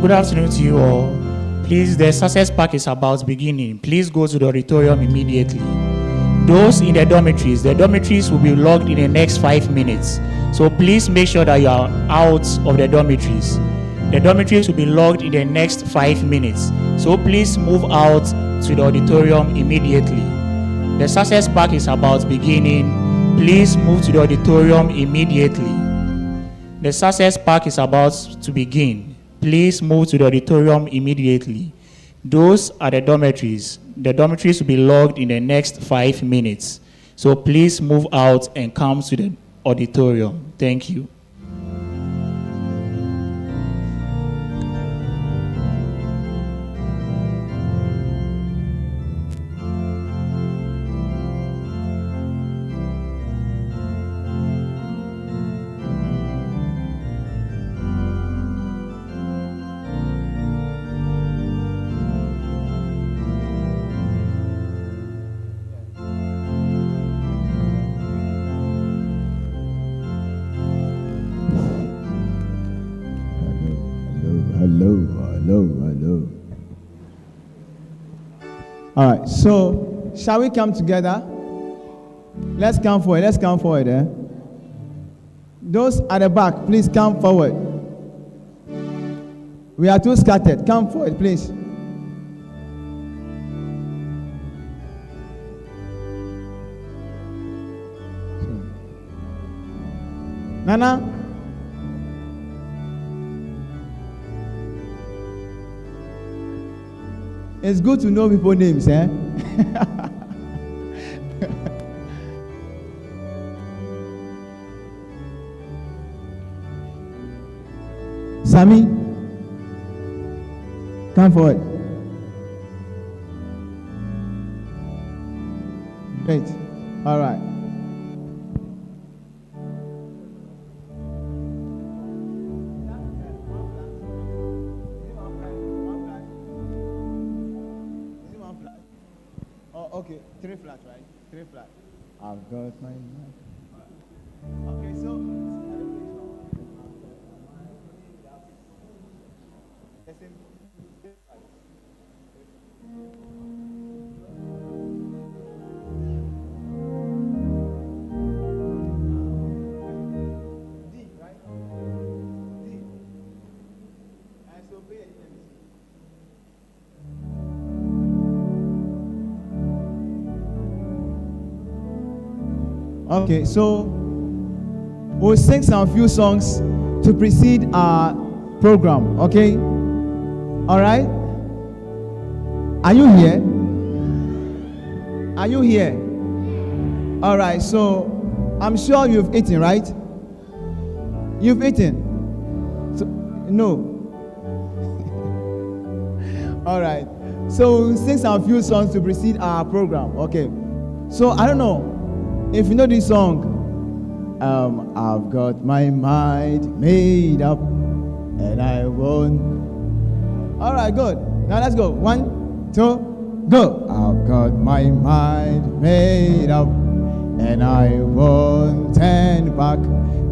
Good afternoon to you all. Please, the success pack is about beginning. Please go to the auditorium immediately. Those in the dormitories will be logged in the next 5 minutes. So please make sure that you are out of the dormitories. The dormitories will be logged in the next 5 minutes. So please move out to the auditorium immediately. The success pack is about beginning. Please move to the auditorium immediately. The success pack is about to begin. Please move to the auditorium immediately. Those are the dormitories. The dormitories will be logged in the next 5 minutes. So please move out and come to the auditorium. Thank you. Hello. All right, so shall we come together? Let's come forward. Those at the back, please come forward. We are too scattered. Come forward, please. Nana? It's good to know people's names, eh? Sammy, come forward. Great. All right. Okay, 3 flat, right? 3 flat. I've got my mind. Okay, so D, right? D. And so pay attention. Okay, so we'll sing some few songs to precede our program, okay? All right? Are you here? Are you here? All right, so I'm sure you've eaten, right? You've eaten? So, no. All right, so we'll sing some few songs to precede our program, okay? So I don't know if you know this song, I've got my mind made up and I won't. All right, good. Now let's go. 1, 2, go. I've got my mind made up and I won't turn back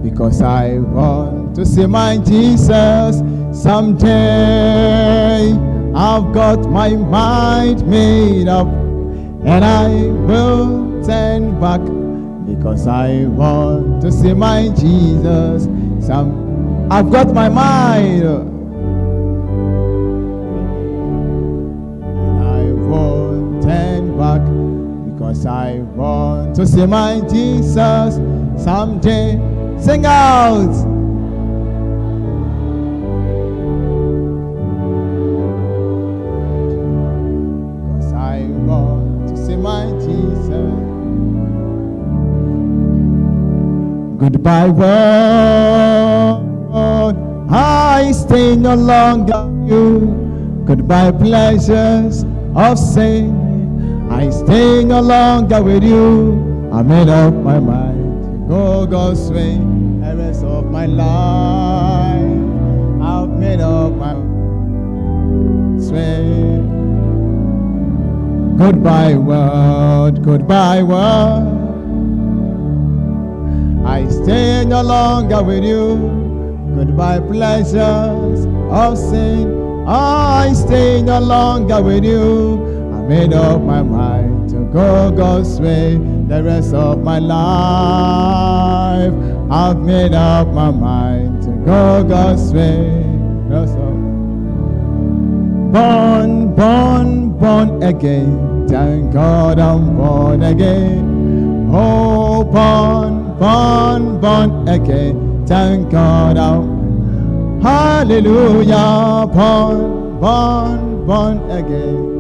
because I want to see my Jesus someday. I've got my mind made up and I will turn back because I want to see my Jesus. I've got my mind, and I won't turn back because I want to see my Jesus someday. Sing out. Because I want to see my Jesus. Goodbye world, I stay no longer with you. Goodbye pleasures of sin, I stay no longer with you. I made up my mind to go God's way the rest of my life. I've made up my way. Goodbye world, I stay no longer with you. Goodbye pleasures of sin. I stay no longer with you. I made up my mind to go God's way the rest of my life. I've made up my mind to go God's way. Born, born, born again. Thank God I'm born again. Oh, born, born, born again. Thank God I'm. Hallelujah. Born, born, born again.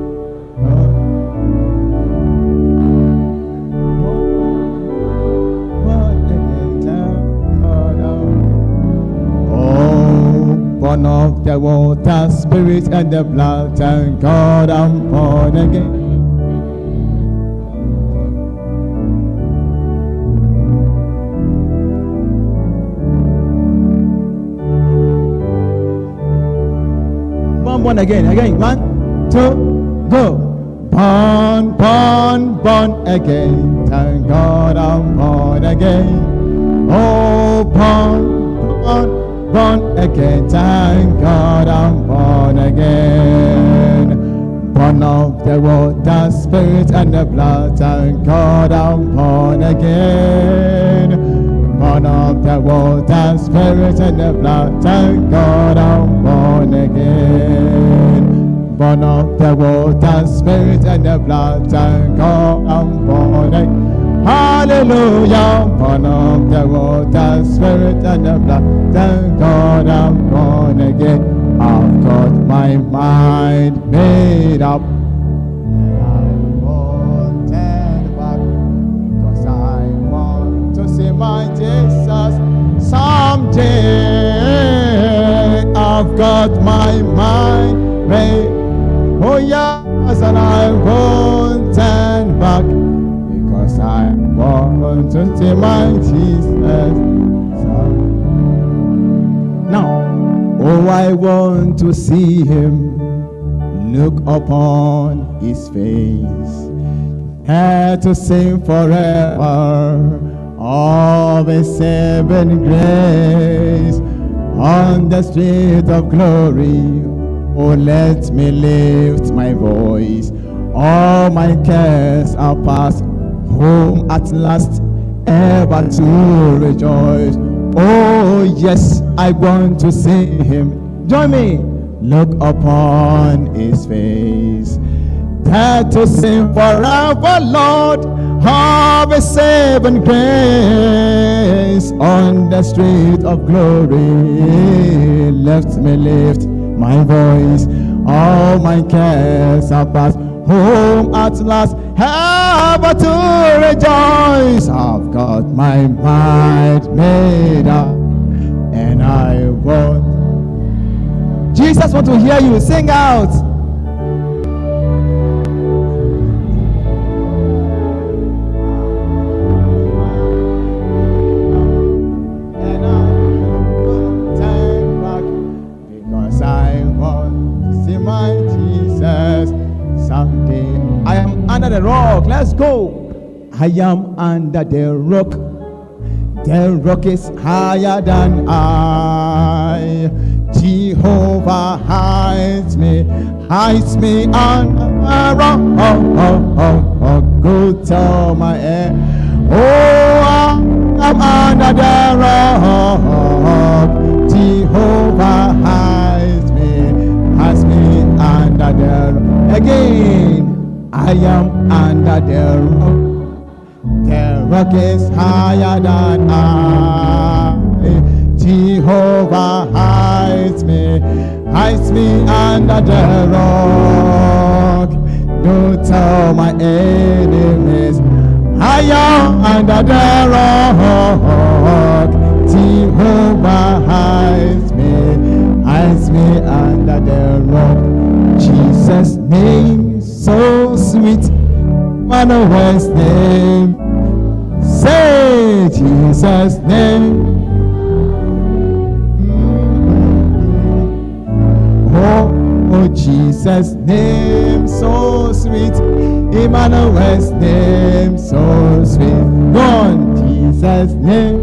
Born of the water, spirit, and the blood. Thank God I'm born again. Born again, 1, 2, go. Born, born, born again. Thank God I'm born again. Oh, born, born. Born again, thank God I'm born again. Born of the water, spirit, and the blood. Thank God I'm born again. Born of the water, spirit, and the blood. Thank God I'm born again. Born of the water, spirit, and the blood. Thank God I'm born again. Hallelujah. Born of the water, spirit, and the blood. Thank God I'm born again. I've got my mind made up. I won't turn back, 'cause I want to see my Jesus someday. I've got my mind made. Oh yes, and I won't turn back, because I want to see my Jesus. Now, oh, I want to see him, look upon his face, and to sing forever of his saving grace. On the street of glory, oh, let me lift my voice. All my cares are past, home at last, ever to rejoice. Oh yes, I want to see him. Join me. Look upon his face, there to sing forever, Lord, of his saving grace. On the street of glory, let me lift my voice. All my cares are past, home at last, ever to rejoice. I've got my mind made up, and I want. Jesus want to hear you. Sing out. And I won't turn back, because I want to see my Jesus someday. I am under the rock. Let's go. I am under the rock. The rock is higher than I. Jehovah hides me under the rock. Go tell my air. Oh, I'm under the rock. Jehovah hides me under the rock. Again, I am under the rock. The rock is higher than I. Jehovah hides me under the rock. Don't tell my enemies I am under the rock. Jehovah hides me under the rock. Jesus' name so sweet, Emmanuel's name. Say Jesus' name. Oh, Jesus' name so sweet, Emmanuel's name so sweet. Go on, Jesus' name.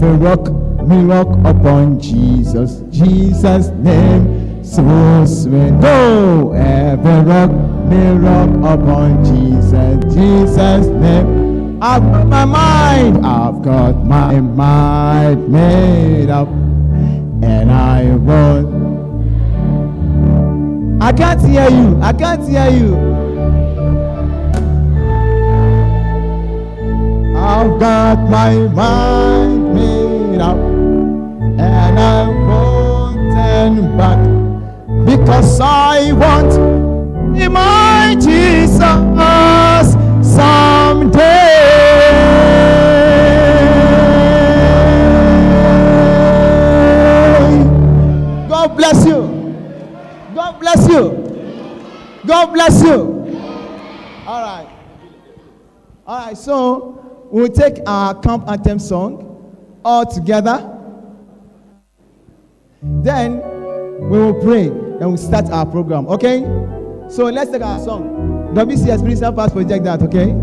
me rock upon Jesus, Jesus' name, so sweet. Go, every rock, me rock upon Jesus, Jesus' name. I've got my mind made up, and I run. I can't hear you. I've got my mind made up, and I won't turn back, because I want my Jesus someday. God bless you. God bless you. God bless you. All right, so we'll take our camp anthem song all together. Then we will pray and we'll start our program, okay? So let's take our song. WCS, please help us project that, okay?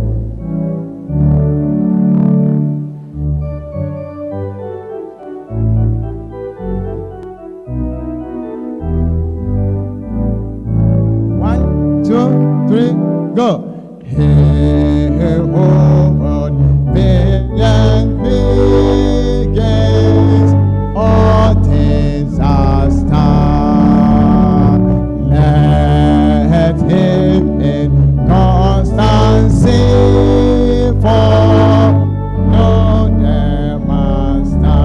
One, two, three, go. Hey, oh, billion begins, all things are start. Let him in constancy for no master.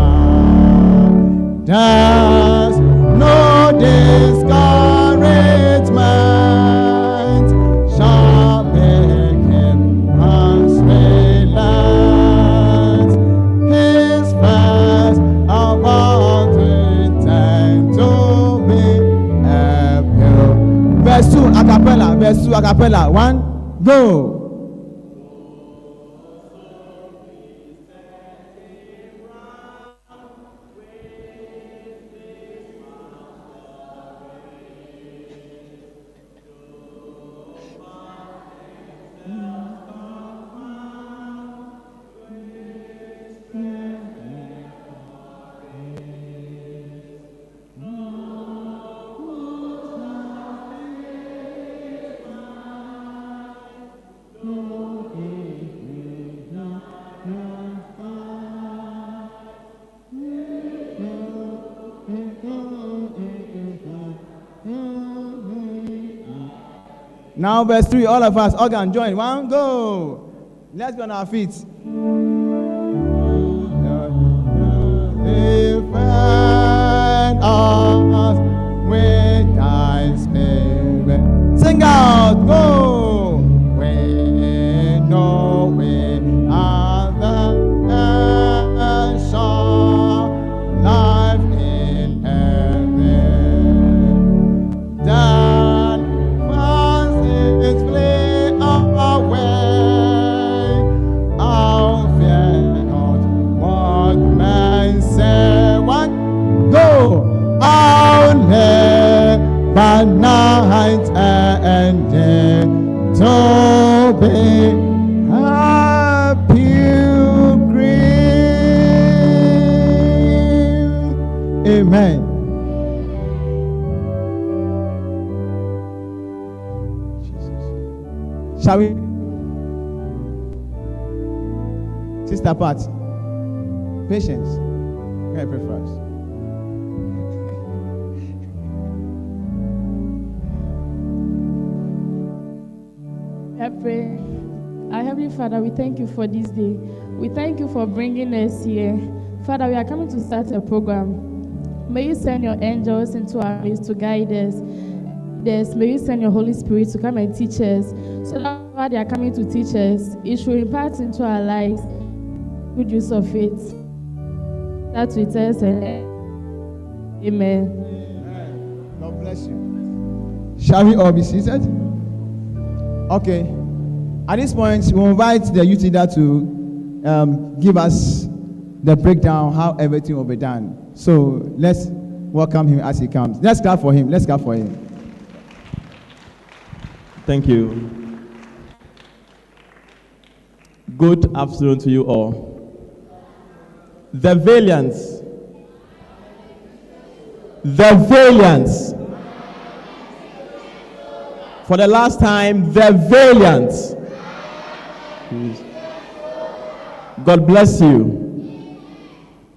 There's no discouragement shall make him unrelenting. His fast about to intend to be a pure. Verse 2 a cappella. 1, go. Now verse 3, all of us, organ, join. 1, go. Let's be on our feet. Defend us with thy spirit. Sing out, go. We know we are the shore, life in heaven. That fast is flee away. I'll fear not what men say. 1, go. I'll never night and day to be a pilgrim. Amen. Shall we? Sister Pat, patience. Can I pray for us? I pray. Our Heavenly Father, we thank you for this day. We thank you for bringing us here. Father, we are coming to start a program. May you send your angels into our midst to guide us. May you send your Holy Spirit to come and teach us. So that while they are coming to teach us, it should impart into our lives good use of it. That's with us and amen. Amen. God bless you. Shall we all be seated? Okay. At this point, we'll invite the youth leader to give us the breakdown how everything will be done. So let's welcome him as he comes. Let's clap for him. Thank you. Good afternoon to you all. The valiance. The valiance. For the last time, the valiance. God bless you.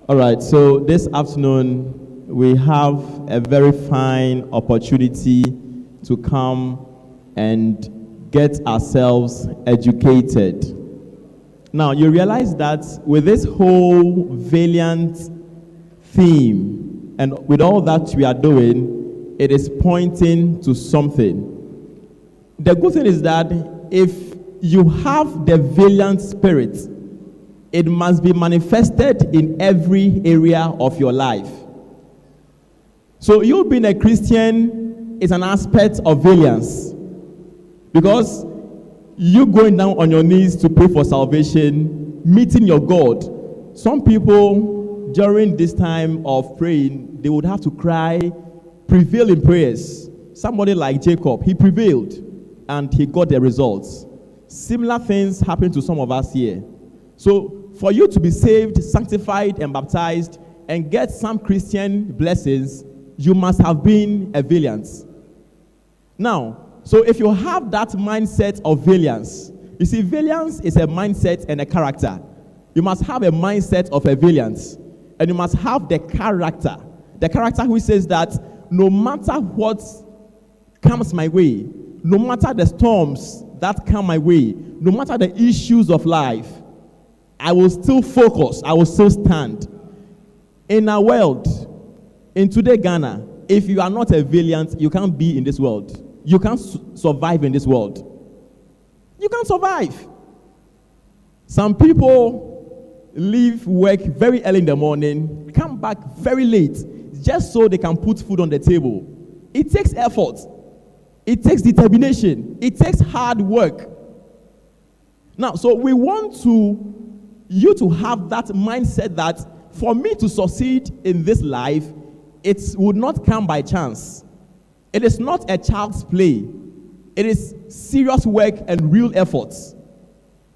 All right, so this afternoon we have a very fine opportunity to come and get ourselves educated. Now, you realize that with this whole valiant theme and with all that we are doing, it is pointing to something. The good thing is that if you have the valiant spirit, it must be manifested in every area of your life. So you being a Christian is an aspect of valiance, because you going down on your knees to pray for salvation, meeting your God. Some people during this time of praying, they would have to cry, prevail in prayers. Somebody like Jacob, he prevailed and he got the results. Similar things happen to some of us here. So for you to be saved, sanctified, and baptized and get some Christian blessings, you must have been a valiant. Now, so if you have that mindset of valiance, you see, valiance is a mindset and a character. You must have a mindset of a valiance, and you must have the character who says that no matter what comes my way, no matter the storms that come my way, no matter the issues of life, I will still focus, I will still stand. In our world, in today Ghana, if you are not a valiant, you can't be in this world. You can't survive in this world. You can't survive. Some people leave work very early in the morning, come back very late, just so they can put food on the table. It takes effort. It takes determination. It takes hard work. Now, so we want you to have that mindset that for me to succeed in this life, it would not come by chance. It is not a child's play. It is serious work and real efforts.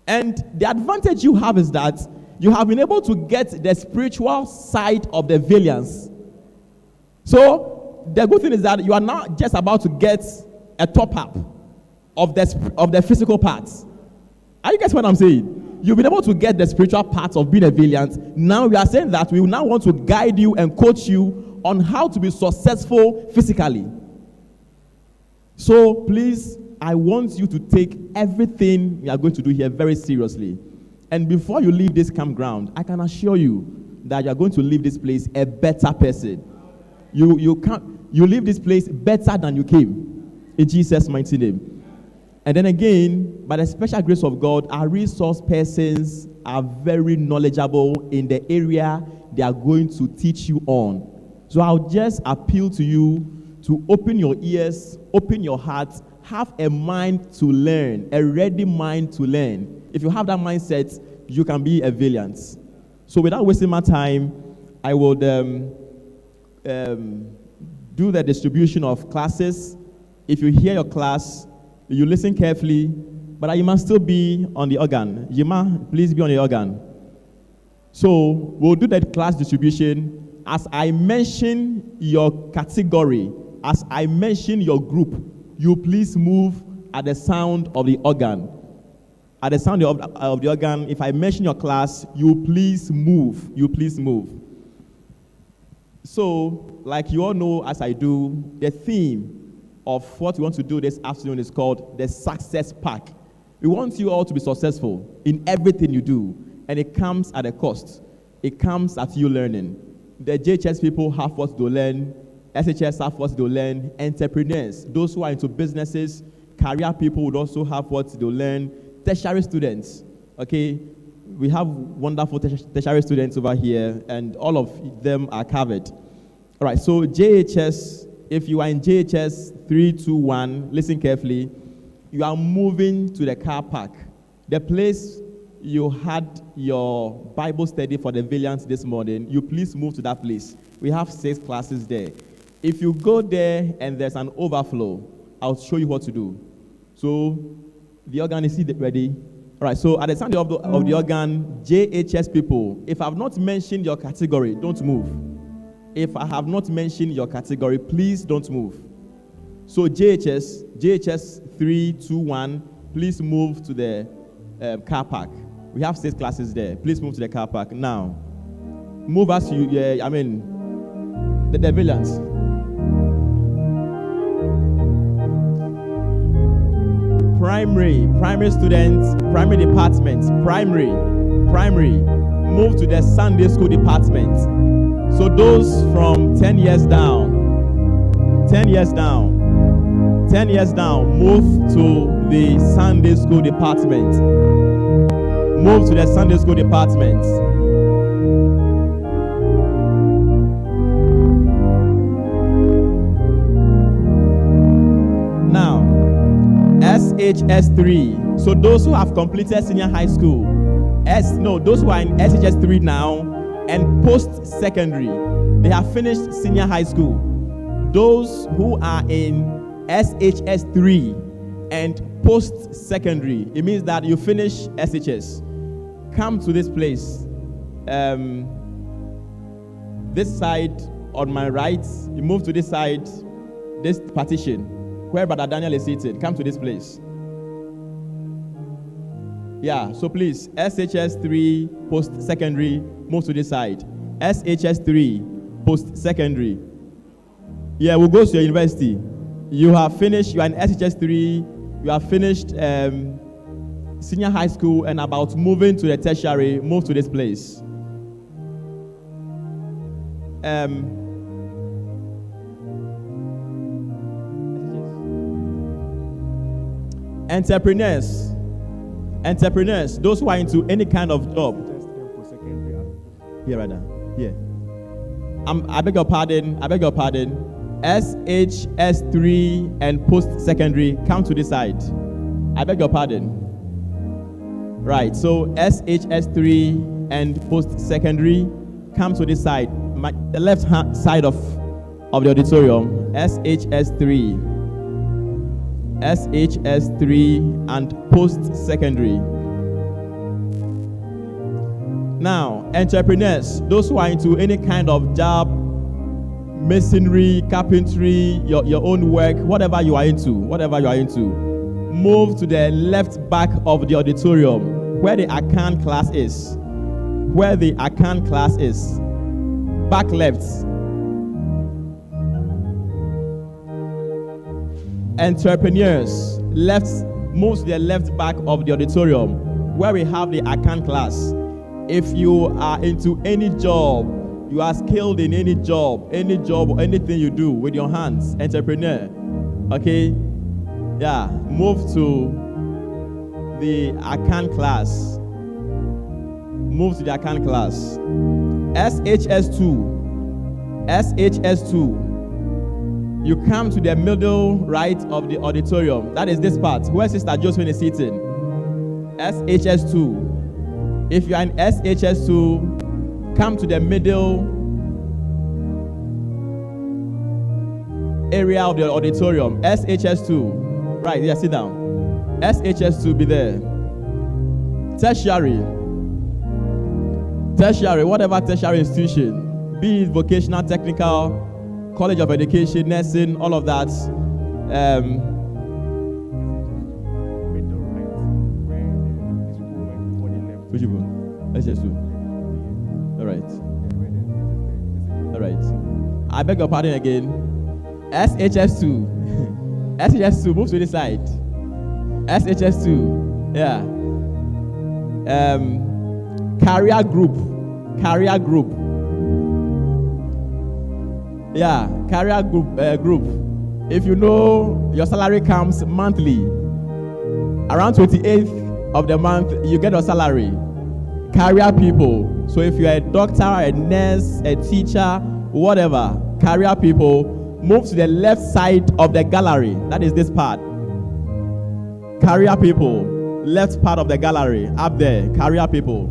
And the advantage you have is that you have been able to get the spiritual side of the valiance. So the good thing is that you are not just about to get a top up of the physical parts. Are you guys what I'm saying? You've been able to get the spiritual parts of being a valiant. Now we are saying that we now want to guide you and coach you on how to be successful physically. So please, I want you to take everything we are going to do here very seriously. And before you leave this campground, I can assure you that you are going to leave this place a better person. You leave this place better than you came. In Jesus' mighty name. And then again, by the special grace of God, our resource persons are very knowledgeable in the area they are going to teach you on. So I'll just appeal to you to open your ears, open your heart, have a mind to learn, a ready mind to learn. If you have that mindset, you can be a valiant. So without wasting my time, I will do the distribution of classes. If you hear your class, you listen carefully, but you must still be on the organ. Yima, please be on the organ. So we'll do that class distribution. As I mention your category, as I mention your group, you please move at the sound of the organ. At the sound of the organ, if I mention your class, you please move. You please move. So, like you all know, as I do, the theme of what we want to do this afternoon is called the Success Pack. We want you all to be successful in everything you do, and it comes at a cost. It comes at you learning. The JHS people have what to learn. SHS have what to learn. Entrepreneurs, those who are into businesses, career people would also have what to learn. Tertiary students, okay? We have wonderful tertiary students over here, and all of them are covered. All right, so JHS, if you are in JHS 321, listen carefully. You are moving to the car park. The place you had your Bible study for the Valiants this morning, you please move to that place. We have 6 classes there. If you go there and there's an overflow, I'll show you what to do. So the organ is ready. All right, so at the sound of the organ, JHS people, if I've not mentioned your category, don't move. If I have not mentioned your category, please don't move. So JHS 321, please move to the car park. We have 6 classes there. Please move to the car park now. Move as you, the villains. Primary students, primary departments, primary, move to the Sunday school department. So those from 10 years down, move to the Sunday school department. Move to the Sunday school department. Now, SHS3. So those who have completed senior high school, those who are in SHS3 now and post-secondary, they have finished senior high school. Those who are in SHS3 and post-secondary, it means that you finish SHS. Come to this place. This side on my right, you move to this side, this partition, where Brother Daniel is seated. Come to this place. Yeah, so please, SHS3 post-secondary, move to this side. SHS3 post-secondary. Yeah, we'll go to your university. You have finished, you are in SHS3, you have finished senior high school and about moving to the tertiary, move to this place. Entrepreneurs, those who are into any kind of job. Here, rather. Here. I beg your pardon. SHS3 and post-secondary, come to this side. I beg your pardon. Right, so SHS3 and post-secondary, come to this side. The left hand side of the auditorium. SHS3 and post-secondary. Now, entrepreneurs, those who are into any kind of job, masonry, carpentry, your own work, whatever you are into, move to the left back of the auditorium where the account class is. Back left. Entrepreneurs, move to the left back of the auditorium where we have the account class. If you are into any job, you are skilled in any job or anything you do with your hands, entrepreneur, okay? Yeah, move to the account class. SHS2. You come to the middle right of the auditorium. That is this part where Sister Josephine is sitting. SHS2. If you are in SHS2, come to the middle area of the auditorium. SHS2. Right, yeah, sit down. SHS2, be there. Tertiary, whatever tertiary institution, be it vocational, technical, college of education, nursing, all of that. Which one? SHS2. All right. I beg your pardon again. SHS2. SHS2, move to the side. SHS2. Yeah. Career group. Yeah, career group. If you know your salary comes monthly, around 28th of the month, you get your salary. Career people. So if you're a doctor, a nurse, a teacher, whatever, career people, move to the left side of the gallery. That is this part. Career people, left part of the gallery, up there, career people.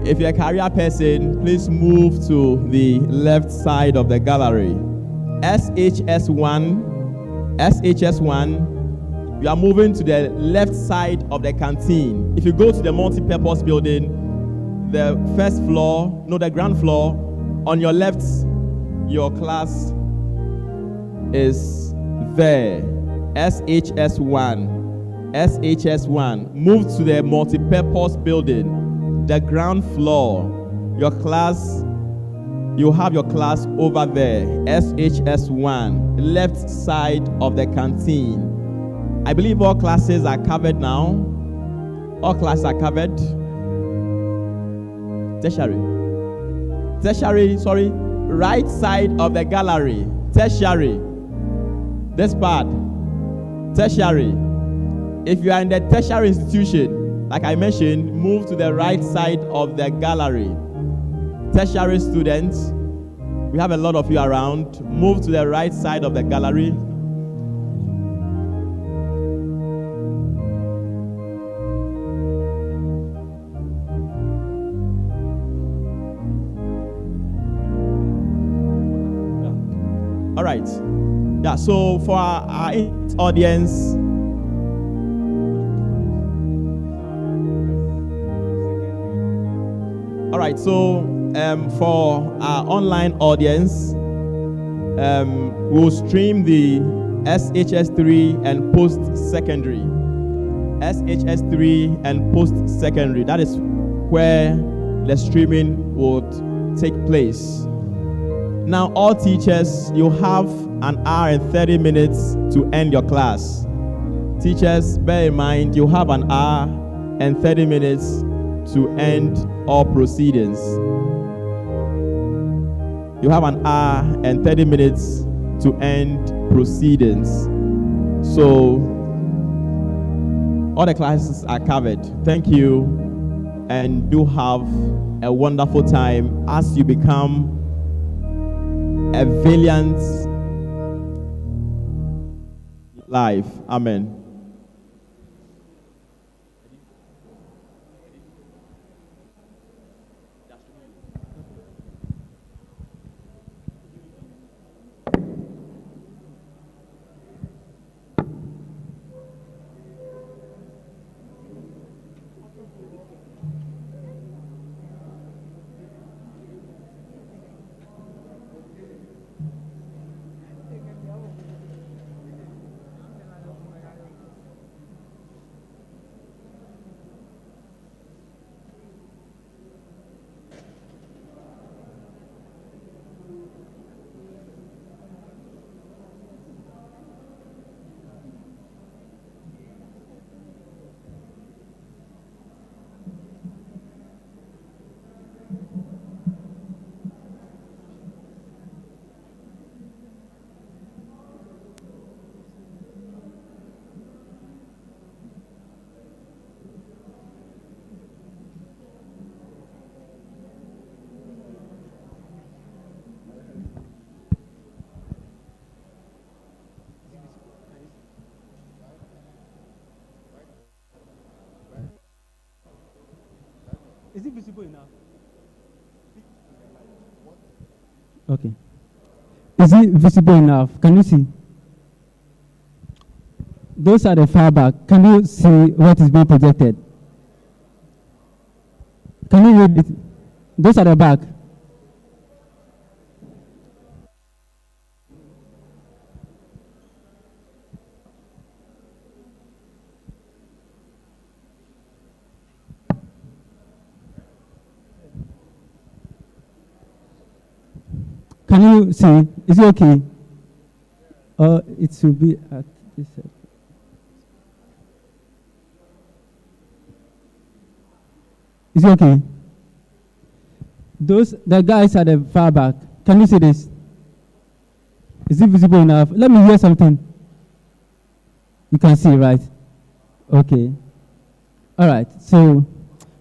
If you're a career person, please move to the left side of the gallery. SHS1, you are moving to the left side of the canteen. If you go to the multi-purpose building, the the ground floor, on your left, your class is there. SHS1. SHS1. Move to the multi-purpose building, the ground floor. Your class, you have your class over there. SHS1, left side of the canteen. I believe all classes are covered now. All classes are covered. Tertiary, right side of the gallery. Tertiary, this part. Tertiary. If you are in the tertiary institution, like I mentioned, move to the right side of the gallery. Tertiary students, we have a lot of you around. Move to the right side of the gallery. All right. Yeah, so for our audience, all right, so for our online audience, we'll stream the SHS3 and post-secondary. SHS3 and post-secondary. That is where the streaming would take place. Now, all teachers, you have an hour and 30 minutes to end your class. Teachers, bear in mind, you have an hour and 30 minutes to end all proceedings. You have an hour and 30 minutes to end proceedings. So, all the classes are covered. Thank you, and do have a wonderful time as you become a valiant life. Amen. Is it visible enough? Okay. Is it visible enough? Can you see? Those are the far back. Can you see what is being projected? Can you read it? Those are the back. Can you see? Is it okay? Or it should be at this side. Is it okay? The guys at the far back. Can you see this? Is it visible enough? Let me hear something. You can see, right? Okay. All right. So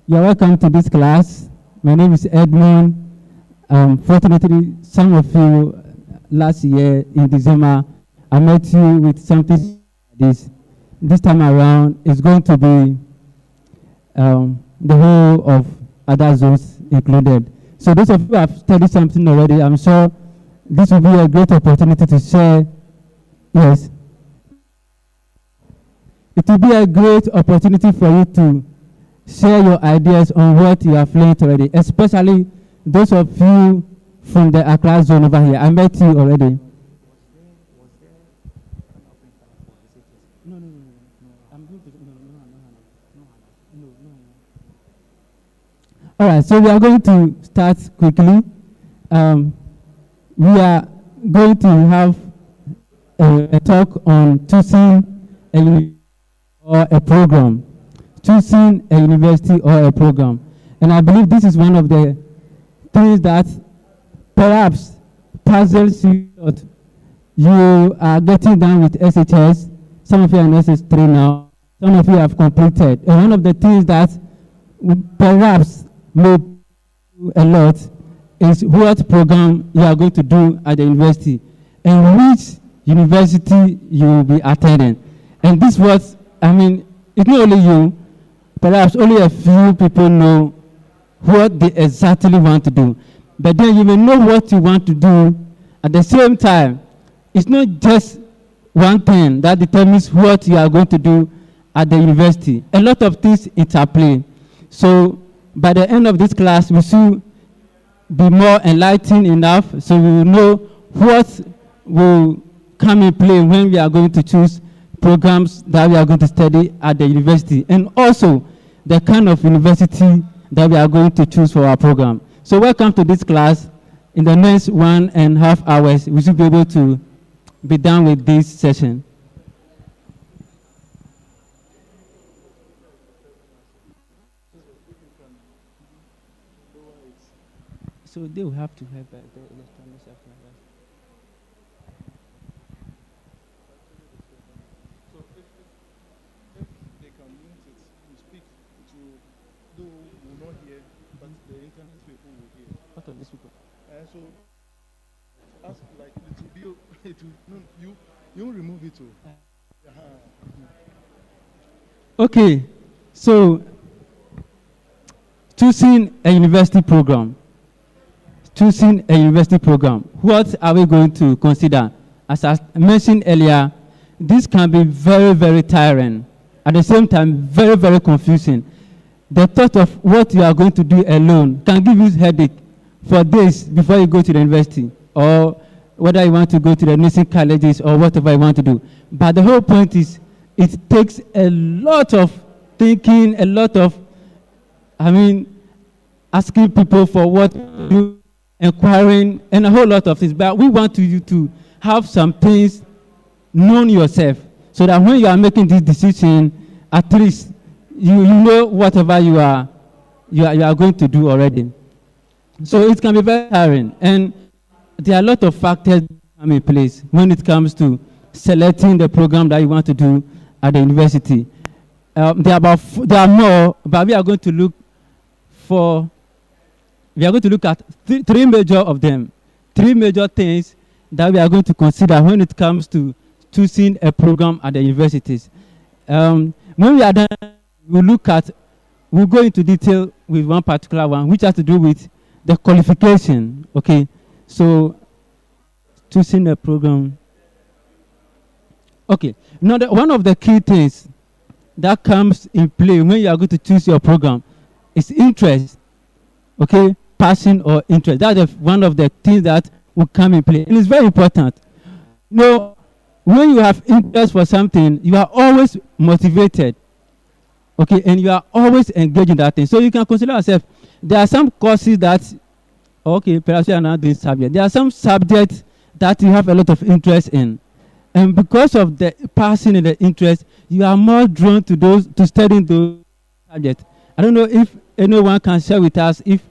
you're welcome to this class. My name is Edmund. Fortunately, some of you last year in December, I met you with something like this. This time around, it's going to be the whole of other zones included. So those of you who have studied something already, I'm sure this will be a great opportunity to share. Yes. it will be a great opportunity for you to share your ideas on what you have learned already, especially those of you from the Accra zone over here. I met you already. All right, so we are going to start quickly. We are going to have a talk on choosing a university or a program. Choosing a university or a program. And I believe this is one of the things that perhaps puzzles you. You are getting done with SHS. Some of you are in SS3 now. Some of you have completed. And one of the things that perhaps may do a lot is what program you are going to do at the university and which university you will be attending. And this was, I mean, it's not only you, perhaps only a few people know what they exactly want to do. But then you may know what you want to do. At the same time, it's not just one thing that determines what you are going to do at the university. A lot of things interplay. So by the end of this class, we should be more enlightened enough so we will know what will come in play when we are going to choose programs that we are going to study at the university, and also the kind of university that we are going to choose for our program. So welcome to this class. In the next 1.5 hours, we should be able to be done with this session. So they will have to have the electronic stuff like that. So if they can use it to speak to, though we will not hear, but the internet people will hear. What of these people? So ask like it will be it will, no, you remove it too. Okay, so choosing a university program. Choosing a university program. What are we going to consider? As I mentioned earlier, this can be very, very tiring. At the same time, very, very confusing. The thought of what you are going to do alone can give you headache for days before you go to the university, or whether you want to go to the nursing colleges or whatever you want to do. But the whole point is, it takes a lot of thinking, a lot of, asking people for what to do, inquiring, and a whole lot of things. But we want you to have some things known yourself, so that when you are making this decision, at least you know whatever you are going to do already. So it can be very tiring, and there are a lot of factors that come in place when it comes to selecting the program that you want to do at the university. There are more, but we are going to look at three major of them, three major things that we are going to consider when it comes to choosing a program at the universities. When we are done, we'll go into detail with one particular one, which has to do with the qualification. Okay, so choosing a program. Okay, now one of the key things that comes in play when you are going to choose your program is interest. Okay, passion or interest. That's one of the things that will come in play. And it's very important. You know, when you have interest for something, you are always motivated. Okay, and you are always engaged in that thing. So you can consider yourself, there are some courses that, okay, perhaps you are not doing subject. There are some subjects that you have a lot of interest in. And because of the passion and the interest, you are more drawn to studying those subjects. I don't know if anyone can share with us if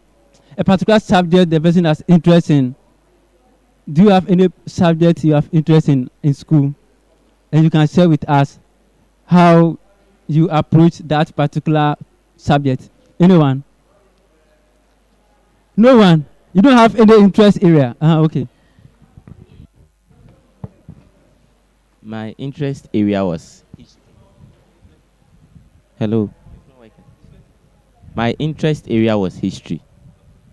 a particular subject the person has interest in. Do you have any subject you have interest in school? And you can share with us how you approach that particular subject. Anyone? No one? You don't have any interest area? Okay. My interest area was history. Hello. My interest area was history.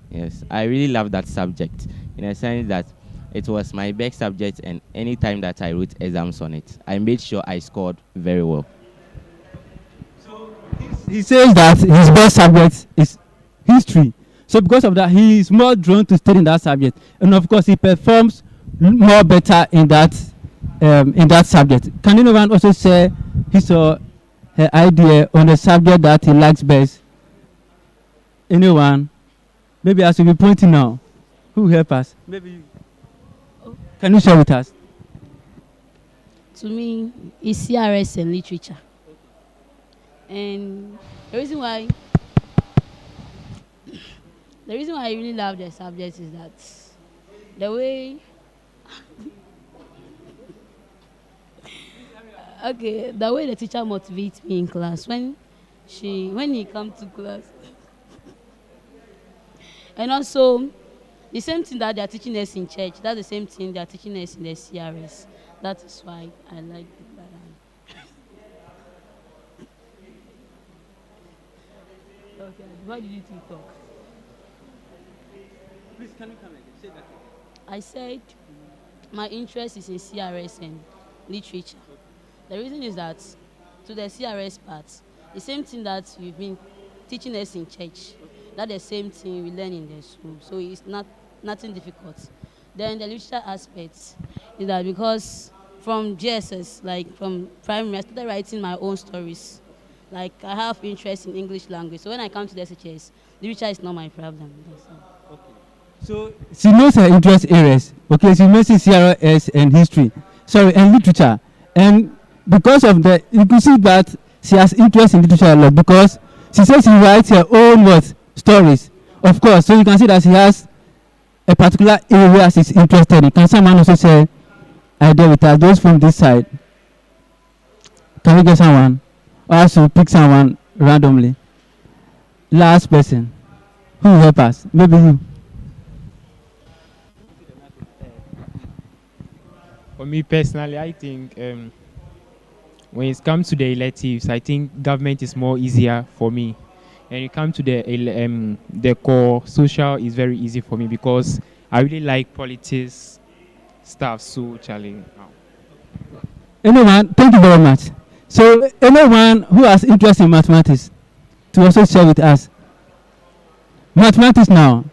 Yes, I really love that subject in a sense that it was my best subject, and any time that I wrote exams on it, I made sure I scored very well. he says that his best subject is history. So because of that, he is more drawn to studying that subject, and of course, he performs more better in that subject. Can anyone also share his or her idea on the subject that he likes best? Anyone? Maybe I should be pointing now. Who will help us? Maybe you. Can you share with us? To me, it's CRS and literature. And the reason why I really love the subject is that the way the way the teacher motivates me in class when he comes to class. And also the same thing that they are teaching us in church, that's the same thing they are teaching us in the CRS. That is why I like it better. Okay, why did you two talk? Please, can you come again? Say that again. I said my interest is in CRS and literature. The reason is that to the CRS part, the same thing that you've been teaching us in church, that's the same thing we learn in the school. So it's nothing difficult. Then the literature aspect is that because from GSS, like from primary, I started writing my own stories. Like I have interest in English language. So when I come to the SHS, literature is not my problem. Okay. So she knows her interest areas. Okay, she knows CRS and history. Sorry, and literature. And because of that, you can see that she has interest in literature a lot because she says she writes her own stories. Of course, so you can see that she has a particular area she's interested in. Can someone also say idea with us? Those from this side. Can we get someone? Or else we'll pick someone randomly. Last person. Who will help us? Maybe you. For me personally, I think when it comes to the electives, I think government is more easier for me. And it comes to the core, social is very easy for me because I really like politics stuff. So challenging. Anyone? Thank you very much. So anyone who has interest in mathematics to also share with us. Mathematics now.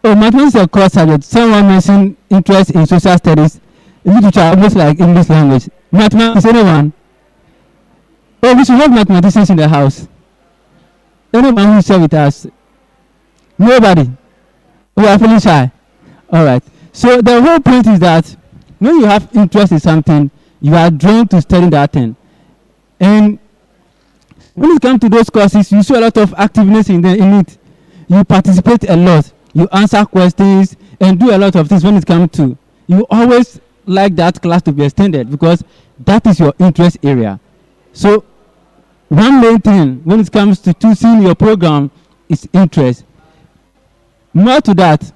Oh, mathematics is a core subject. Someone mentioned interest in social studies, literature, almost like English language. Mathematics, anyone? Oh, we should have mathematicians in the house. Anyone who share with us? Nobody. We are feeling shy. All right. So the whole point is that when you have interest in something, you are drawn to studying that thing. And when it comes to those courses, you see a lot of activeness in it. You participate a lot. You answer questions and do a lot of things when it comes to. You always like that class to be extended because that is your interest area. So one main thing when it comes to choosing your program is interest. More to that,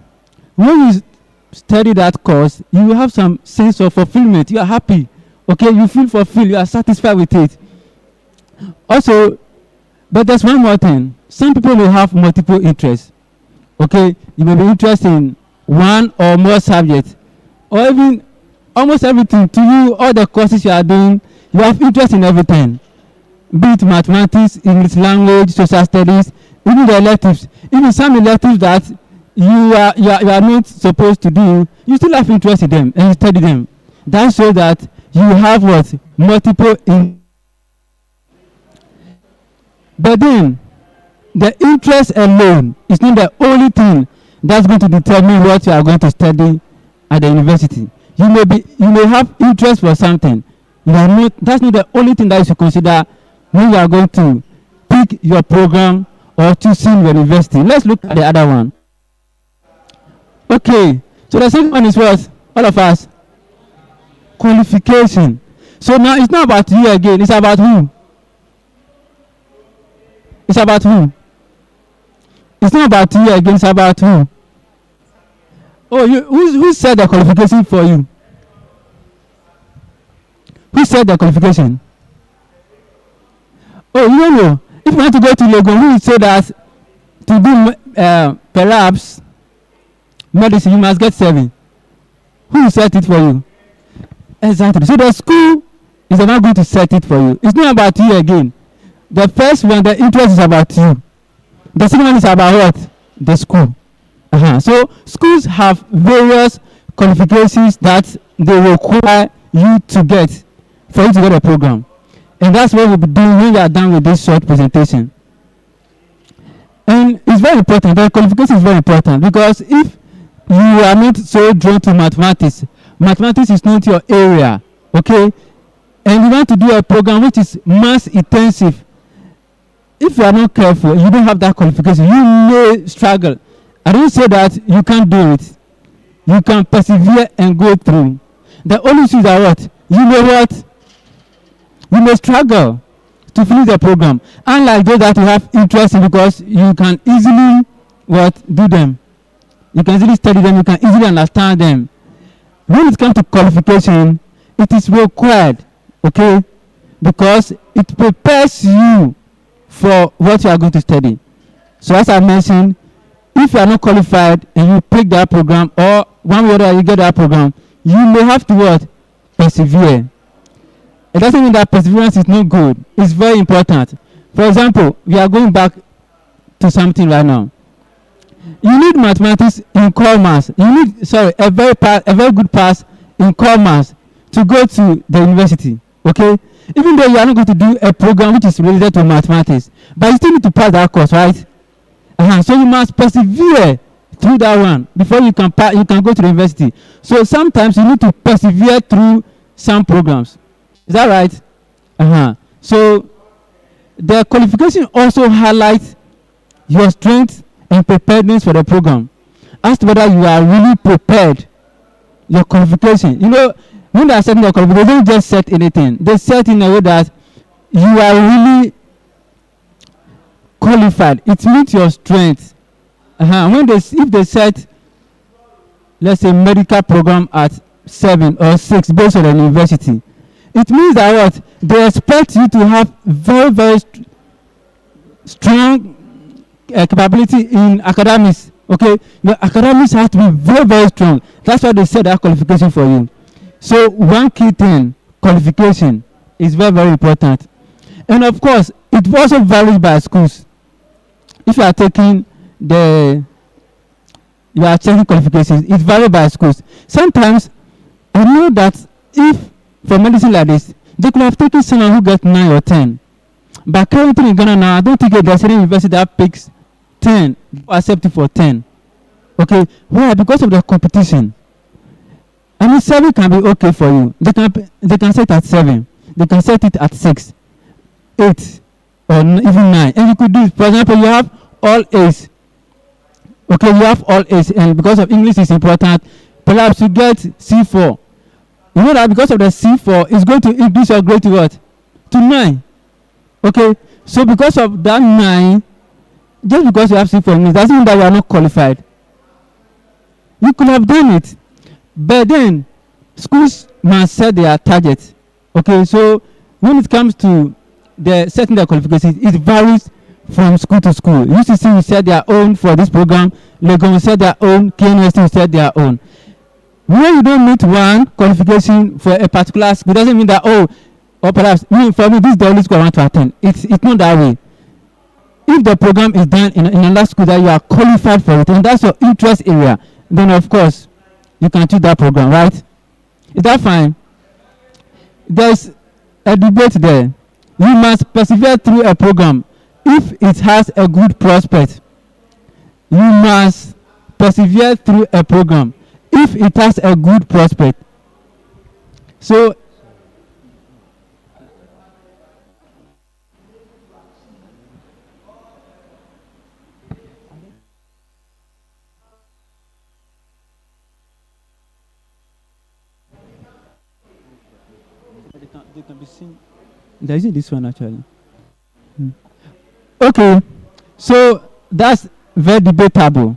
when you study that course, you will have some sense of fulfillment. You are happy. Okay, you feel fulfilled. You are satisfied with it. Also, but there's one more thing. Some people will have multiple interests. Okay, you may be interested in one or more subjects, or even almost everything. To you, all the courses you are doing, you have interest in everything. Be it mathematics, English language, social studies, even the electives. Even some electives that you are not supposed to do, you still have interest in them and you study them. That shows that you have multiple in. But then, the interest alone is not the only thing that's going to determine what you are going to study at the university. You may have interest for something. That's not the only thing that you should consider when you are going to pick your program or choosing your university. Let's look at the other one. Okay, so the second one is what? All of us. Qualification. So now it's not about you again, it's about who? It's about who? It's not about you again, it's about who? Oh, who said the qualification for you? Who said the qualification? Oh, you don't know. If you want to go to Legon, who will say that to do perhaps medicine, you must get 7? Who will set it for you? Exactly. So the school is not going to set it for you. It's not about you again. The first one, the interest is about you. The second one is about what? The school. So schools have various qualifications that they require you to get for you to get a program. And that's what we'll be doing when we are done with this short presentation. And it's very important. The qualification is very important because if you are not so drawn to mathematics, mathematics is not your area, okay? And you want to do a program which is mass intensive. If you are not careful, you don't have that qualification, you may struggle. I don't say that you can't do it. You can persevere and go through. The only issue is that what? You may struggle to finish the program. Unlike those that you have interest in, because you can easily do them. You can easily study them, you can easily understand them. When it comes to qualification, it is required, okay? Because it prepares you for what you are going to study. So as I mentioned, if you are not qualified and you pick that program, or one way or other you get that program, you may have to persevere. It doesn't mean that perseverance is not good. It's very important. For example, we are going back to something right now. You need mathematics in commerce. You need a very good pass in commerce to go to the university. Okay? Even though you are not going to do a program which is related to mathematics, but you still need to pass that course, right? So you must persevere through that one before you can go to the university. So sometimes you need to persevere through some programs. Is that right? So the qualification also highlights your strength and preparedness for the program. As to whether you are really prepared, your qualification. You know, when they are setting the qualification, they don't just set anything. They set in a way that you are really qualified. It meets your strength. If they set, let's say, medical program at 7 or 6 based on the university, it means that they expect you to have very, very strong capability in academics. Okay, your academics have to be very, very strong. That's why they set that qualification for you. So one key thing, qualification, is very, very important. And of course, it also varies by schools. If you are checking qualifications, it varies by schools. Sometimes I know that if for medicine like this, they could have taken someone who got 9 or 10. But currently in Ghana now, I don't think there's any university that picks 10, accept it for 10. Okay, why? Because of the competition. I mean, 7 can be okay for you. They can set it at 7. They can set it at 6, 8, or even 9. And you could do it. For example, you have all A's. Okay, you have all A's, and because of English is important, perhaps you get C4. You know that because of the C4, it's going to increase your grade to what? To 9. Okay, so because of that 9, just because you have C4 English doesn't mean that you are not qualified. You could have done it, but then schools must set their targets. Okay, so when it comes to the setting their qualifications, it varies from school to school. UCC will set their own for this program, Legon will set their own, KNST will set their own. When you don't meet one qualification for a particular school, doesn't mean that, or perhaps, for me, this is the only school I want to attend. It's not that way. If the program is done in another school that you are qualified for it, and that's your interest area, then of course, you can choose that program, right? Is that fine? There's a debate there. You must persevere through a program if it has a good prospect. You must persevere through a program if it has a good prospect. So they can be seen. There isn't this one actually. Okay, so that's very debatable.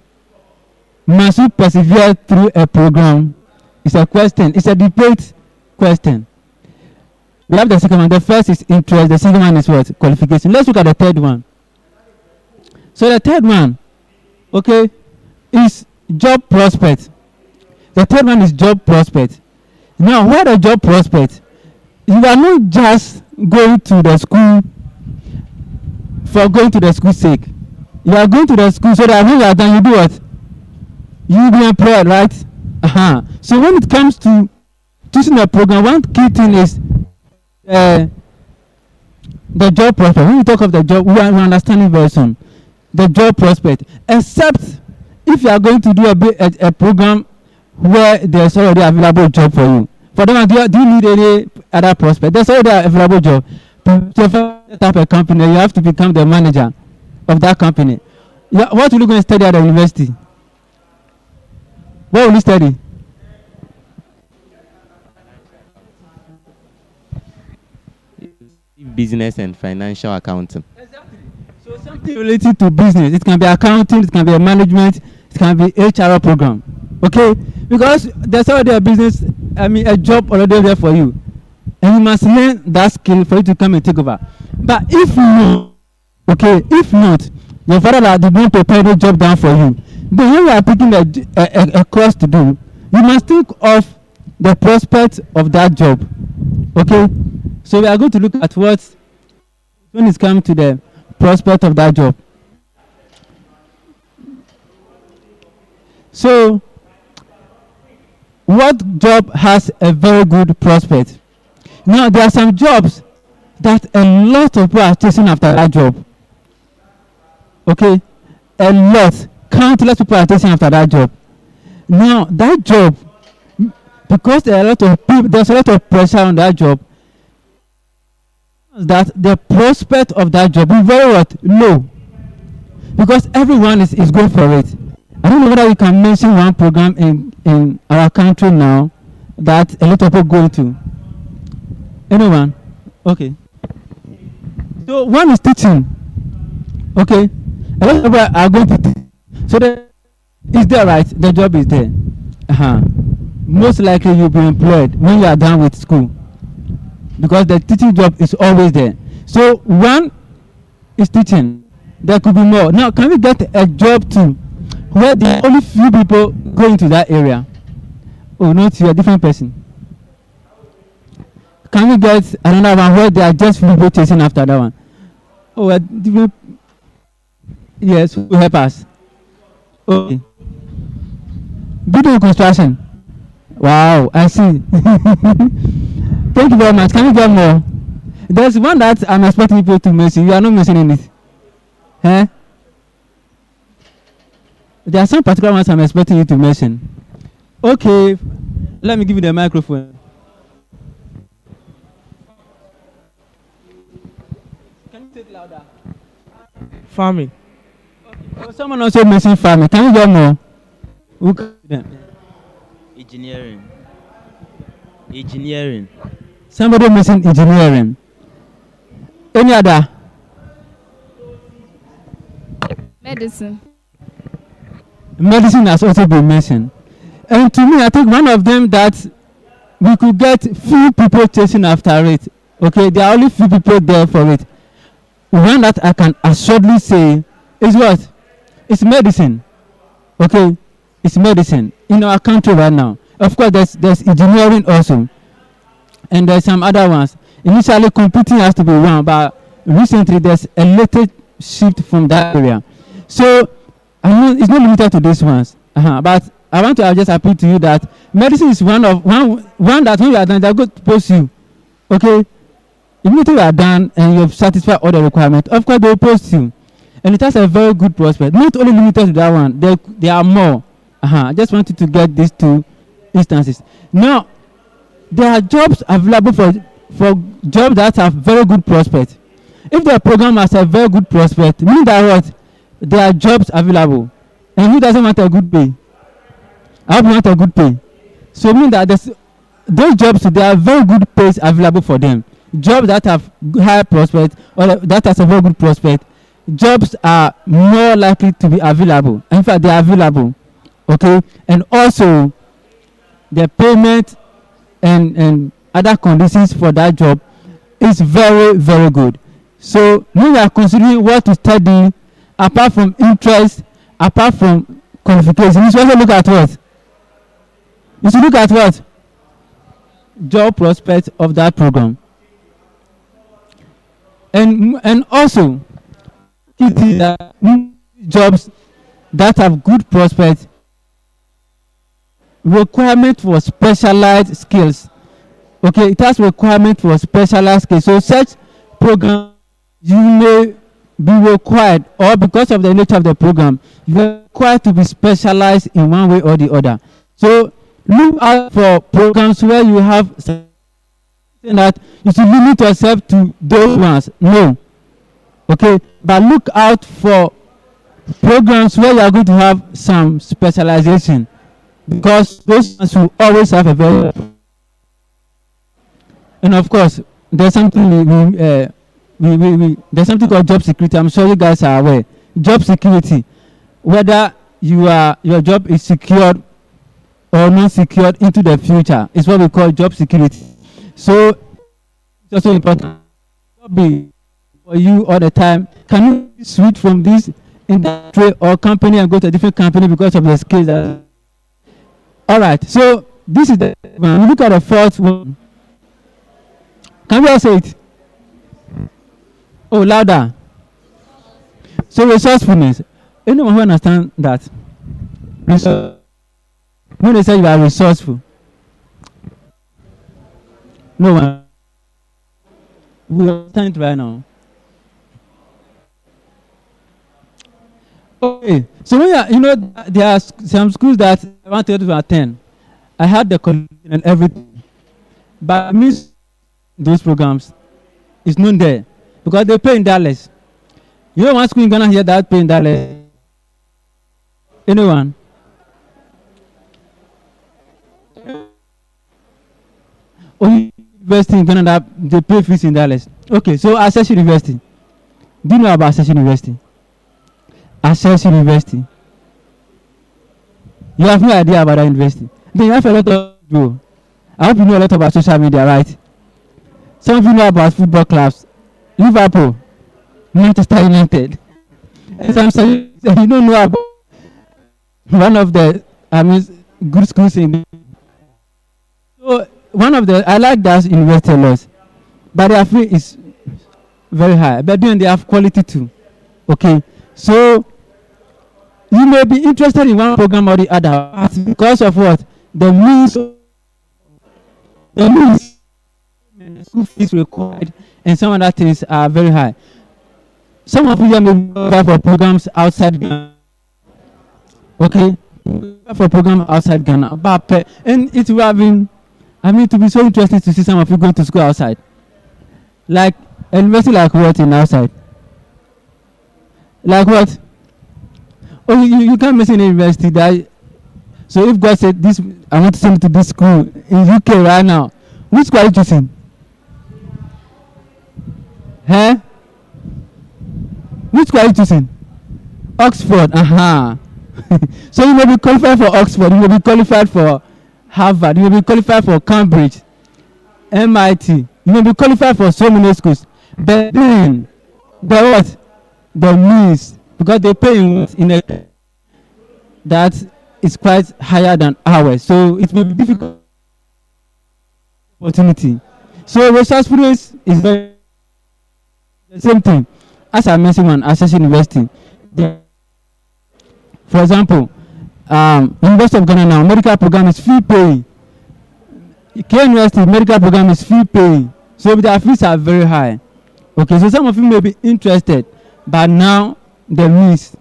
Must you persevere through a program? It's a question. It's a debate question. We have the second one. The first is interest. The second one is what? Qualification. Let's look at the third one. So the third one, okay, is job prospect. The third one is job prospect. Now, what are job prospect? You are not just going to the school for going to the school sake. You are going to the school so that when you are done, you do what? You will be employed, right? So when it comes to choosing a program, one key thing is the job prospect. When we talk of the job, we are understanding very soon. The job prospect, except if you are going to do a program where there's already available job for you. For them, do you need any other prospect? There's already available job. To set up a company, you have to become the manager of that company. What will you go and study at the university? What will you study? Business and financial accounting. Exactly. So something related to business. It can be accounting, it can be a management, it can be HR program. Okay? Because there's already a business, a job already there for you. And you must learn that skill for you to come and take over. But if not, if not, your father are going to prepare the job down for you. Then when you are picking a course to do, you must think of the prospect of that job. Okay? So we are going to look at what, when it's come to the prospect of that job. So, what job has a very good prospect? Now, there are some jobs that a lot of people are chasing after that job. Okay? A lot. Countless people are chasing after that job. Now, that job, because there's a lot of pressure on that job, that the prospect of that job is very low, because everyone is going for it. I don't know whether you can mention one program in our country now that a lot of people go into. Anyone? Okay. So one is teaching. Okay. A lot of people are going to teach. So is there, right? The job is there. Most likely you'll be employed when you are done with school, because the teaching job is always there. So one is teaching. There could be more. Now, can we get a job too where there are only few people go into that area? Oh, not you, a different person. Can we get another one where there are just few people chasing after that one? Oh, a different. Yes, who will help us? Okay. Building construction. Wow, I see. Thank you very much. Can we get more? There's one that I'm expecting people to mention. You are not mentioning it. Eh? There are some particular ones I'm expecting you to mention. Okay. Let me give you the microphone. Can you say it louder? Farming. Okay. Oh, someone also mentioned farming. Can you get more? Engineering. Somebody mentioned engineering. Any other? Medicine. Medicine has also been mentioned. And to me, I think one of them that we could get few people chasing after it. Okay, there are only few people there for it. One that I can assuredly say is what? It's medicine. Okay, it's medicine in our country right now. Of course, there's engineering also, and there's some other ones. Initially, computing has to be one, but recently there's a little shift from that area. So, I know it's not limited to these ones. But I want to just appeal to you that medicine is one that when you are done, they're going to post you. Okay, immediately you are done and you've satisfied all the requirements, of course they will post you, and it has a very good prospect. Not only limited to that one, there are more. I just wanted to get these two instances. Now, there are jobs available for jobs that have very good prospect. If the program has a very good prospect, meaning that what? There are jobs available. And who doesn't want a good pay? I hope you want a good pay. So meaning that those jobs, there are very good pays available for them. Jobs that have high prospect or that has a very good prospect, jobs are more likely to be available. In fact, they are available. Okay? And also, the payment and other conditions for that job is very, very good. So when we are considering what to study, apart from interest, apart from qualification, you should also look at what? You should look at what? Job prospects of that program. And also, jobs that have good prospects, requirement for specialized skills. Okay, it has requirement for specialized skills. So such program, you may be required, or because of the nature of the program, you are required to be specialized in one way or the other. So look out for programs where you have that you should limit yourself to those ones. No. Okay, but look out for programs where you are going to have some specialization, because those ones will always have a very. And of course, there's something there's something called job security. I'm sure you guys are aware. Job security, whether your job is secured or not secured into the future, is what we call job security. So it's also important to be for you all the time. Can you switch from this industry or company and go to a different company because of the skills that? All right. So this is the when we look at the fourth one. Can we all say it? Oh, louder. So resourcefulness. Anyone who understands that? When they say you are resourceful, no one. We understand it right now. Okay. So when there are some schools that I wanted to attend. I had the connection and everything, but I miss those programs. It's not there because they pay in dollars. You know one school in Ghana here that pay in dollars? Anyone? Only university in Ghana that they pay fees in dollars. Okay, so Access University. Do you know about Access University? Access University. You have no idea about that university. Then you have a lot of people. I hope you know a lot about social media, right? Some of you know about football clubs. Liverpool, Manchester United. And some you don't know about one of the good schools in. So one of the I like that university a lot, but their fee is very high. But then they have quality too. Okay, so you may be interested in one program or the other, but because of what the means school fees required and some other things are very high. Some of you may go for programs outside Ghana. Okay, for program outside Ghana, but and it will have been. To be so interesting to see some of you going to school outside. Like a university like what in outside? Like what? Oh, you can't miss any university that. So if God said this, I want to send you to this school in UK right now. Which school are you choosing? Huh? Which school are you choosing? Oxford. So you may be qualified for Oxford. You may be qualified for Harvard. You may be qualified for Cambridge, MIT. You may be qualified for so many schools. But then, the means, because they pay in a that is quite higher than ours. So it may be difficult opportunity. So resourcefulness is very the same thing. As I mentioned on Access University. For example, University of Ghana now, medical program is fee paying. K University medical program is fee paying. So their fees are very high. Okay, so some of you may be interested, but now the means.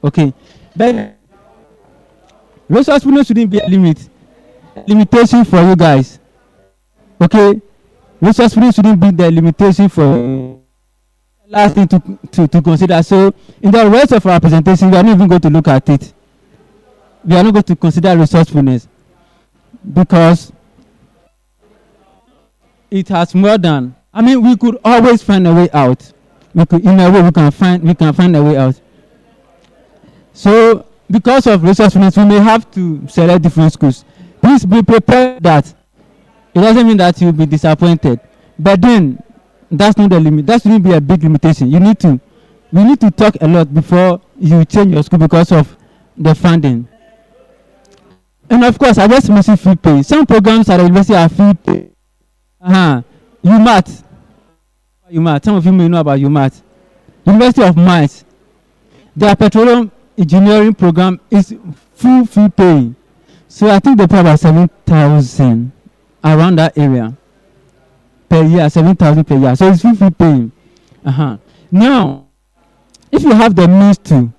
Okay. But resourcefulness shouldn't be a limitation for you guys. Okay. Resourcefulness shouldn't be the limitation for last thing to consider. So in the rest of our presentation, we are not even going to look at it. We are not going to consider resourcefulness because it has more than. We could always find a way out. We can find a way out. So because of resourcefulness, we may have to select different schools. Please be prepared that it doesn't mean that you'll be disappointed. But then that's not the limit. That shouldn't be a big limitation. We need to talk a lot before you change your school because of the funding. And of course, I just mentioned free pay. Some programs at the university are free pay. UMAT. Some of you may know about UMAT. University of Mines. their petroleum engineering program is full fee paying. So I think they pay about 7,000 around that area per year, 7,000 per year. So it's full fee paying. Now, if you have the means to,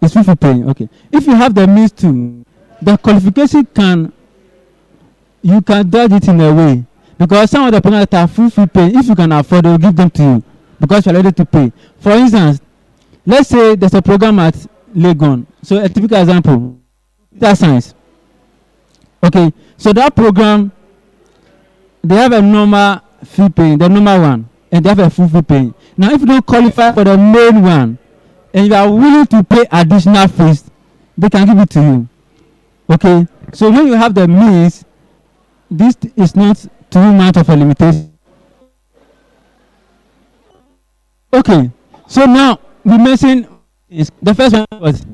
it's full fee paying. Okay. If you have the means to, the qualification you can dodge it in a way, because some of the programs that are full fee paying, if you can afford, they will give them to you because you are ready to pay. For instance, let's say there's a program at Legon. So a typical example, data science. Okay, so that program, they have a normal fee paying, the normal one, and they have a full fee paying. Now, if you don't qualify for the main one, and you are willing to pay additional fees, they can give it to you. Okay, so when you have the means, this is not too much of a limitation. Okay, so now we mentioned the first one was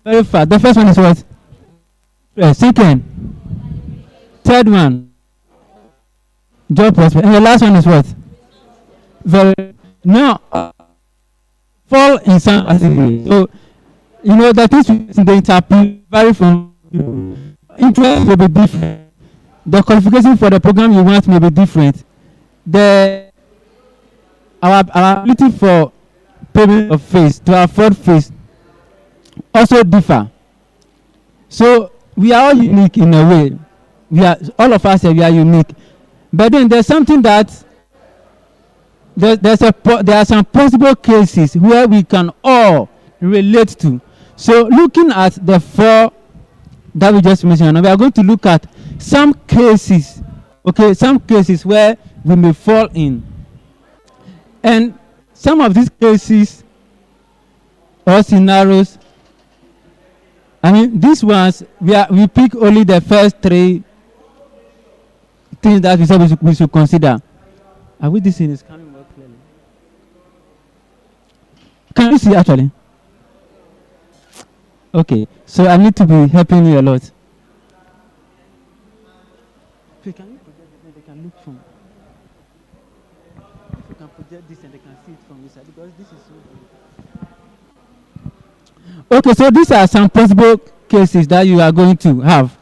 very fast. The first one is what? Second, third one, job prospect, and the last one is what? Very now fall in some category. So you know that is the interpret vary from interest will be different. The qualification for the program you want may be different. Our ability for payment of fees to afford fees also differ. So we are all unique in a way. All of us we are unique. But then there's something that there are some possible cases where we can all relate to. So looking at the four that we just mentioned, we are going to look at some cases, okay, some cases where we may fall in. And some of these cases or scenarios, I mean, these ones, we pick only the first three things that we said we should consider. I wish this thing is coming more clearly. Can you see actually? Okay, so I need to be helping you a lot. Please, can you project it? They can look from. If you can project this and they can see it from this side, because this is so good. Okay, so these are some possible cases that you are going to have.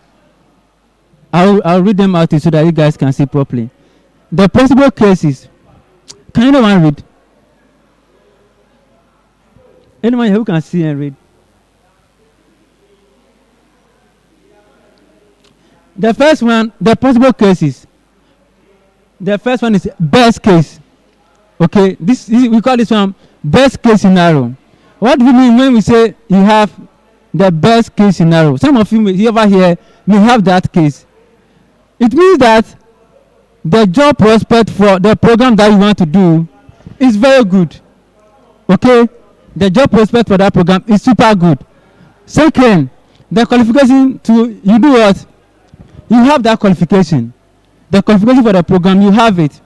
I'll read them out to you so that you guys can see properly. The possible cases. Can anyone read? Anyone who can see and read? The first one, the possible cases. The first one is best case. Okay, this we call this one best case scenario. What do we mean when we say you have the best case scenario? Some of you over here may have that case. It means that the job prospect for the program that you want to do is very good. Okay, the job prospect for that program is super good. Second, the qualification to you do what? You have that qualification. The qualification for the program, you have it.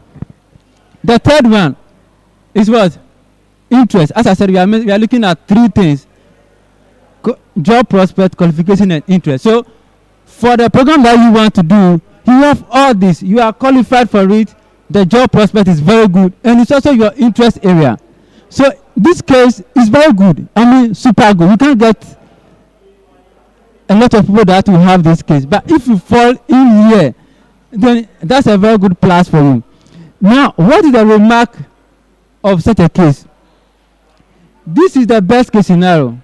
The third one is what? Interest. As I said, we are looking at three things: job prospect, qualification, and interest. So, for the program that you want to do, you have all this. You are qualified for it. The job prospect is very good, and it's also your interest area. So, this case is very good. I mean, super good. You can't get a lot of people that will have this case. But if you fall in here, then that's a very good plus for you. Now, what is the remark of such a case? This is the best case scenario.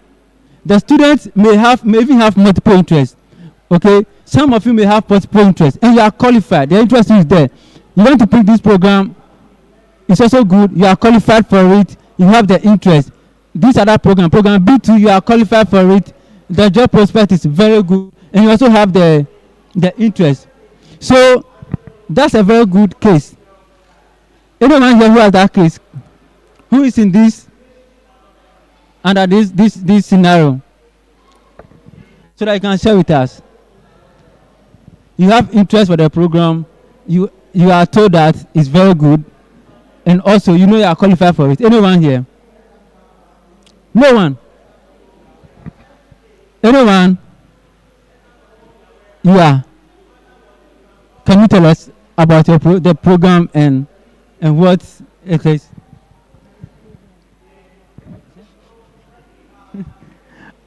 The students may even have multiple interests. Okay, some of you may have multiple interests, and you are qualified. The interest is there. You want to pick this program. It's also good. You are qualified for it. You have the interest. This other program B2, you are qualified for it. The job prospect is very good, and you also have the interest. So that's a very good case. Anyone here who has that case? Who is in this under this scenario? So that you can share with us. You have interest for the program. You are told that it's very good, and also you know you are qualified for it. Anyone here? No one. Anyone? You are. Can you tell us about the program and what it is?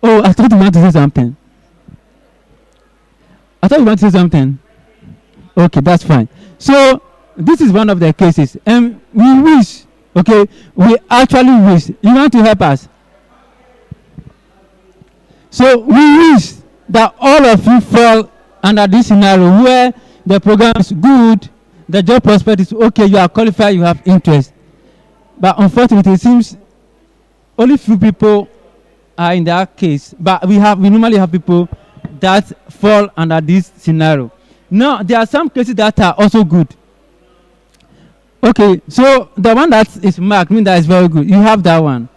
Oh, I thought you wanted to say something. I thought you wanted to say something. Okay, that's fine. So this is one of the cases, and we wish. Okay, we actually wish. You want to help us? So we wish that all of you fall under this scenario where the program is good, the job prospect is okay, you are qualified, you have interest. But unfortunately, it seems only few people are in that case. But we normally have people that fall under this scenario. Now, there are some cases that are also good. Okay, so the one that is marked means that is very good. You have that one.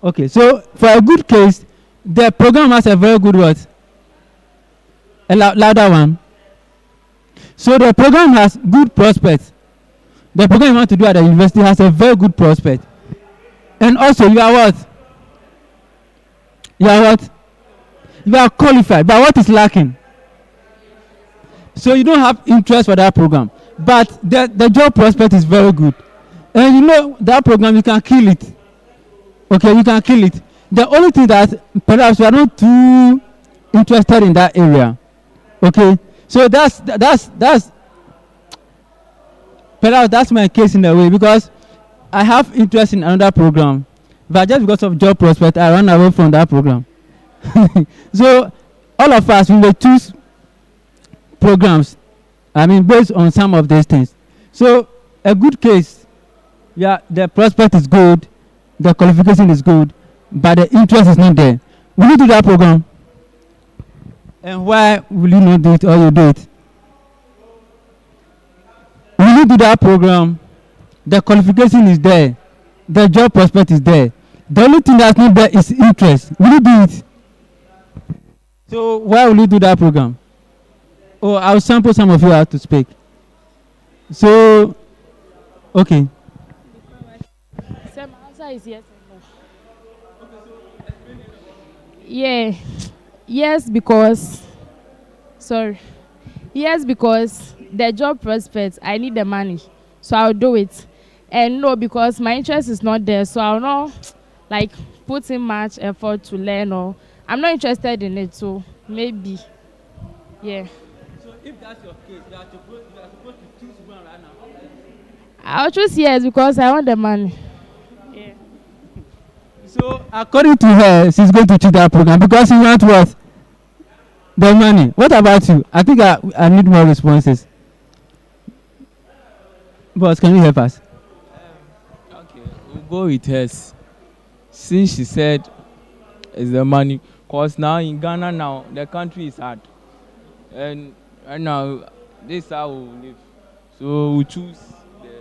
Okay, so for a good case, the program has a very good what? A louder one. So the program has good prospects. The program you want to do at the university has a very good prospect. And also you are what? You are what? You are qualified. But what is lacking? So you don't have interest for that program. But the job prospect is very good. And you know that program, you can kill it. Okay, you can kill it. The only thing that perhaps you are not too interested in that area. Okay, so that's perhaps that's my case in a way, because I have interest in another program, but just because of job prospect, I run away from that program. So all of us, we may choose programs, I mean, based on some of these things. So a good case, yeah, the prospect is good, the qualification is good, but the interest is not there. Will you do that program? And why will you not do it, or you do it? Will you do that program? The qualification is there, the job prospect is there. The only thing that's not there is interest. Will you do it? So why will you do that program? Oh, I'll sample some of you how to speak. So, okay. So my answer is yes and no. Yeah. Yes, because the job prospects, I need the money, so I'll do it. And no, because my interest is not there, so I'll not like put in much effort to learn, or I'm not interested in it, so maybe, yeah. So if that's your case, you are supposed to choose one right now. I'll choose yes because I want the money. Yeah. So according to her, she's going to choose that program because she wants what? The money. What about you? I think I need more responses. Boss, can you help us? Okay, we'll go with hers. Since she said it's the money, because now in Ghana now, the country is hard. And right now, this is how we live. So we choose we'll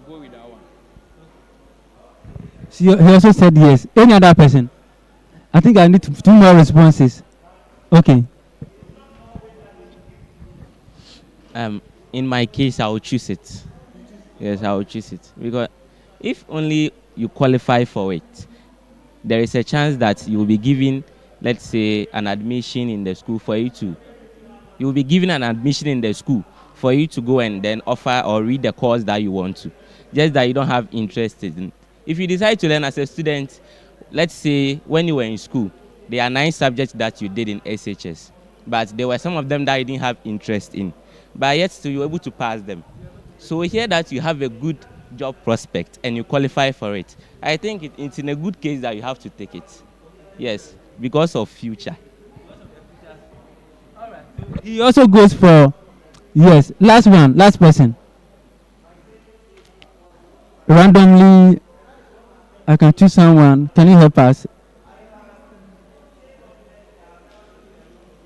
go with that one. He also said yes. Any other person? I think I need two more responses. Okay. In my case, I will choose it. Yes, I will choose it. Because if only you qualify for it, there is a chance that you will be given, let's say, an admission in the school for you to. You will be given an admission in the school for you to go and then offer or read the course that you want to. Just that you don't have interest in. If you decide to learn as a student, let's say when you were in school, there are 9 subjects that you did in SHS, but there were some of them that you didn't have interest in, but yet still you were able to pass them. So here that you have a good job prospect and you qualify for it, I think it's in a good case that you have to take it. Yes, because of future. He also goes for yes. Last person. Randomly, I can choose someone. Can you help us?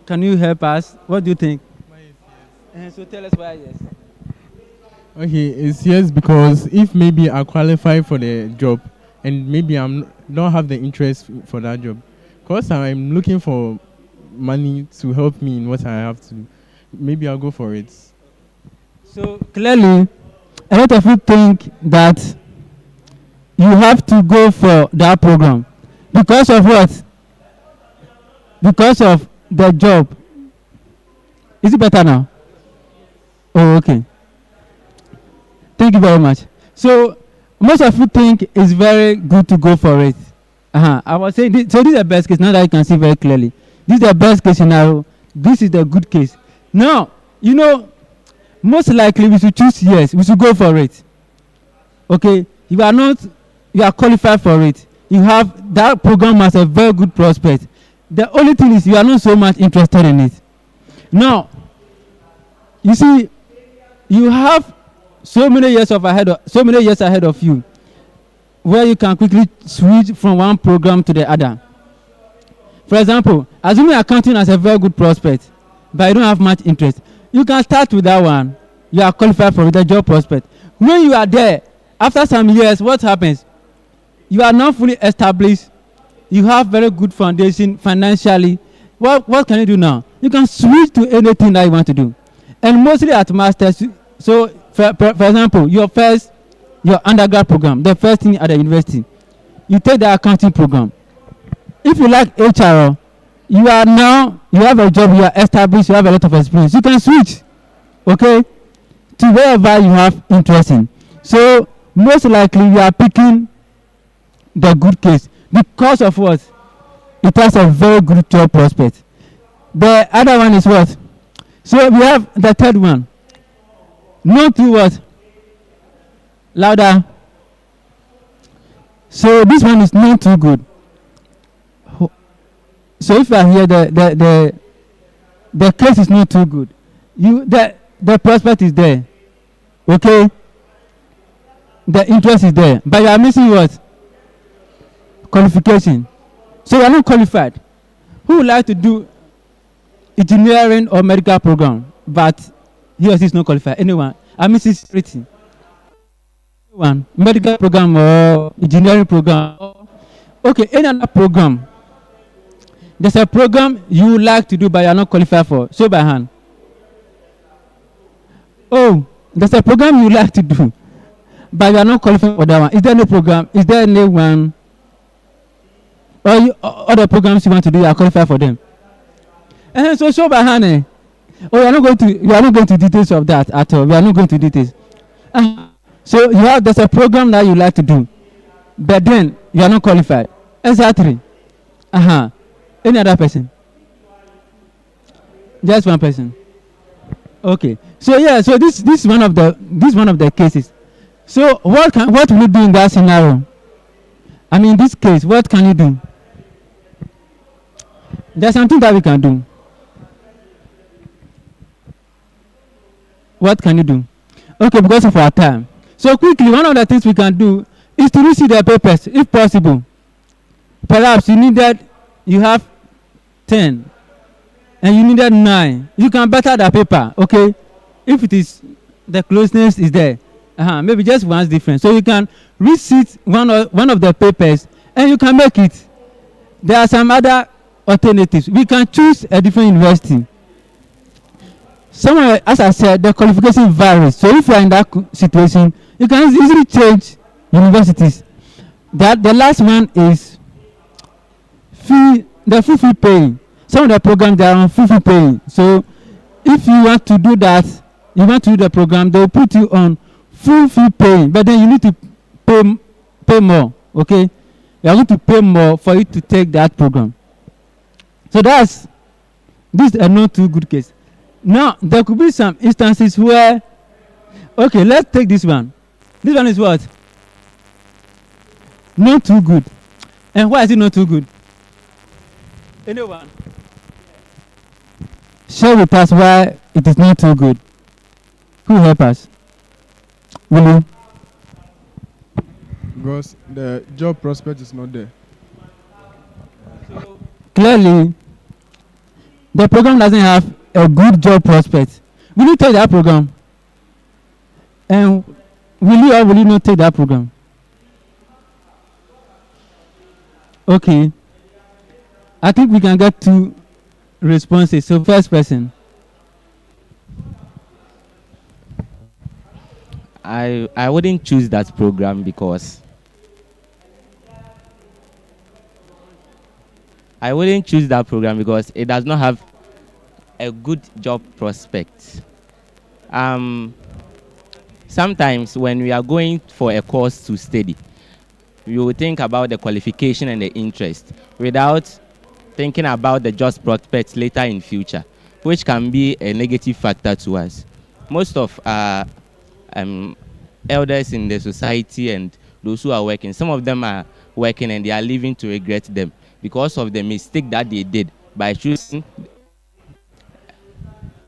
Can you help us? What do you think? So tell us why yes. Okay, it's yes because if maybe I qualify for the job and maybe don't have the interest for that job, because I'm looking for money to help me in what I have to do, maybe I'll go for it. So clearly, a lot of you think that you have to go for that program because of what? Because of the job. Is it better now? Oh, okay. Thank you very much. So most of you think it's very good to go for it. I was saying, so this is the best case. Now that you can see very clearly, this is the best case scenario. This is the good case. Now, most likely we should choose yes. We should go for it. Okay, you are qualified for it. You have that program has a very good prospect. The only thing is you are not so much interested in it. Now, you see, you have so many years ahead of you, where you can quickly switch from one program to the other. For example, assuming accounting has a very good prospect, but you don't have much interest, you can start with that one. You are qualified for the job prospect. When you are there, after some years, what happens? You are now fully established. You have very good foundation financially. What can you do now? You can switch to anything that you want to do. And mostly at masters. So, for example, your undergrad program, the first thing at the university, you take the accounting program. If you like HR, you have a job, you are established, you have a lot of experience. You can switch, okay, to wherever you have interest in. So, most likely you are picking the good case because of what? It has a very good job prospect. The other one is what? So we have the third one. No to what? Louder. So this one is not too good. So if you are here, the case is not too good. The prospect is there. Okay? The interest is there. But you are missing what? Qualification. So you are not qualified. Who would like to do engineering or medical program, but he or she is not qualified? Anyone? Mrs. Pretty. One medical program or engineering program. Okay, any other program. There's a program you would like to do, but you are not qualified for. Show by hand. Oh, there's a program you would like to do, but you are not qualified for that one. Is there no program? Is there any one? Or other programs you want to do, you are qualified for them. And so show by hand. Oh, you are not going to details of that at all. We are not going to details. So there's a program that you like to do, but then you are not qualified. Exactly. Any other person? Just one person. Okay. So so this is one of the cases. So what will you do in that scenario? I mean, this case, what can you do? There's something that we can do. What can you do? Okay, because of our time. So quickly, one of the things we can do is to receive the papers, if possible. Perhaps you have 10, and you needed 9. You can better the paper, okay? If it is, the closeness is there. Maybe just one's different. So you can receive one of the papers, and you can make it. There are some other alternatives. We can choose a different university. Somewhere, as I said, the qualification varies. So if you are in that situation, you can easily change universities. The last one is the full fee paying. Some of the programs they are on full fee paying. So if you want to do that, you want to do the program, they will put you on full fee paying, but then you need to pay more. Okay, you are going to pay more for you to take that program. So this is a not too good case. Now there could be some instances where, okay, let's take this one. This one is what? Not too good. And why is it not too good? Anyone? Share with us why it is not too good. Who help us? Will you? Because the job prospect is not there. Clearly, the program doesn't have a good job prospect. Will you take that program? And will you or will you not take that program? Okay. I think we can get 2 responses. So first person. I wouldn't choose that program because it does not have a good job prospect. Sometimes when we are going for a course to study, you will think about the qualification and the interest without thinking about the just prospects later in future, which can be a negative factor to us. Most of our elders in the society and those who are working, some of them are working and they are living to regret them because of the mistake that they did by choosing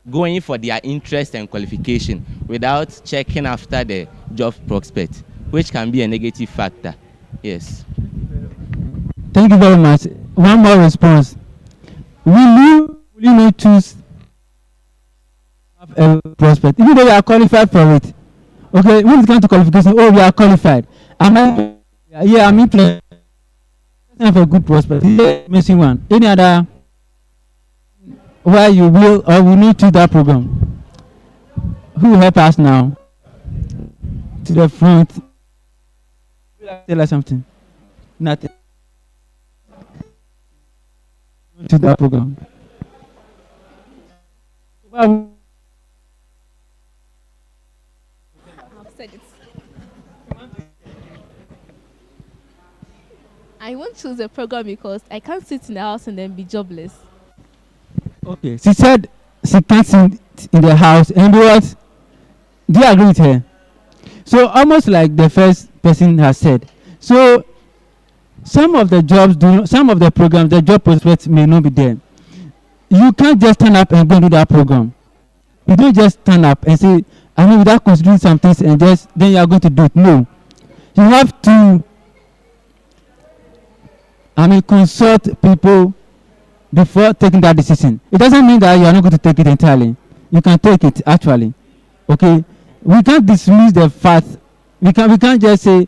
going for their interest and qualification without checking after the job prospect, which can be a negative factor. Yes. Thank you very much. One more response. Will you not choose a prospect, even though you are qualified for it? Okay, when it comes to qualification, oh, we are qualified. I'm interested for a good prospect. Missing one. Any other where you will or will not choose that program? Who will help us now? To the front. Tell us something. Nothing. To that program. I've said it. I won't choose a program because I can't sit in the house and then be jobless. Okay. She said she can't sit in the house and what? Do you agree with her? So almost like the first person has said. So some of the jobs some of the programs, the job prospects may not be there. You can't just turn up and go do that program. You don't just turn up and say, I mean, without considering some things and just then you are going to do it. No. You have to consult people before taking that decision. It doesn't mean that you are not going to take it entirely. You can take it actually. Okay? We can't dismiss the fact. We can't just say,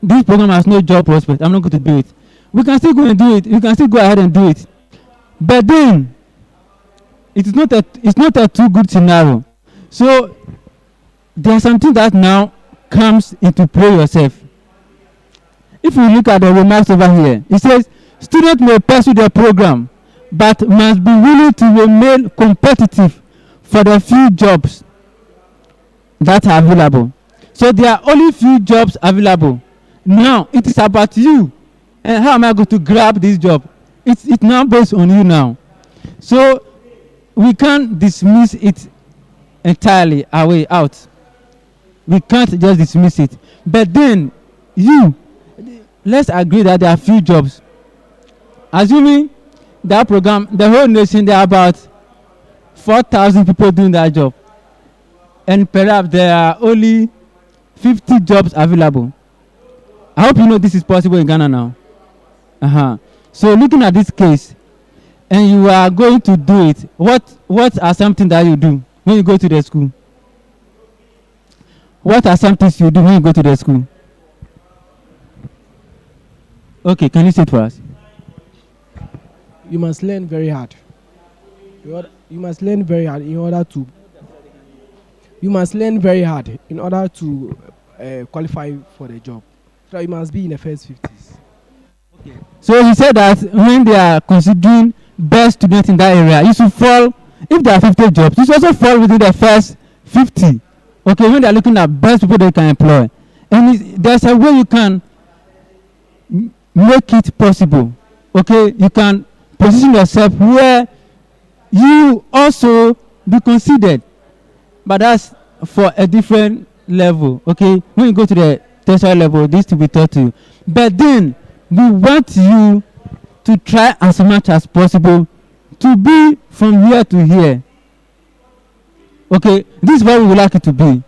this program has no job prospect, I'm not going to do it. We can still go and do it. We can still go ahead and do it. But then it's not a too good scenario. So there's something that now comes into play yourself. If you look at the remarks over here, it says students may pursue their program, but must be willing to remain competitive for the few jobs that are available. So there are only few jobs available. Now it is about you and how am I going to grab this job? It's now based on you now. So we can't dismiss it entirely away out. We can't just dismiss it. But then let's agree that there are few jobs. Assuming that program, the whole nation, there are about 4,000 people doing that job. And perhaps there are only 50 jobs available. I hope you know this is possible in Ghana now. So looking at this case, and you are going to do it, what are something that you do when you go to the school? What are some things you do when you go to the school? Okay, can you say it for us? You must learn very hard. You must learn very hard in order to. You must learn very hard in order to qualify for the job. So you must be in the first 50s. Okay. So he said that when they are considering best students in that area, you should fall. If there are 50 jobs, you should also fall within the first 50. Okay, when they are looking at best people they can employ, and there's a way you can make it possible. Okay, you can position yourself where you also be considered, but that's for a different level. Okay, when you go to the tertiary level, this to be taught to you. But then we want you to try as much as possible to be from here to here. Okay, this is where we would like it to be.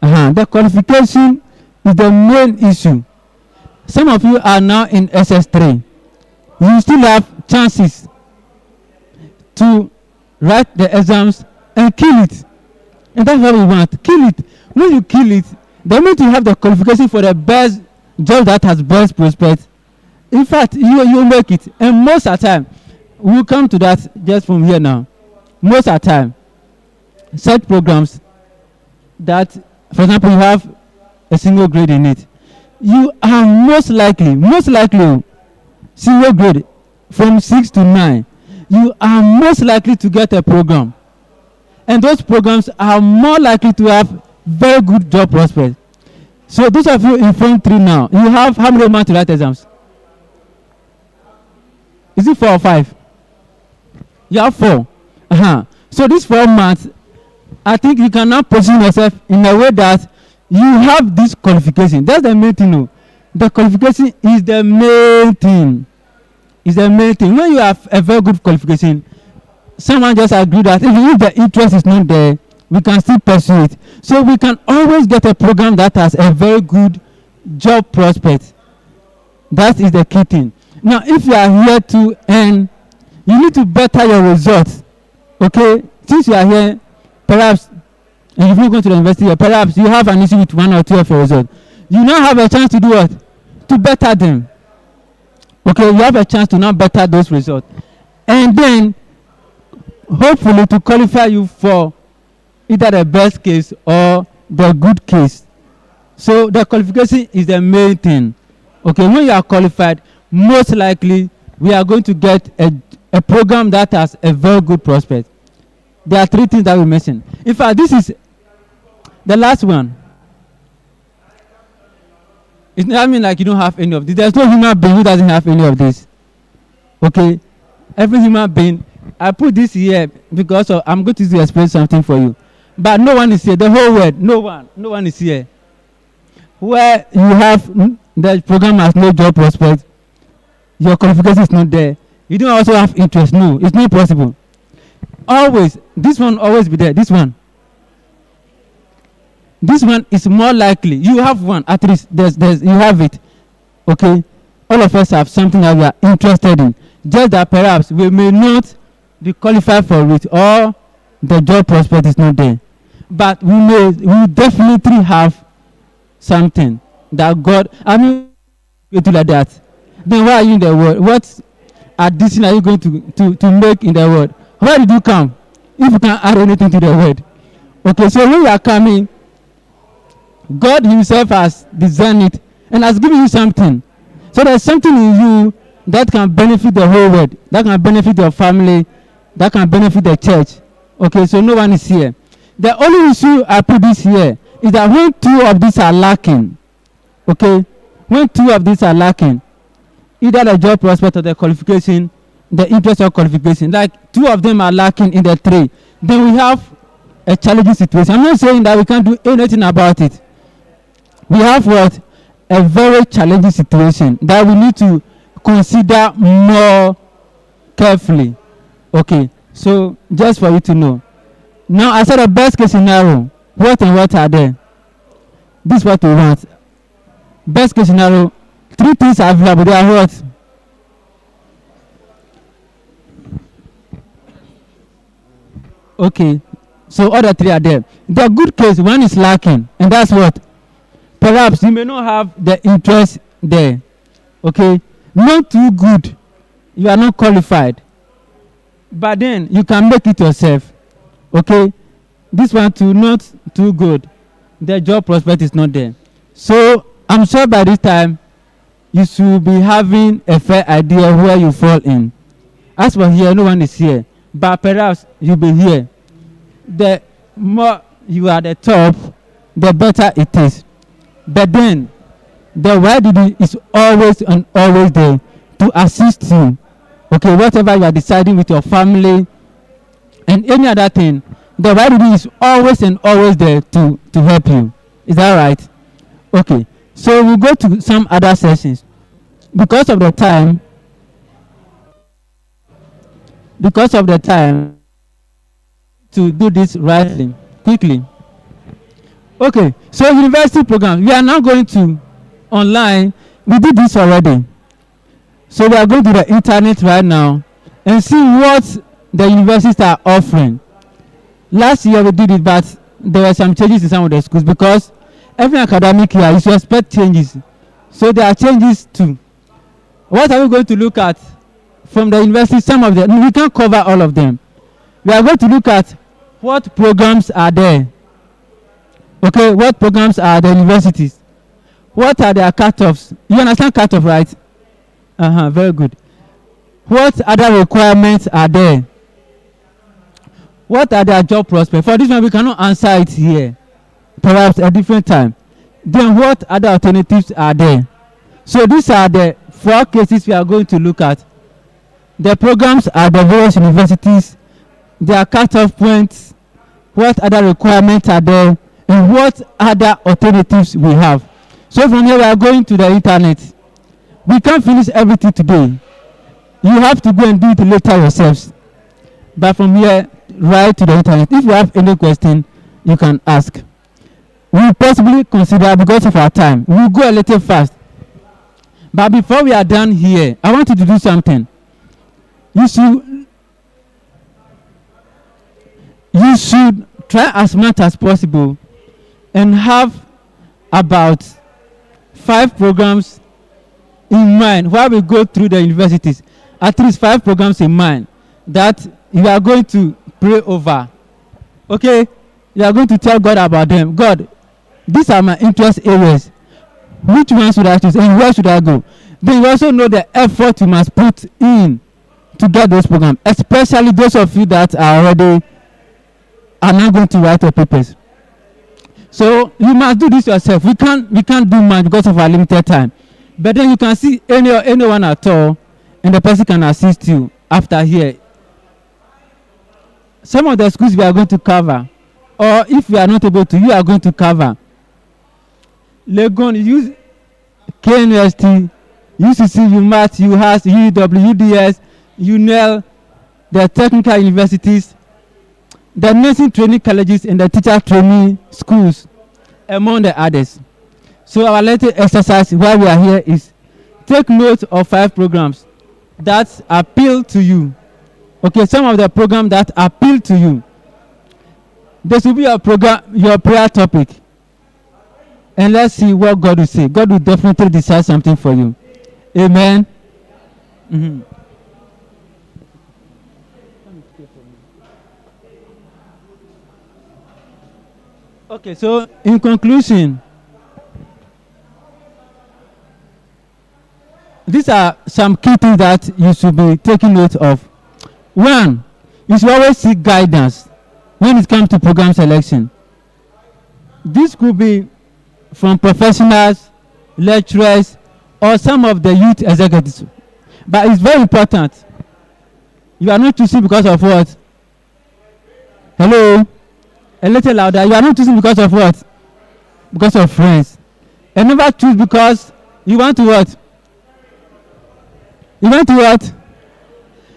The qualification is the main issue. Some of you are now in SS3. You still have chances to write the exams and kill it. And that's what we want. Kill it. When you kill it, the moment you have the qualification for the best job that has best prospect, in fact, you make it. And most of the time, we'll come to that just from here now. Most of the time, such programs that, for example, you have a single grade in it, you are most likely, single grade from 6 to 9, you are most likely to get a program. And those programs are more likely to have very good job prospects. So those of you in Form 3 now, you have how many months to write exams? Is it 4 or 5? You have 4. So these 4 months, I think you can now position yourself in a way that you have this qualification. That's the main thing. No? The qualification is the main thing. Is the main thing. When you have a very good qualification, someone just agreed that if the interest is not there, we can still pursue it. So we can always get a program that has a very good job prospect. That is the key thing. Now, if you are here to earn, you need to better your results. Okay? Since you are here, perhaps, and if you go to the university, perhaps you have an issue with 1 or 2 of your results. You now have a chance to do what? To better them. Okay? You have a chance to now better those results. And then, hopefully, to qualify you for either the best case or the good case. So the qualification is the main thing. Okay, when you are qualified, most likely we are going to get a program that has a very good prospect. There are 3 things that we mentioned. In fact, this is the last one. It's not mean like you don't have any of this. There's no human being who doesn't have any of this. Okay, every human being. I put this here because I'm going to explain something for you. But no one is here. The whole world, no one is here. Where you have the program has no job prospect, your qualification is not there. You don't also have interest. No, it's not possible. Always, this one always be there. This one is more likely. You have one at least. There's you have it. Okay, all of us have something that we are interested in. Just that perhaps we may not be qualified for it, or the job prospect is not there. But we definitely have something that God, you do like that. Then why are you in the world? What addition are you going to make in the world? Where did you come? If you can't add anything to the word. Okay, so when you are coming, God himself has designed it and has given you something. So there's something in you that can benefit the whole world, that can benefit your family, that can benefit the church. Okay, so no one is here. The only issue I put this here is that when 2 of these are lacking, okay, when 2 of these are lacking, either the job prospect or the qualification, the interest or qualification, like 2 of them are lacking in the 3, then we have a challenging situation. I'm not saying that we can't do anything about it. We have what? A very challenging situation that we need to consider more carefully. Okay, so just for you to know. Now, I said the best case scenario. What and what are there? This is what we want. Best case scenario, 3 things are available. They are what? Okay, so all the 3 are there. The good case, 1 is lacking, and that's what? Perhaps you may not have the interest there. Okay, not too good. You are not qualified. But then you can make it yourself. Okay, this one too not too good. The job prospect is not there. So I'm sure by this time you should be having a fair idea where you fall in. As for here, no one is here. But perhaps you'll be here. The more you are at the top, the better it is. But then the YDD is always and always there to assist you. Okay, whatever you are deciding with your family and any other thing, the YDD is always and always there to help you. Is that right? Okay, so we'll go to some other sessions. Because of the time, to do this rightly, quickly. Okay, so university program, we are now going to online. We did this already. So we are going to the internet right now and see what the universities are offering. Last year we did it, but there were some changes in some of the schools because every academic year you should expect changes. So there are changes too. What are we going to look at from the university? Some of them, we can't cover all of them. We are going to look at what programs are there. Okay, what programs are the universities? What are their cutoffs? You understand cutoff, right? Very good. What other requirements are there? What are their job prospects? For this one, we cannot answer it here. Perhaps a different time. then what other alternatives are there? So these are the 4 cases we are going to look at. The programs at the various universities, their cut-off points, what other requirements are there, and what other alternatives we have. So from here we are going to the internet. We can't finish everything today. You have to go and do it later yourselves. But from here, right to the internet. If you have any question, you can ask. We will possibly consider, because of our time, we will go a little fast. But before we are done here, I want you to do something. You should try as much as possible and have about 5 programs in mind while we go through the universities. At least 5 programs in mind that you are going to pray over. Okay? You are going to tell God about them. God, these are my interest areas. Which one should I choose and where should I go? Then you also know the effort you must put in to get those programs, especially those of you that are not going to write your papers. So you must do this yourself. We can't do much because of our limited time. But then you can see anyone at all, and the person can assist you after here. Some of the schools we are going to cover, or if we are not able to, you are going to cover. Legon, use KNUST, UCC, UMAT, UHAS, UW, UDS, UNEL, the technical universities, the nursing training colleges, and the teacher training schools, among the others. So our latest exercise while we are here is take note of 5 programs that appeal to you. Okay, some of the programs that appeal to you. This will be your program, your prayer topic. And let's see what God will say. God will definitely decide something for you. Amen. Mm-hmm. Okay, so in conclusion, these are some key things that you should be taking note of. 1, you should always seek guidance when it comes to program selection. This could be from professionals, lecturers, or some of the youth executives. But it's very important. You are not choosing because of what? Hello? A little louder. You are not choosing because of what? Because of friends. And never choose because you want to what? You want to what?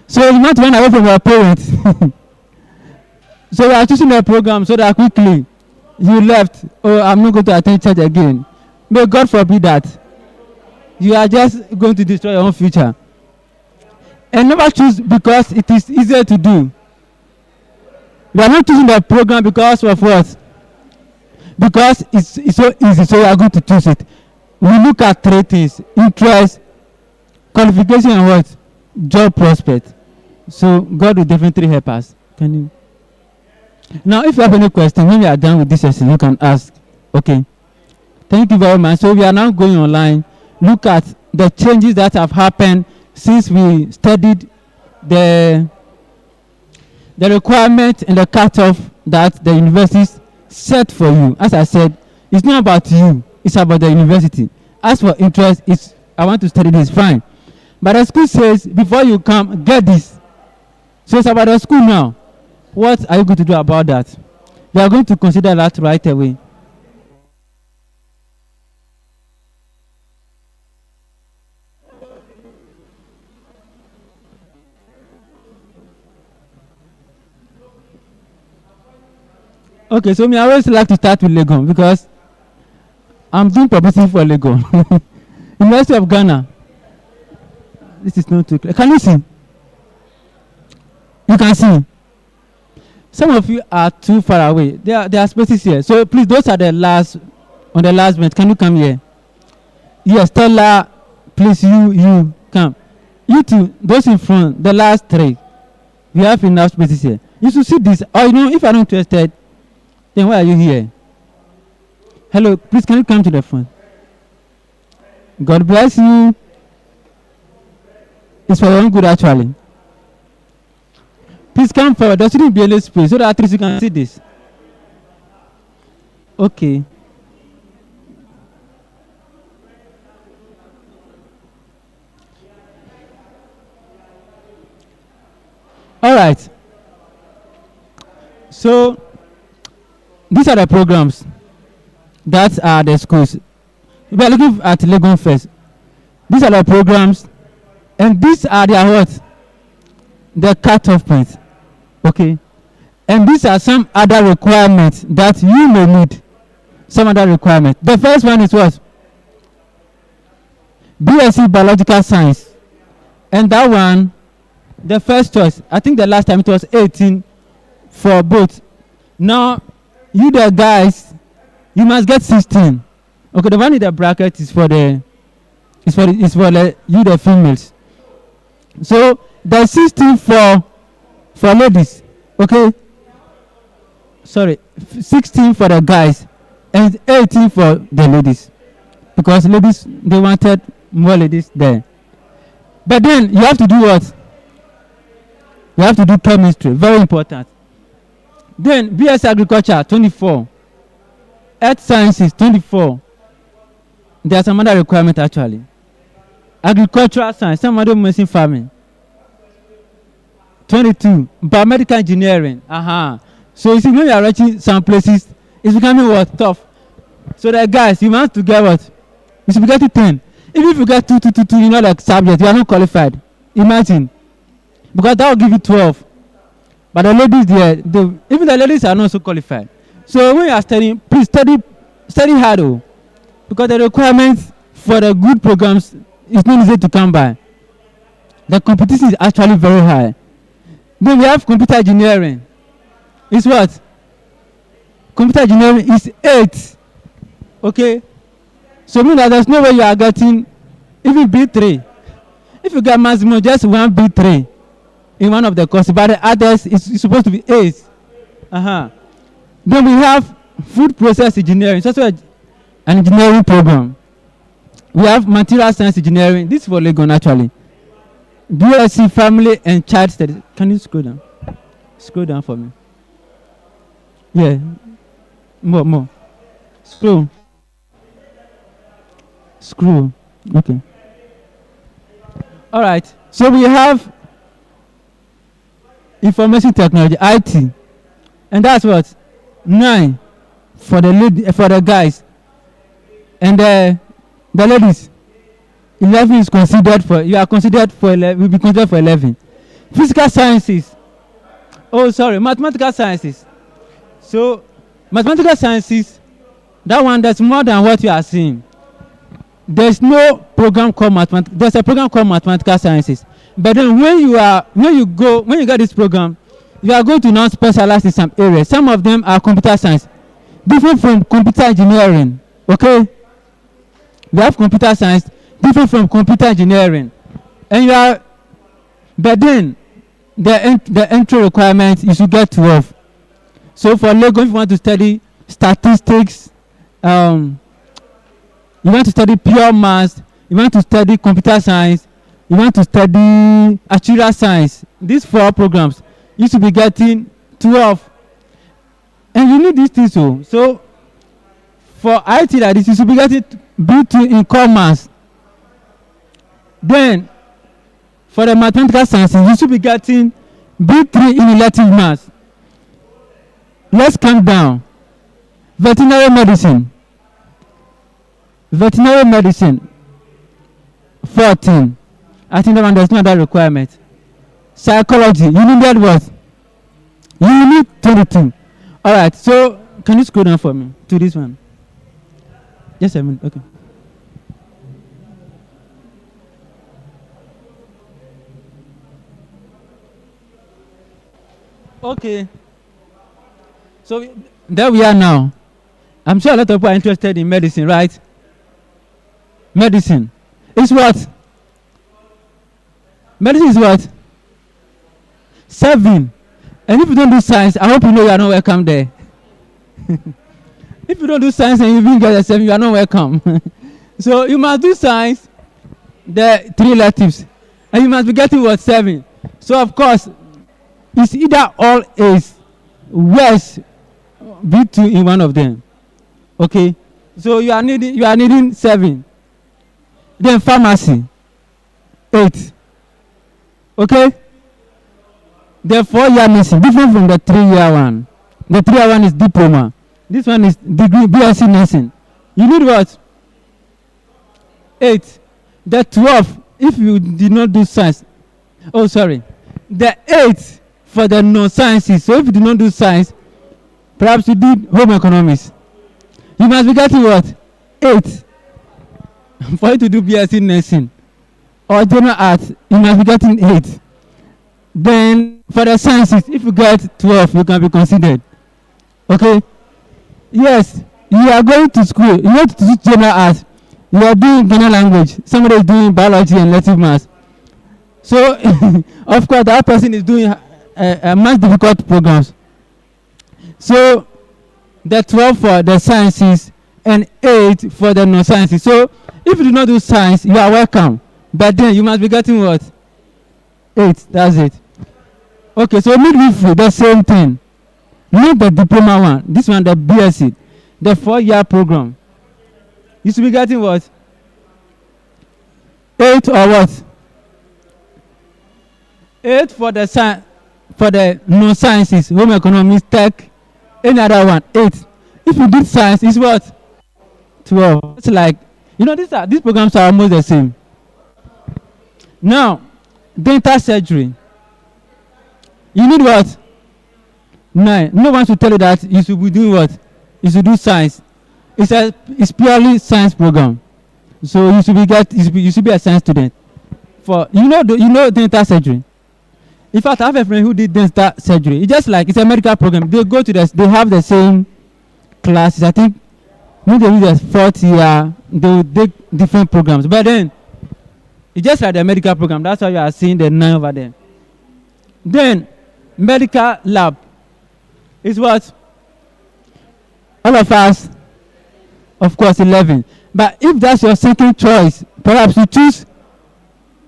So you want to run away from your parents. So you are choosing a program so that quickly you left. Oh, I'm not going to attend church again. May God forbid that. You are just going to destroy your own future. And never choose because it is easier to do. You are not choosing the program because of what? Because it's so easy, so you are going to choose it. We look at 3 things: interest, qualification, and what? Job prospect. So God will definitely help us. Can you? Now, if you have any question, when we are done with this session, you can ask. Okay. Thank you very much. So we are now going online. Look at the changes that have happened since we studied the requirement and the cutoff that the universities set for you. As I said, it's not about you, it's about the university. As for interest, it's I want to study this, fine. But the school says, before you come, get this. So it's about the school now. What are you going to do about that? We are going to consider that right away. Okay, so me I always like to start with Legon because I'm doing publicity for Legon. University of Ghana. This is not too clear. Can you see? You can see. Some of you are too far away. There are spaces here. So please, those are the last on the last bench. Can you come here? Yes, Stella, please, you come. You two, those in front, the last 3. We have enough spaces here. You should see this. Or you know, if you're not interested, then why are you here? Hello, please, can you come to the front? God bless you. It's for your own good, actually. Please come forward. There shouldn't be any space so that at least you can see this. Okay. right. So these are the programs that are the schools. We are looking at Legon first. These are the programs, and these are their what? The cut-off points. Okay. And these are some other requirements that you may need. Some other requirements. The first one is what? BSc Biological Science. And that one, the first choice, I think the last time it was 18 for both. Now, you the guys, you must get 16. Okay, the one in the bracket is for the you the females. So the 16 for ladies. Okay. Sorry, 16 for the guys and 18 for the ladies, because ladies, they wanted more ladies there. But then you have to do what? You have to do chemistry, very important. Then BS Agriculture 24, Earth Sciences 24. There are some other requirements actually. Agricultural Science, some other machine farming 22, Biomedical Engineering. So you see, when you are reaching some places, it's becoming what? Tough. So the guys, you want to get what? You should be getting 10. Even if you get 2, you know, like subject, you are not qualified. Imagine. Because that will give you 12. But the ladies there, even the ladies are not so qualified. So when you are studying, please study hard. Because the requirements for the good programs is not easy to come by. The competition is actually very high. Then we have computer engineering. It's what? Computer engineering is 8. Okay? So mean that there's no way you are getting even B3. If you get maximum just one B3 in one of the courses, but the others is supposed to be 8. Then we have food process engineering. It's also an engineering program. We have material science engineering. This is for Legon actually. BSc Family and Child Studies. Can you scroll down? Scroll down for me. Yeah. More. Scroll. Okay. All right. So we have information technology, IT, and that's what 9 for the guys, and the ladies. 11 is considered for. You are considered for 11. Will be considered for 11. Physical sciences. Mathematical sciences. So mathematical sciences, that one, that's more than what you are seeing. There's no program called mathematics. There's a program called mathematical sciences. But then when you get this program, you are going to now specialize in some areas. Some of them are computer science, different from computer engineering. Okay? We have computer science, different from computer engineering. But then the entry requirement, you should get 12. So for Lego, if you want to study statistics, you want to study pure maths, you want to study computer science, you want to study actuarial science, these 4 programs, you should be getting 12. And you need these things too. So for IT like this, you should be getting B2 in commerce. Then for the mathematical sciences, you should be getting B3 in elective maths. Let's calm down. Veterinary medicine, 14. I think that one does not have requirement. Psychology, you needed what? You need 22. All right, so can you scroll down for me to this one? Just a minute, okay. Okay. So there we are now. I'm sure a lot of people are interested in medicine, right? Medicine is what? Medicine is what? 7. And if you don't do science, I hope you know you are not welcome there. If you don't do science and you even get a 7, you are not welcome. So you must do science, the 3 electives, and you must be getting what? 7. So of course, it's either all A's, worse, B2 in one of them. Okay, so you are needing 7. Then pharmacy, 8. Okay, The 4-year nursing different from the 3-year one. The 3-year one is diploma. This one is degree BSc nursing. You need what? 8. The 12 if you did not do science. Oh, sorry. The 8 for the non-sciences. So if you did not do science, perhaps you did home economics. You must be getting what? 8. For you to do BSc nursing or general arts, you must be getting 8. Then for the sciences, if you get 12, you can be considered. Okay? Yes, you are going to school. You want to do general arts. You are doing Ghana language. Somebody is doing biology and elective maths. So, of course, that person is doing much difficult programs. So, the 12 for the sciences and 8 for the non-sciences. So, if you do not do science, you are welcome. But then you must be getting what? 8. That's it. Okay, so midwifery, the same thing. Not the diploma one. This one, the BSc, the 4-year program. You should be getting what? 8 or what? 8 for the non-sciences, home economics, tech, any other one. 8. If you did science, it's what? 12. It's like, you know, these programs are almost the same. Now, dental surgery. You need what? 9. No one should tell you that you should be doing what? You should do science. It's purely science program. So you should be a science student. For you know dental surgery. In fact, I have a friend who did dental surgery. It's just like it's a medical program. They go to they have the same classes. I think when they reach the 4th year, they will take different programs. But then it's just like the medical program. That's why you are seeing the 9 over there. Then medical lab is what? All of us, of course, 11. But if that's your second choice, perhaps you choose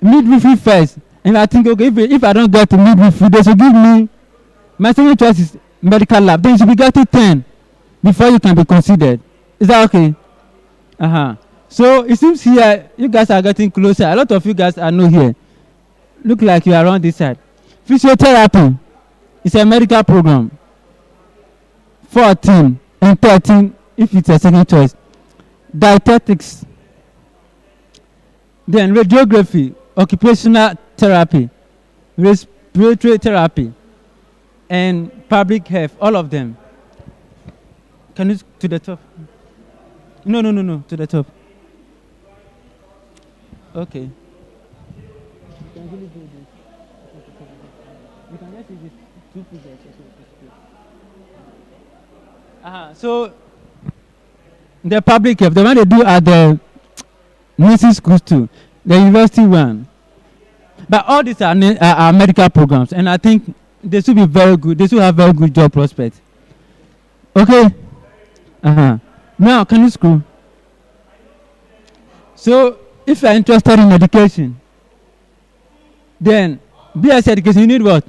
midwifery first. And I think, okay, if I don't get to midwifery, they should give me, my second choice is medical lab. Then you should be getting 10 before you can be considered. Is that okay? So it seems here, you guys are getting closer. A lot of you guys are new here. Look like you are on this side. Physiotherapy is a medical program. 14 and 13 if it's a second choice. Dietetics. Then radiography, occupational therapy, respiratory therapy, and public health, all of them. Can you to the top? No, to the top. Okay. You can really do this. You can just use this 2 figures. So the public health, the one they do at the nursing schools too, the university one. But all these are medical programs, and I think they should be very good. They should have very good job prospects. Okay. Now, can you scroll? So, if you are interested in education, then BS education, you need what?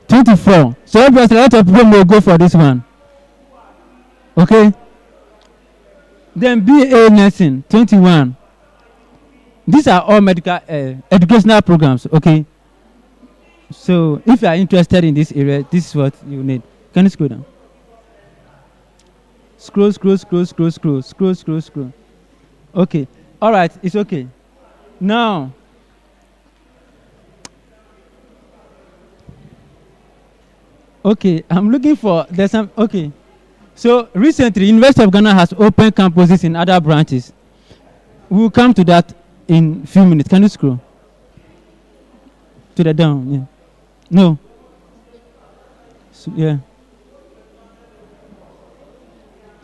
24. So, obviously, a lot of people will go for this one. Okay. Then BA nursing, 21. These are all medical educational programs. Okay. So, if you are interested in this area, this is what you need. Can you scroll down? Scroll. Okay. All right. It's okay. Now, okay. I'm looking for there's some. Okay. So recently, University of Ghana has opened campuses in other branches. We will come to that in a few minutes. Can you scroll to the down? Yeah. No. So, yeah.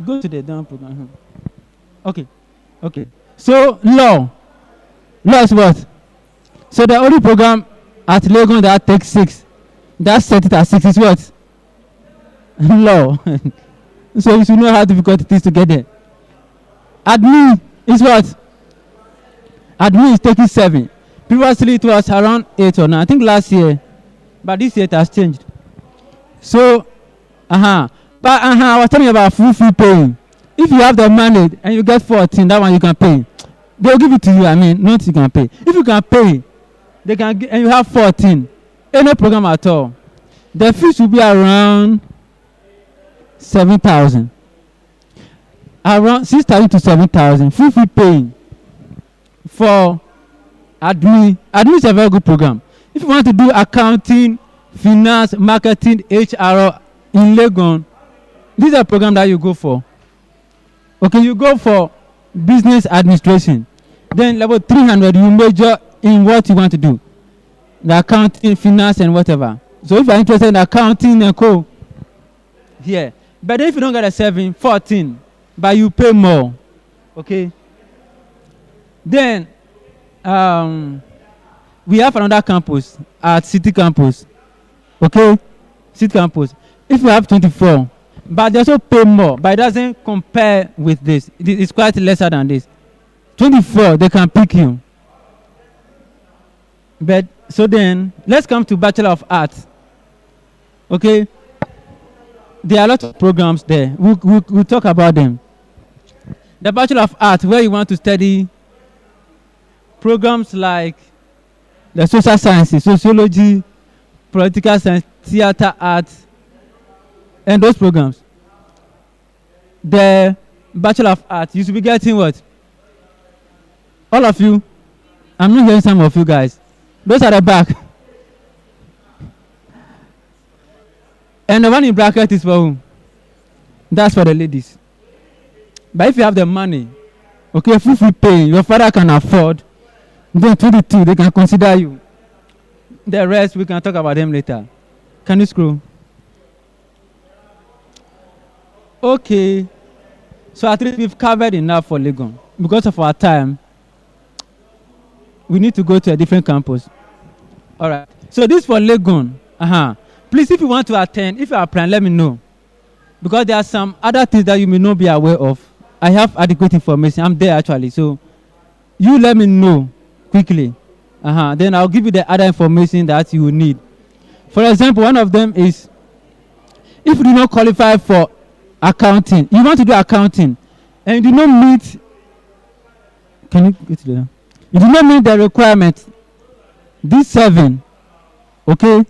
Go to the down program. Okay. So law is what? So the only program at Legon that takes 6, that set it at 6 is what? Law. So you should know how difficult it is to get there. Admin is what? Admin is taking 7. Previously it was around 8 or 9. I think last year, but this year it has changed. So, but I was telling you about full paying. If you have the money and you get 14, that one you can pay. They'll give it to you. I mean, not you can pay. If you can pay, they can and you have 14. any program at all, the fees will be around 7,000. Around 6,000 to 7,000. Full fee paying for admin. Admin is a very good program. If you want to do accounting, finance, marketing, HR in Legon, this is a program that you go for. Okay, you go for business administration. Then level 300, you major in what you want to do. The accounting, finance, and whatever. So if you're interested in accounting and co, here. But if you don't get a 7, 14, but you pay more. Okay. Then we have another campus at City Campus. Okay? City Campus. If you have 24, but they also pay more, but it doesn't compare with this. It's quite lesser than this. 24, they can pick you. But so then, let's come to Bachelor of Arts. Okay? There are a lot of programs there. We'll talk about them. The Bachelor of Arts, where you want to study programs like the social sciences, sociology, political science, theater arts, and those programs. The Bachelor of Arts, you should be getting what? All of you. I'm not hearing some of you guys. Those are the back. And the one in bracket is for who? That's for the ladies. But if you have the money, okay, full free pay, your father can afford, then 22, they can consider you. The rest, we can talk about them later. Can you scroll? Okay. So at least we've covered enough for Legon. Because of our time, we need to go to a different campus. All right. So this for Legon. Please, if you want to attend, if you are planning, let me know. Because there are some other things that you may not be aware of. I have adequate information. I'm there actually. So you let me know quickly. Then I'll give you the other information that you will need. For example, one of them is if you do not qualify for accounting, you want to do accounting, and you do not meet, can you get to there? You do not meet the requirement, these 7, okay?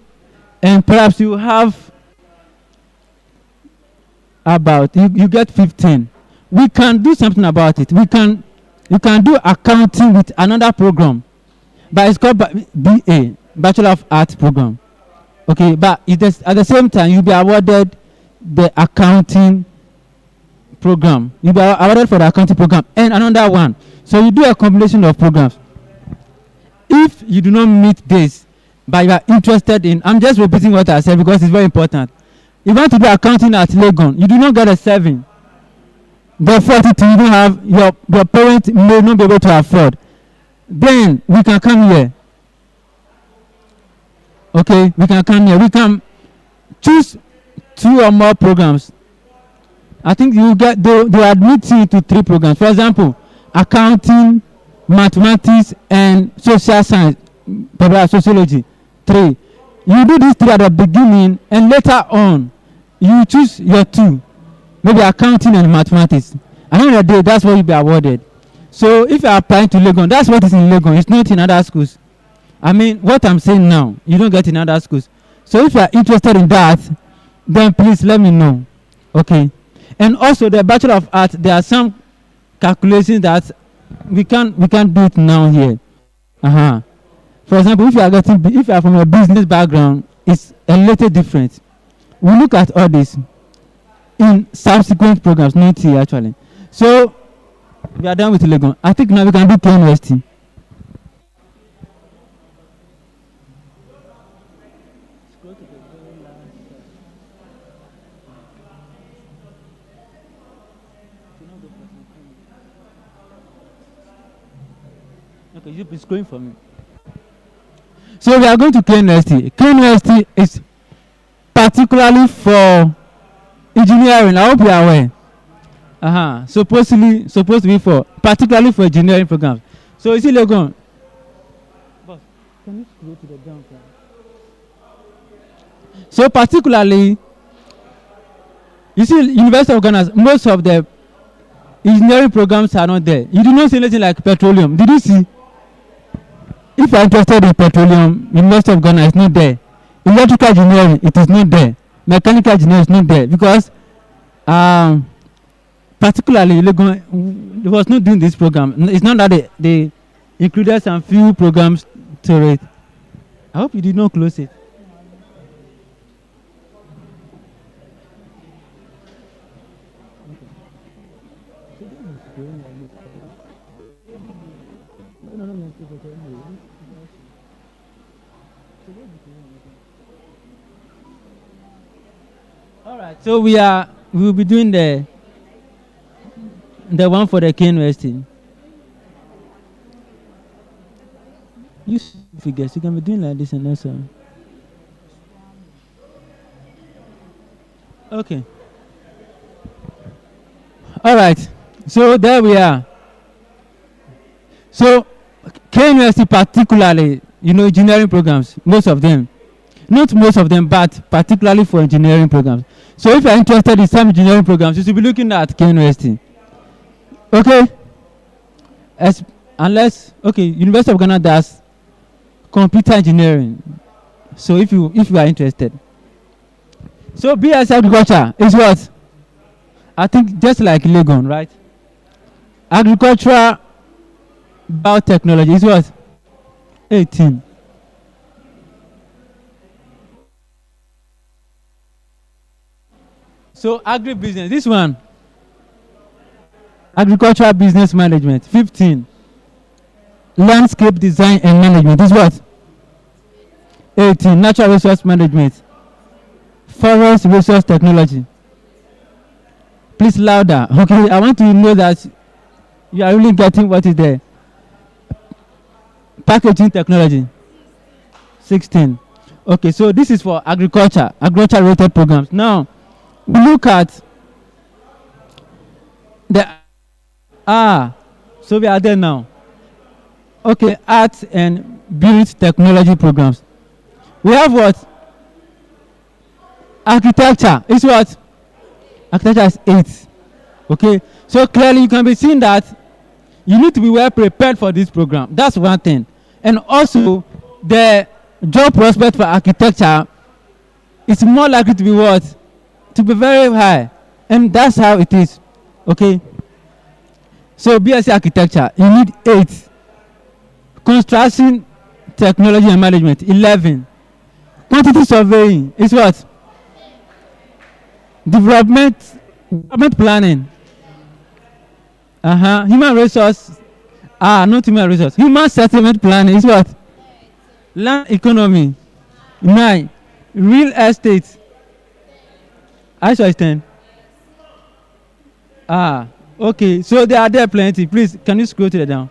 And perhaps you have about, you get 15. We can do something about it. You can do accounting with another program, but it's called BA, Bachelor of Arts program. Okay, but at the same time, you'll be awarded the accounting program. You'll be awarded for the accounting program and another one. So you do a combination of programs. If you do not meet this, but you are interested in, I'm just repeating what I said because it's very important. You want to do accounting at Legon, you do not get a 7. The 42 you don't have, your parents may not be able to afford. Then we can come here. Okay, we can come here. We can choose 2 or more programs. I think you get, they admit you to 3 programs. For example, accounting, mathematics, and social science, sociology. 3. You do these 3 at the beginning, and later on, you choose your 2. Maybe accounting and mathematics. At the end of the day, that's what you'll be awarded. So if you are applying to Legon, that's what is in Legon. It's not in other schools. I mean, what I'm saying now, you don't get in other schools. So if you are interested in that, then please let me know. Okay. And also the Bachelor of Arts, there are some calculations that we can't do it now here. For example, if you are from a business background, it's a little different. We look at all this in subsequent programs, not here actually. So we are done with Legon. I think now we can do KNUST. Okay, you've been scrolling for me. So we are going to KNUST. KNUST is particularly for engineering. I hope you are aware. Supposed to be for particularly for engineering programs. So you see Legon. Boss, can you scroll to the down? So particularly, you see University of Ghana, most of the engineering programs are not there. You do not see anything like petroleum. Did you see? If you are interested in petroleum, University of Ghana is not there. Electrical engineering, it is not there. Mechanical engineering is not there because particularly Legon was not doing this program. It's not that they included some few programs to it. I hope you did not close it. All right. So we will be doing the one for the K University. Use figures. You can be doing like this and also. Okay. All right. So there we are. So K University particularly, engineering programs, most of them. Not most of them, but particularly for engineering programs. So if you're interested in some engineering programs, you should be looking at K University. Okay? University of Ghana does computer engineering. So if you are interested. So BS agriculture is what? I think just like Legon, right? Agricultural biotechnology is what? 18. So agribusiness, this one. Agricultural business management, 15. Landscape design and management is what? 18. Natural resource management. Forest resource technology. Please louder. Okay, I want to know that you are really getting what is there. Packaging technology. 16. Okay, so this is for agriculture related programs. Now, we look at the so we are there now. Okay, art and build technology programs. We have what? Architecture is what? Architecture is 8. Okay, so clearly you can be seeing that you need to be well prepared for this program. That's one thing. And also, the job prospect for architecture is more likely to be what? To be very high. And that's how it is. Okay? So BSc architecture, you need 8. Construction technology and management, 11. Quantity surveying is what? Development planning. Human resource. Not human resource. Human settlement planning is what? Land economy. 9. Real estate. I shall extend. Okay. So there are plenty. Please, can you scroll to the down?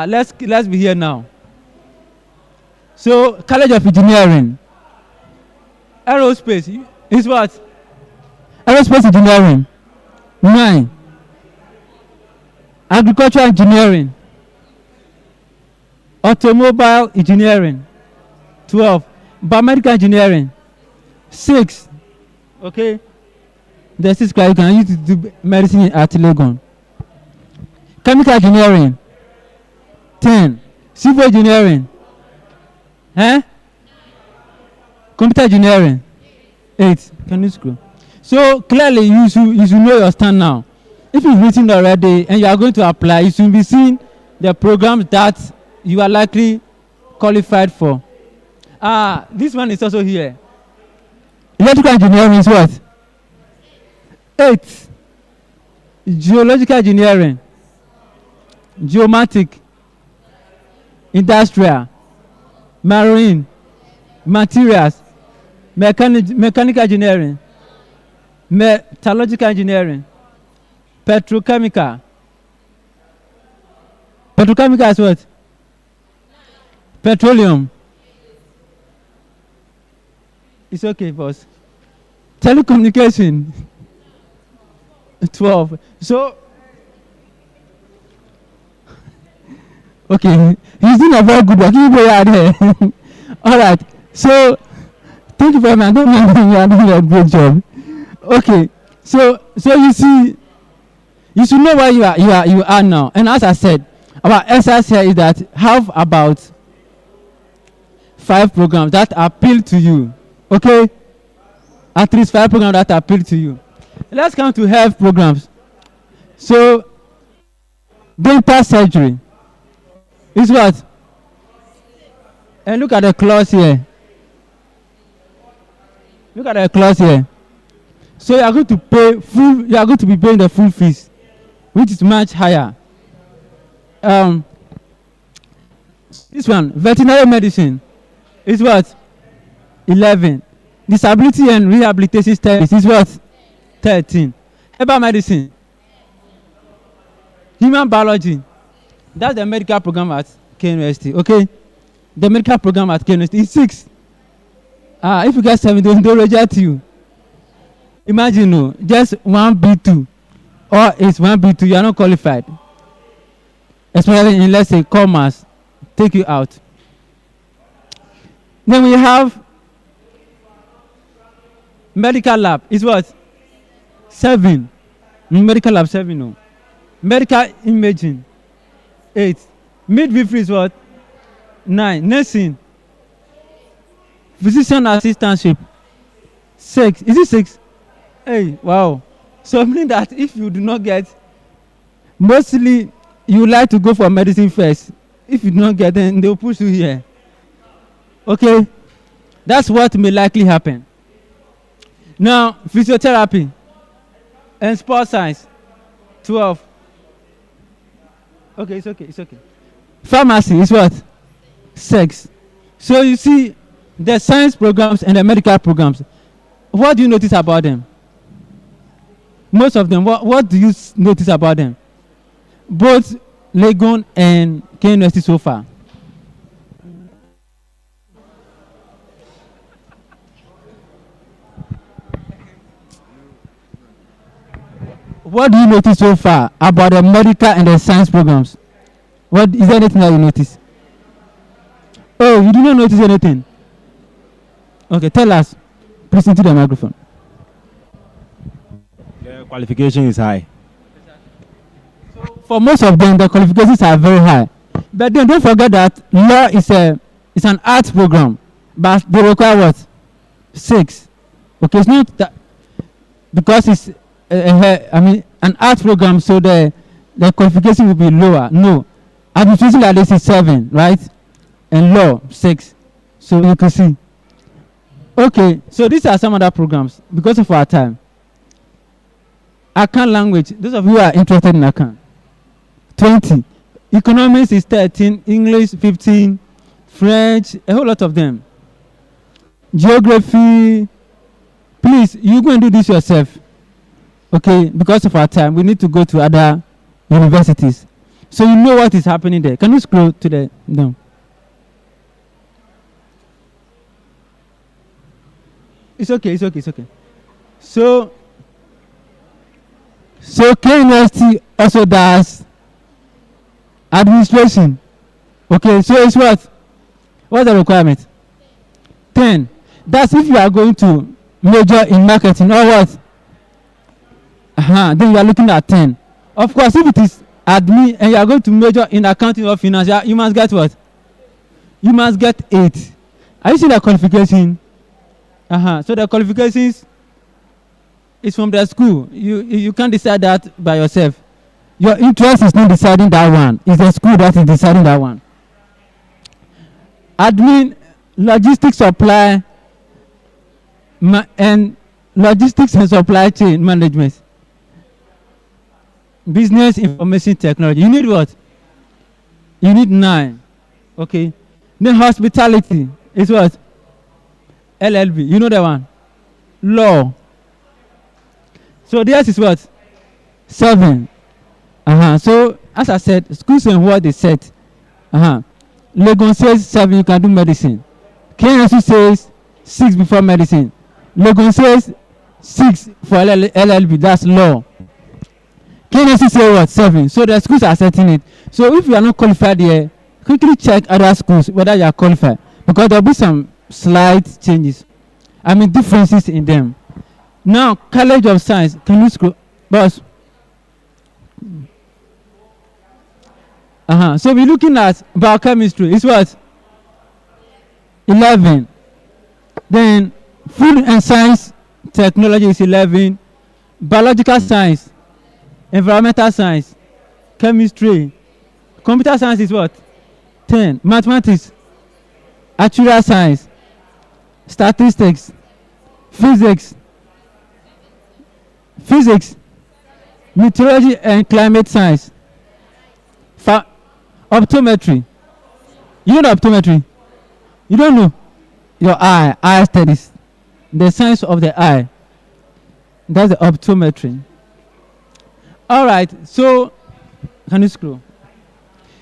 Let's be here now. So College of Engineering. Aerospace is what? Aerospace engineering. 9. Agricultural engineering. Automobile engineering. 12. Biomedical engineering. 6. Okay. The 6 you can use to do medicine at Legon. Chemical engineering. 10. Civil engineering. Computer engineering. 8. Can you scroll? So clearly you should know your stand now. If you've written already and you are going to apply, you should be seeing the programs that you are likely qualified for. This one is also here. Electrical engineering is what? 8. Geological engineering. Geomatic. Industrial. Marine. Materials. Mechanical engineering. Metallurgical engineering. Petrochemical. Petrochemical is what? Petroleum. It's okay, boss. Telecommunication. 12. So, okay, he's doing a very good work. You go out here. All right. So, thank you very much. You are doing a great job. Okay. So you see, you should know where you are now. And as I said, our exercise here is that have about 5 programs that appeal to you. Okay? At least 5 programs that appeal to you. Let's come to health programs. So, dental surgery is what? And look at the clause here. Look at the clause here. So you are going to pay full. You are going to be paying the full fees, which is much higher. This one, veterinary medicine, is what? 11. Disability and rehabilitation studies is what? 13. Herbal medicine, human biology. That's the medical program at KNUST. Okay, the medical program at KNUST is 6. If you get 7, they don't reject you. Imagine, no, just 1 B2, or it's 1 B2, you are not qualified. Especially in, let's say, commerce, take you out. Then we have medical lab. Is what? 7. Medical lab 7. No. Medical imaging 8. Midwifery is what? 9. Nursing. Physician assistantship 6. Is it 6? Hey, wow. So meaning that if you do not get, mostly you like to go for medicine first. If you do not get, then they'll push you here. Okay? That's what may likely happen. Now, physiotherapy and sports science 12. Okay, it's okay, it's okay. Pharmacy is what? 6. So you see, the science programs and the medical programs, what do you notice about them? Most of them, what do you notice about them? Both Legon and KNUST so far. What do you notice so far about the medical and the science programs? What is there anything that you notice? Oh, you do not notice anything? Okay, tell us. Please into the microphone. The qualification is high. For most of them, the qualifications are very high. But then don't forget that law is an art program, but they require what? 6. Okay, it's not that because it's an art program, so the qualification will be lower. No, administration like this is 7, right? And law 6. So you can see. Okay, so these are some other programs because of our time. Akan language, those of you who are interested in Akan, 20. Economics is 13, English 15, French, a whole lot of them. Geography, please, you go and do this yourself. Okay, because of our time, we need to go to other universities. So you know what is happening there. Can you scroll to the down? It's okay, it's okay, it's okay. So KNUST also does administration. Okay, so it's what? What's the requirement? 10. That's if you are going to major in marketing or what? Then you are looking at 10. Of course, if it is admin and you are going to major in accounting or finance, you must get what? You must get 8. Are you seeing the qualification? So the qualifications is from the school. You can't decide that by yourself. Your interest is not deciding that one. It's the school that is deciding that one. Admin, logistics, supply, and logistics and supply chain management. Business information technology. You need what? You need 9. Okay. Then hospitality is what? LLB. You know that one? Law. So theirs is what? 7. So as I said, schools and what they said. Legon says 7, you can do medicine. KNUST says 6 before medicine. Legon says 6 for LLB, that's law. KNUST say what? 7. So the schools are setting it. So if you are not qualified here, quickly check other schools whether you are qualified, because there will be some slight changes. Differences in them. Now, College of Science, can you scroll? Boss. So we're looking at biochemistry. It's what? 11. Then food and science technology is 11. Biological science, environmental science, chemistry, computer science is what? 10. Mathematics, actuarial science, statistics, physics, meteorology and climate science, optometry. You know optometry? You don't know? Your eye studies, the science of the eye. That's the optometry. All right, so can you scroll?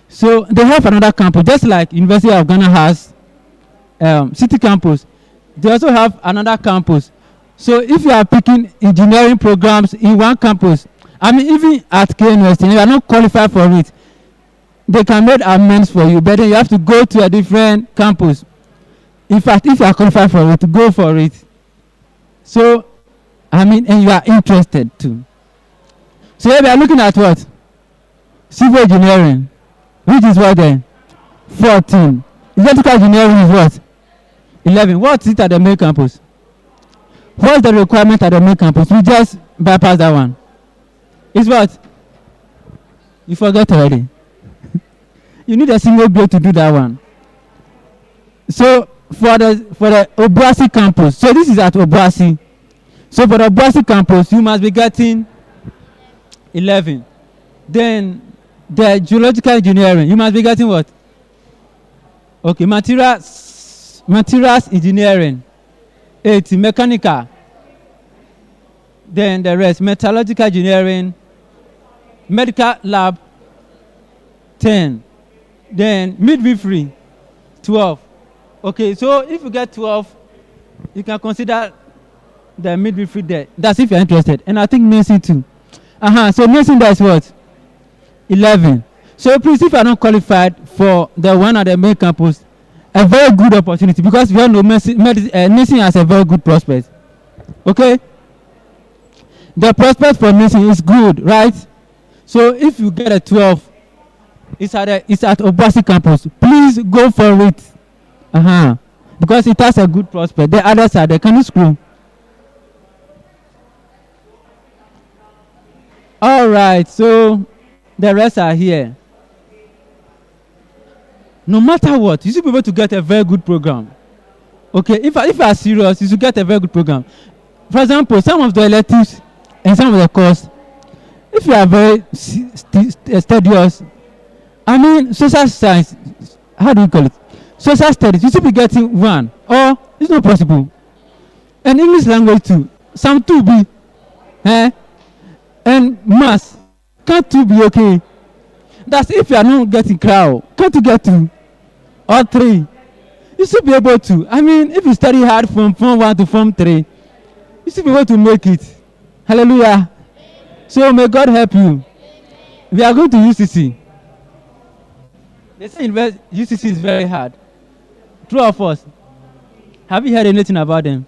So they have another campus, just like University of Ghana has city campus. They also have another campus. So if you are picking engineering programs in one campus, I mean even at KNUST, you are not qualified for it, they can make amends for you, but then you have to go to a different campus. In fact, if you are qualified for it, go for it. So, I mean, and you are interested too. So here we are looking at what? Civil engineering, which is what then? 14. Electrical engineering is what? 11. What is it at the main campus? What's the requirement at the main campus? We just bypass that one. It's what? You forget already. You need a single grade to do that one. So for the Obuasi campus, so this is at Obuasi. So for the Obuasi campus, you must be getting 11. Then the geological engineering, you must be getting what? Okay, materials engineering, 80. Mechanical. Then the rest, metallurgical engineering, medical lab, 10. Then midwifery, 12. Okay, so if you get 12, you can consider the midwifery there. That's if you're interested. And I think nursing too. So nursing there is what? 11. So please, if you are not qualified for the one at the main campus, a very good opportunity, because we all know nursing has a very good prospect. Okay? The prospect for nursing is good, right? So if you get a 12, it's at Obuasi campus. Please go for it. Because it has a good prospect. The others are there. Can you scroll? All right, so the rest are here. No matter what, you should be able to get a very good program. Okay, if you are serious, you should get a very good program. For example, some of the electives and some of the course, if you are very studious, I mean, social science, how do you call it? Social studies, you should be getting 1, or it's not possible. And English language too, some 2B, and maths, can't 2 be okay? That's if you are not getting crowd, can't you get 2 or 3? You should be able to. I mean, if you study hard from Form 1 to Form 3, you should be able to make it. Hallelujah. So may God help you. We are going to UCC. They say UCC is very hard. True or false? Have you heard anything about them?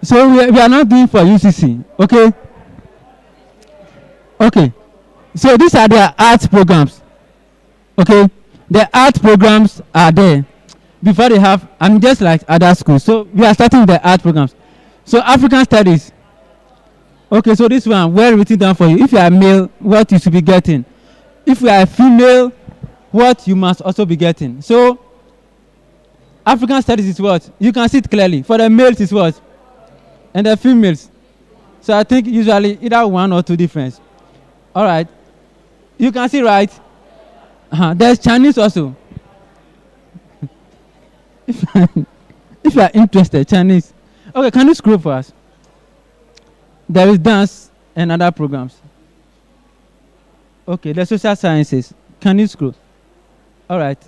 So we are not doing for UCC, okay? Okay. So these are their art programs, okay? The art programs are there before they have, I'm just like other schools. So we are starting the art programs. So African studies. Okay, so this one, well written down for you. If you are male, what you should be getting. If you are a female, what you must also be getting. So African studies is what? You can see it clearly. For the males is what? And the females. So I think usually either 1 or 2 difference. All right. You can see, right? There's Chinese also. If you are interested, Chinese. Okay, can you scroll for us? There is dance and other programs. Okay, the social sciences. Can you scroll? All right.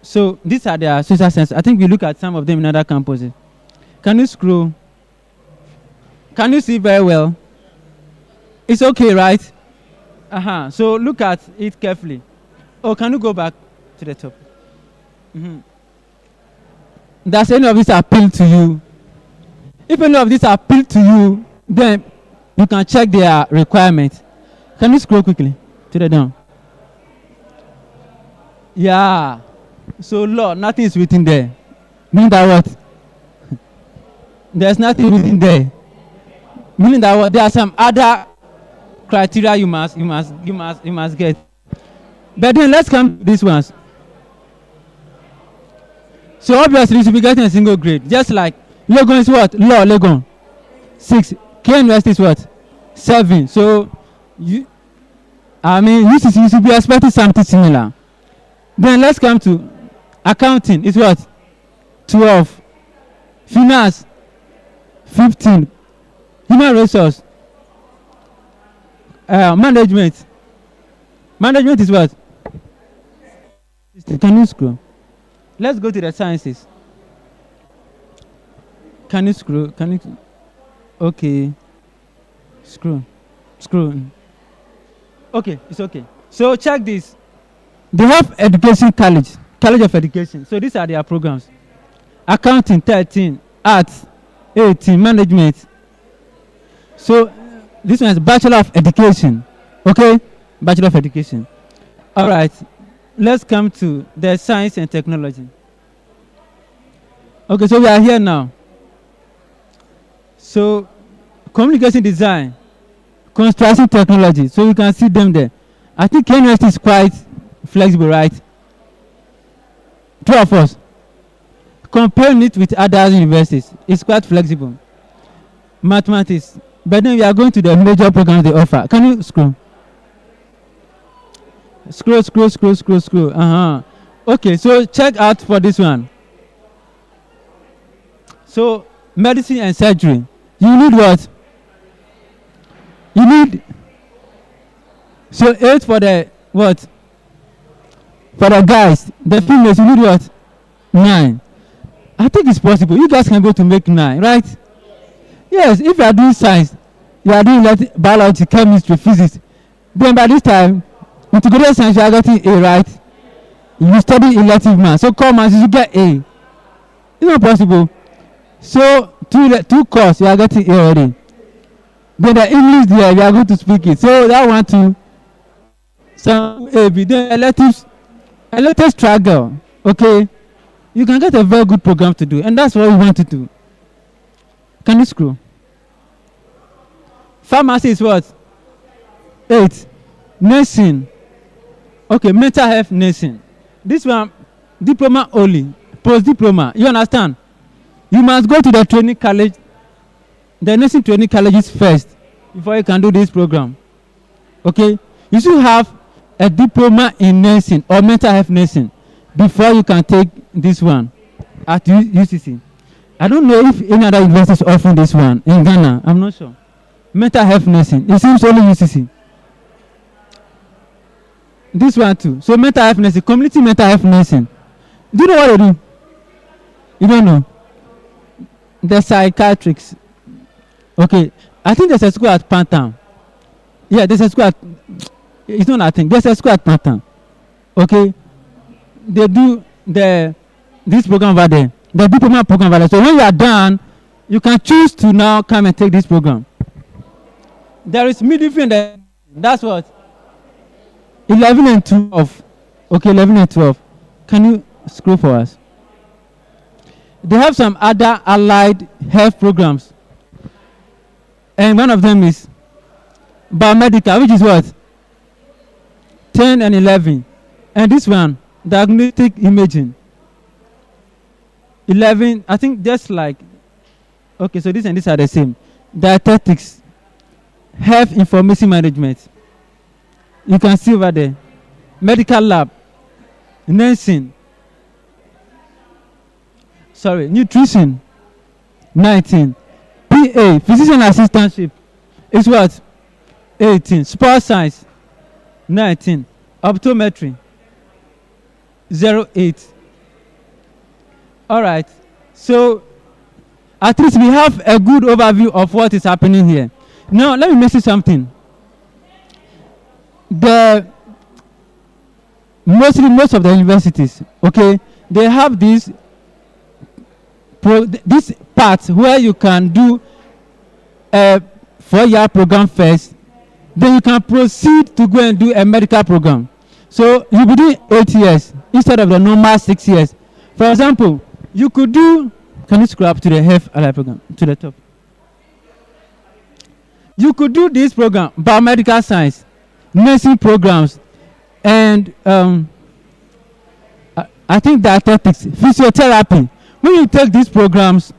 So these are the social sciences. I think we look at some of them in other campuses. Can you scroll? Can you see very well? It's okay, right? So look at it carefully. Oh, can you go back to the top? Does any of this appeal to you? If any of these appeal to you, then you can check their requirements. Can you scroll quickly to the down? Yeah. So law, nothing is written there. Meaning that what? There's nothing written there. Meaning that what? There are some other criteria you must get. But then let's come to these ones. So obviously you should be getting a single grade. Just like Legon is what? Law, Legon. 6. K University is what? 7. So you should be expecting something similar. Then let's come to accounting. It's what? 12. Finance, 15. Human resource. Management. Management is what? Can you scroll? Let's go to the sciences. Can you scroll? Can you? Okay. Scroll. Okay, it's okay. So check this. They have education college of education. So these are their programs. Accounting 13, arts 18, management. So this one is Bachelor of Education. Okay? Bachelor of Education. All right. Let's come to the science and technology. Okay, so we are here now. So communication design, construction technology. So you can see them there. I think KNUST is quite flexible, right? Two of us. Comparing it with other universities, it's quite flexible. Mathematics. But then we are going to the major programs they offer. Can you scroll? Scroll. Okay, so check out for this one. So medicine and surgery. You need what? You need so 8 for the what? For the guys, the females, you need what? 9. I think it's possible. You guys can go to make 9, right? Yes, if you are doing science, you are doing biology, chemistry, physics. Then by this time, integrated science, you are getting A, right? You study elective math. So common, you get A. It's not possible. So two course, you are getting A already. Then the English there, you are going to speak it. So that one too. Some A, B. Then electives struggle. Okay? You can get a very good program to do. And that's what we want to do. Can you scroll? Pharmacy is what? 8. Nursing. Okay, mental health nursing. This one, diploma only. Post-diploma. You understand? You must go to the training college, the nursing training colleges first before you can do this program. Okay? You should have a diploma in nursing or mental health nursing before you can take this one at UCC. I don't know if any other universities offer this one in Ghana. I'm not sure. Mental health nursing. It seems only UCC. This one too. So mental health nursing, community mental health nursing. Do you know what they do? You don't know. The psychiatrics. Okay. I think there's a school at Pantan. Yeah, there's a school at, it's not that thing. There's a school at Pantan. Okay. They do this program over there. The diploma program over there. So when you are done, you can choose to now come and take this program. There is midwifery in the, that's what? 11 and 12. Okay, 11 and 12. Can you scroll for us? They have some other allied health programs. And one of them is biomedical, which is what? 10 and 11. And this one, diagnostic imaging. 11, I think just like, okay, so this and this are the same. Dietetics, health information management. You can see over there. Medical lab, nursing. Sorry, nutrition, 19. PA, physician assistantship, is what? 18. Sports science, 19. Optometry, 08. All right. So at least we have a good overview of what is happening here. Now let me mention something. Most of the universities, okay, they have this part where you can do a 4-year program first, then you can proceed to go and do a medical program. So you'll be doing 8 years instead of the normal 6 years. For example, you could do, can you scroll up to the health allied program, to the top? You could do this program, biomedical science, nursing programs, and I think dietetics, physiotherapy. When you take these programs,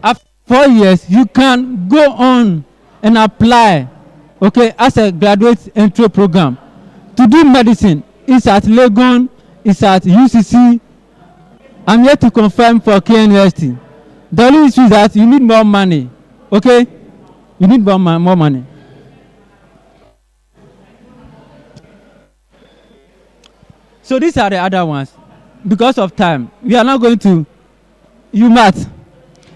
after 4 years, you can go on and apply, okay, as a graduate entry program. To do medicine, it's at Legon, it's at UCC. I'm yet to confirm for KNUST. The only issue is that you need more money, okay? You need more money. So these are the other ones. Because of time, we are now going to UMath.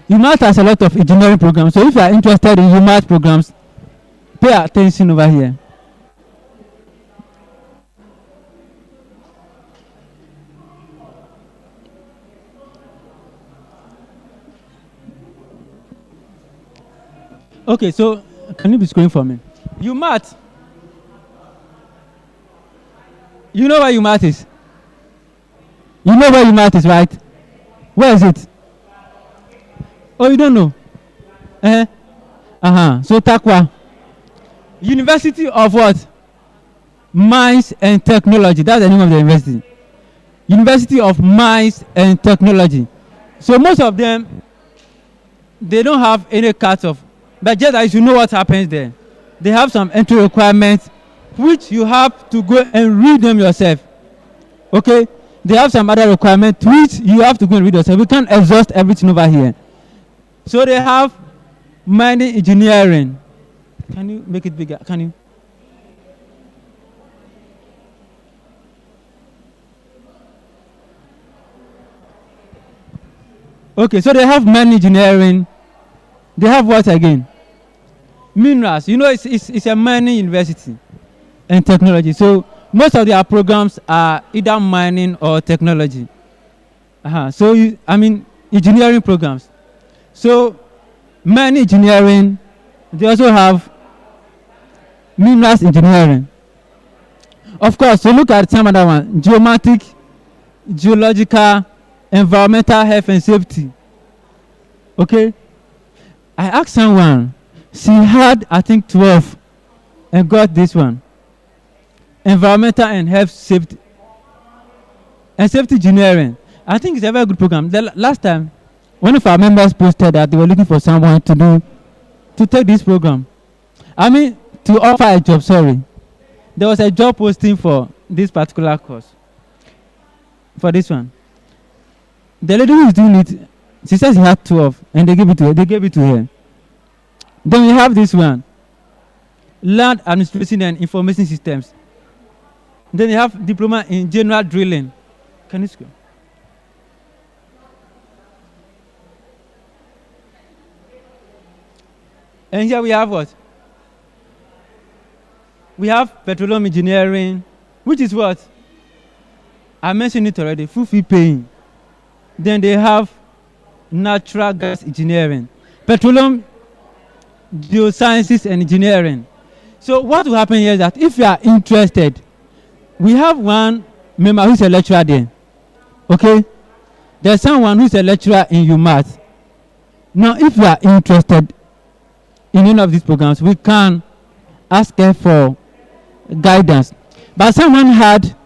UMath has a lot of engineering programs. So if you are interested in UMath programs, pay attention over here. Okay, so can you be scrolling for me? UMath. You know where UMath is? You know where UMath is, right? Where is it? Oh, you don't know? So Takwa. University of what? Mines and Technology. That's the name of the university. University of Mines and Technology. So most of them, they don't have any cut-off. But just as you know what happens there, they have some entry requirements which you have to go and read them yourself. Okay? They have some other requirements which you have to go and read yourself. We can't exhaust everything over here. So they have mining engineering. Can you make it bigger? Can you? Okay, so they have mining engineering. They have what again? Minerals. You know, it's a mining university and technology. So most of their programs are either mining or technology. So engineering programs. So mining engineering. They also have minerals engineering. Of course, so look at some other one. Geomatic, geological, environmental health and safety. Okay? I asked someone, she had, I think, 12 and got this one. Environmental and health safety. And safety engineering. I think it's a very good program. The last time, one of our members posted that they were looking for someone to take this program. To offer a job, sorry. There was a job posting for this particular course. For this one. The lady who is doing it, she says she had 12 and they gave it to her. Then we have this one. Land administration and information systems. Then you have diploma in general drilling. Can you scroll? And here we have what? We have petroleum engineering, which is what? I mentioned it already, full fee paying. Then they have natural gas engineering, petroleum geosciences and engineering. So what will happen here is that if you are interested, we have one member who's a lecturer there. Okay? There's someone who's a lecturer in UMath. Now, if you are interested in any of these programs, we can ask her for guidance. But someone had,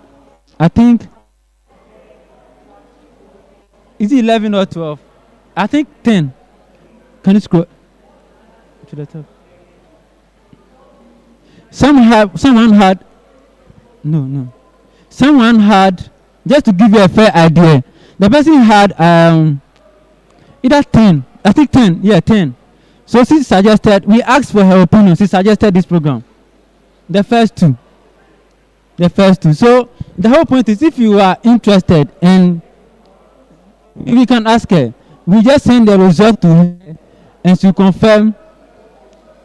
I think, is it 11 or 12? I think 10. Can you scroll to the top? Someone had, someone had, just to give you a fair idea, the person had either 10, I think 10, yeah, 10. So she suggested, we asked for her opinion, she suggested this program. The first two. So the whole point is, if you are interested and we can ask her, we just send the result to her and she confirm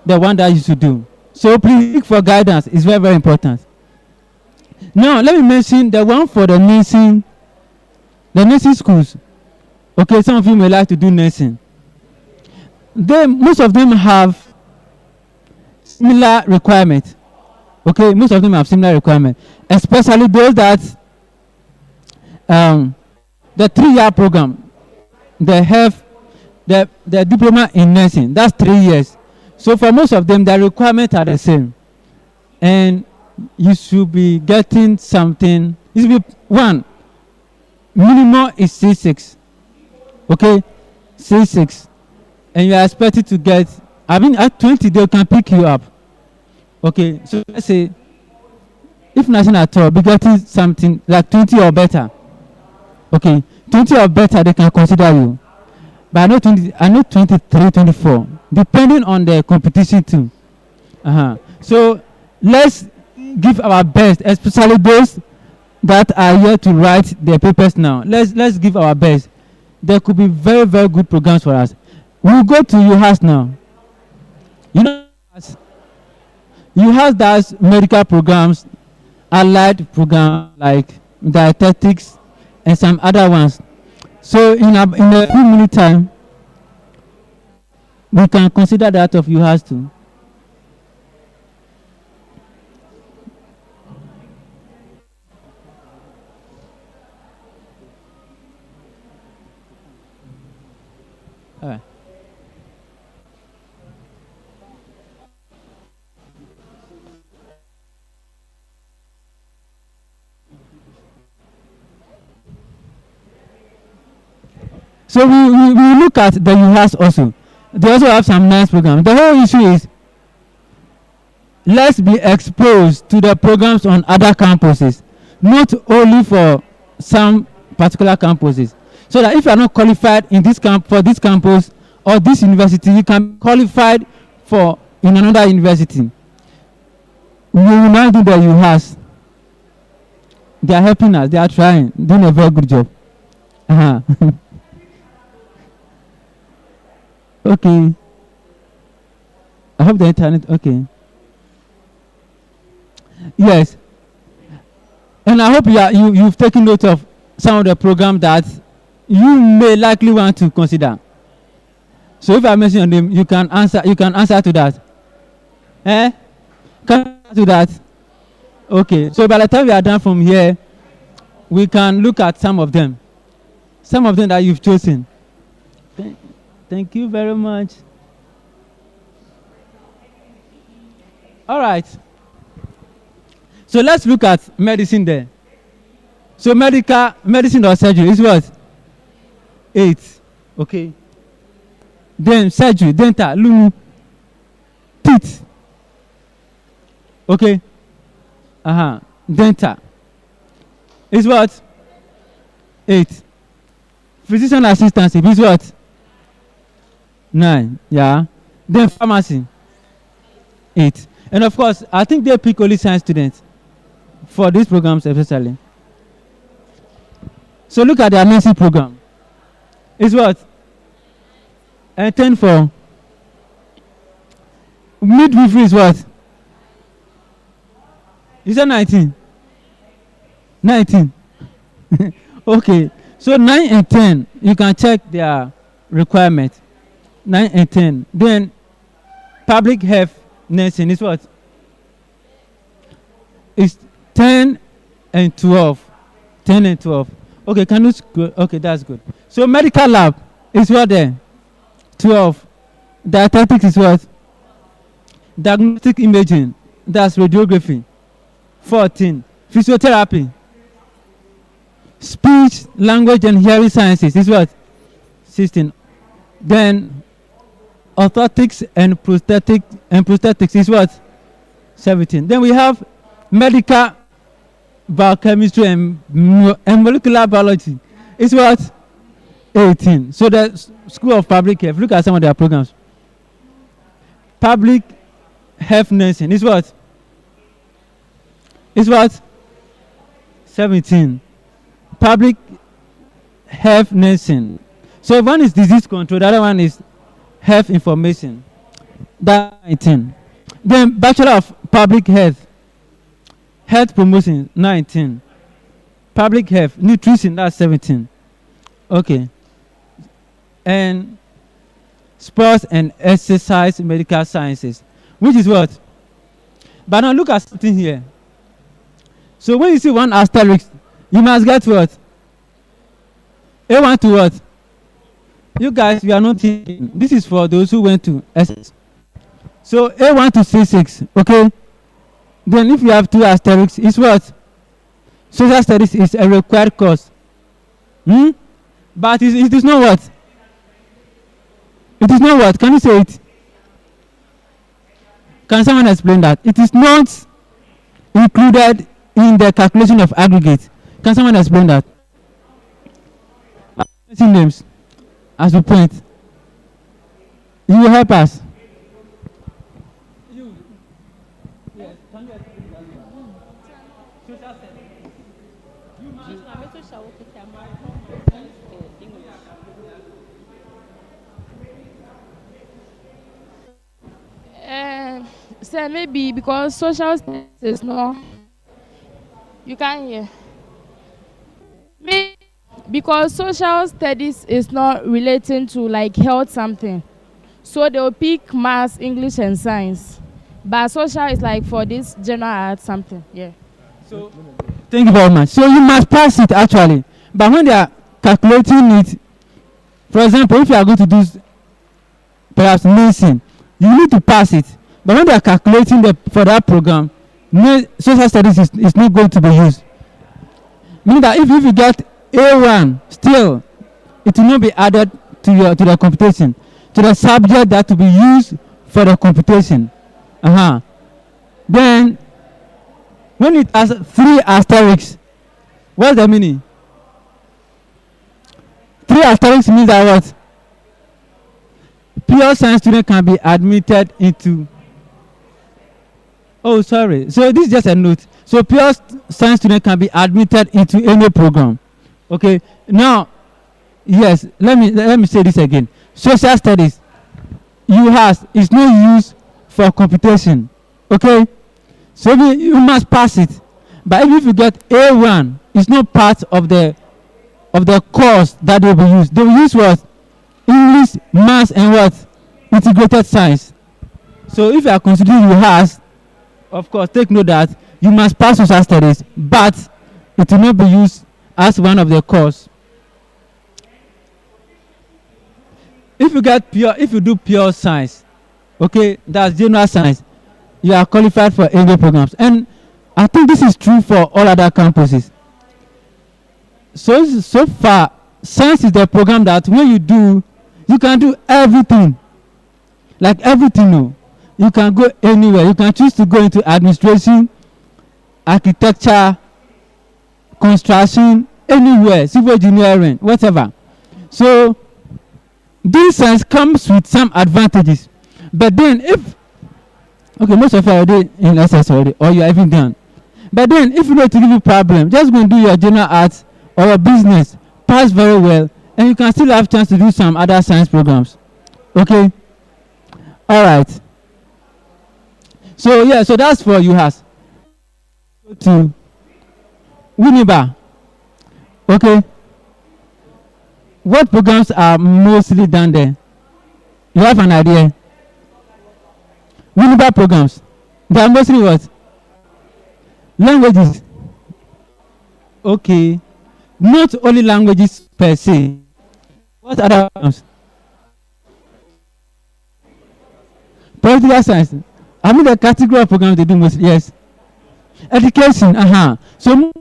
the one that you should do. So please look for guidance. It's very, very important. Now let me mention the one for the nursing schools. Okay, some of you may like to do nursing. most of them have similar requirement. Okay, most of them have similar requirement, especially those that the 3-year program, they have the diploma in nursing. That's 3 years. So for most of them, the requirements are the same, and you should be getting something. It should be one minimum is C6. Okay, C6, and you are expected to get. I mean, at 20 they can pick you up. Okay, so let's say if nothing at all, be getting something like 20 or better. Okay, 20 or better, they can consider you. But I know 23, 24, depending on the competition too. So let's give our best, especially those that are here to write their papers now. Let's give our best. There could be very, very good programs for us. We'll go to UHAS now. You know, UHAS does medical programs, allied programs like dietetics and some other ones. So in a few minutes time, we can consider that of UHAS too. All right. So we look at the UHAS also. They also have some nice programs. The whole issue is let's be exposed to the programs on other campuses, not only for some particular campuses. So that if you are not qualified in this for this campus or this university, you can be qualified for in another university. We will now do the UHAS. They are helping us. They are trying, doing a very good job. Okay. I hope the internet. Okay. Yes. And I hope you've taken note of some of the programs that you may likely want to consider. So if I mention them, you can answer. You can answer to that. Can you answer to that? Okay. So by the time we are done from here, we can look at some of them. Some of them that you've chosen. Thank you very much. All right. So let's look at medicine there. So medicine or surgery is what? 8. Okay. Then surgery, dental, lumu, teeth. Okay. Dental is what? 8. Physician assistance is what? 9. Yeah. Then pharmacy 8. And of course, I think they pick only science students for these programs especially. So look at their nursing program. It's what? 10 for midwifery is what? Is that 19? 19. Okay. So 9 and 10, you can check their requirement. 9 and 10. Then public health nursing is what? It's 10 and 12. 10 and 12. Okay, can you go? Okay, that's good. So medical lab is what there? 12. Dietetics is what? Diagnostic imaging, that's radiography. 14. Physiotherapy. Speech, language, and hearing sciences is what? 16. Then orthotics and prosthetics is what? 17. Then we have medical biochemistry and molecular biology is what? 18. So the School of Public Health, look at some of their programs. Public health nursing is what? Is what? 17. Public health nursing. So one is disease control, the other one is health information. That's 19. Then Bachelor of Public Health. Health promotion, 19. Public health, nutrition, that's 17. Okay. And sports and exercise medical sciences, which is what? But now look at something here. So when you see one asterisk, you must get what? A1 to what? You guys, we are not thinking. This is for those who went to SS. So A1 to C6, okay? Then if you have two asterisks, it's what? Social studies is a required course. But it is not what? It is not what? Can you say it? Can someone explain that? It is not included in the calculation of aggregate. Can someone explain that? Names as we point. You will help us. Say maybe because social studies is not, you can't hear. Maybe because social studies is not relating to like health something, so they will pick maths, English, and science. But social is like for this general art something. Yeah. So thank you very much. So you must pass it actually. But when they are calculating it, for example, if you are going to do perhaps medicine, you need to pass it. But when they are calculating for that program, social studies is not going to be used. Meaning that if you get A1, still, it will not be added to the computation, to the subject that will be used for the computation. Then, when it has 3 asterisks, what's the meaning? 3 asterisks means that what? Pure science student can be admitted into. Oh, sorry. So this is just a note. So pure science student can be admitted into any program. Okay. Now, yes. Let me say this again. Social studies, is not used for computation. Okay. So you must pass it. But if you get A1, it's not part of the course that they will use. They will use what? English, maths, and what? Integrated science. So if you are considering of course, take note that you must pass social studies, but it will not be used as one of the course. If you do pure science, okay, that's general science, you are qualified for any programs. And I think this is true for all other campuses. So far, science is the program that when you can do everything. Like everything, no. You can go anywhere. You can choose to go into administration, architecture, construction, anywhere, civil engineering, whatever. So this science comes with some advantages. But then most of you are already in SS already, or you are even done. But then if you know to give you a problem, just go and do your general arts or your business, pass very well, and you can still have chance to do some other science programs. Okay? All right. So yeah, so that's for you has. To Winneba. Okay. What programs are mostly done there? You have an idea? Winneba programs. They are mostly what? Languages. Okay. Not only languages per se. What other programs? Political science. I mean the category of programs they do mostly, yes. Education, So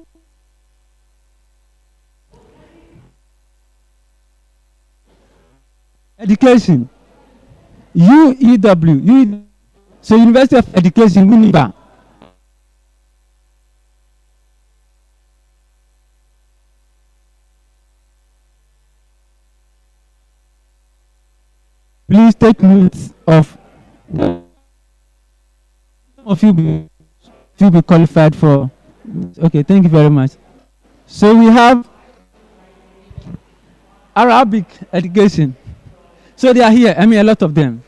education. UEW. So University of Education, Winneba. Please take note of of you be qualified for. Okay, thank you very much. So we have Arabic education. So they are here. I mean, a lot of them.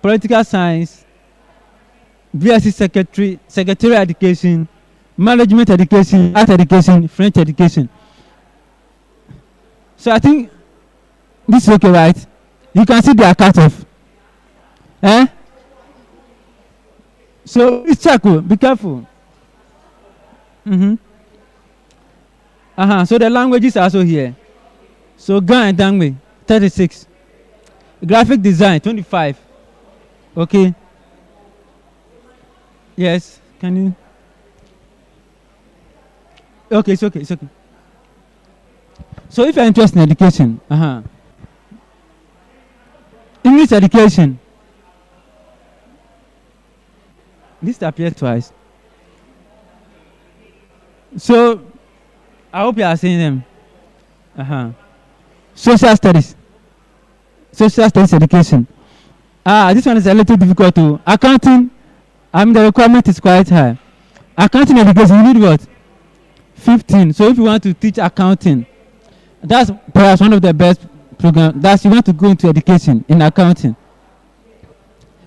Political science, BSc secretarial education, management education, art education, French education. So I think this is okay, right? You can see their cutoff. Eh? So please check. Be careful. So the languages are also here. So Ga and Dangme, 36. Graphic design, 25. Okay. Yes. Can you? Okay, it's okay. It's okay. So if you're interested in education, English education. This appeared twice. So I hope you are seeing them. Social studies. Social studies education. This one is a little difficult to accounting. The requirement is quite high. Accounting education, you need what? 15. So if you want to teach accounting, that's perhaps one of the best programs. That's you want to go into education in accounting.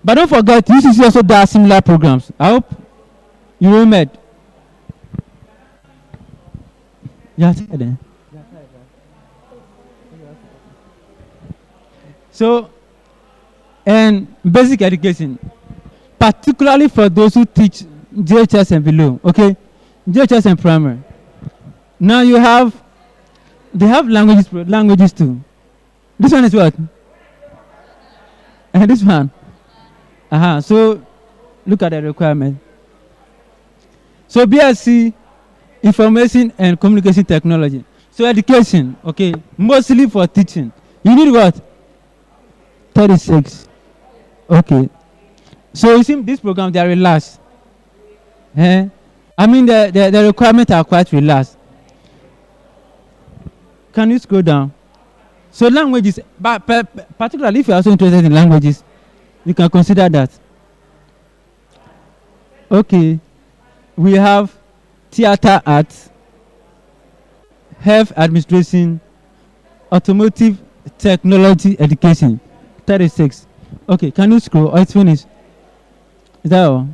But don't forget, UCC also does similar programs. I hope you remember. Yeah, so, and basic education, particularly for those who teach JHS and below, okay? JHS and primary. Now they have languages too. This one is what? And this one. So look at the requirement. So BSc, Information and Communication Technology. So education, okay, mostly for teaching. You need what? 36. Okay. So you see this program, they are relaxed. The requirements are quite relaxed. Can you scroll down? So languages, but particularly if you are also interested in languages, you can consider that. Okay. We have theater arts, health administration, automotive technology education, 36. Okay, can you scroll? Oh, it's finished. Is that all?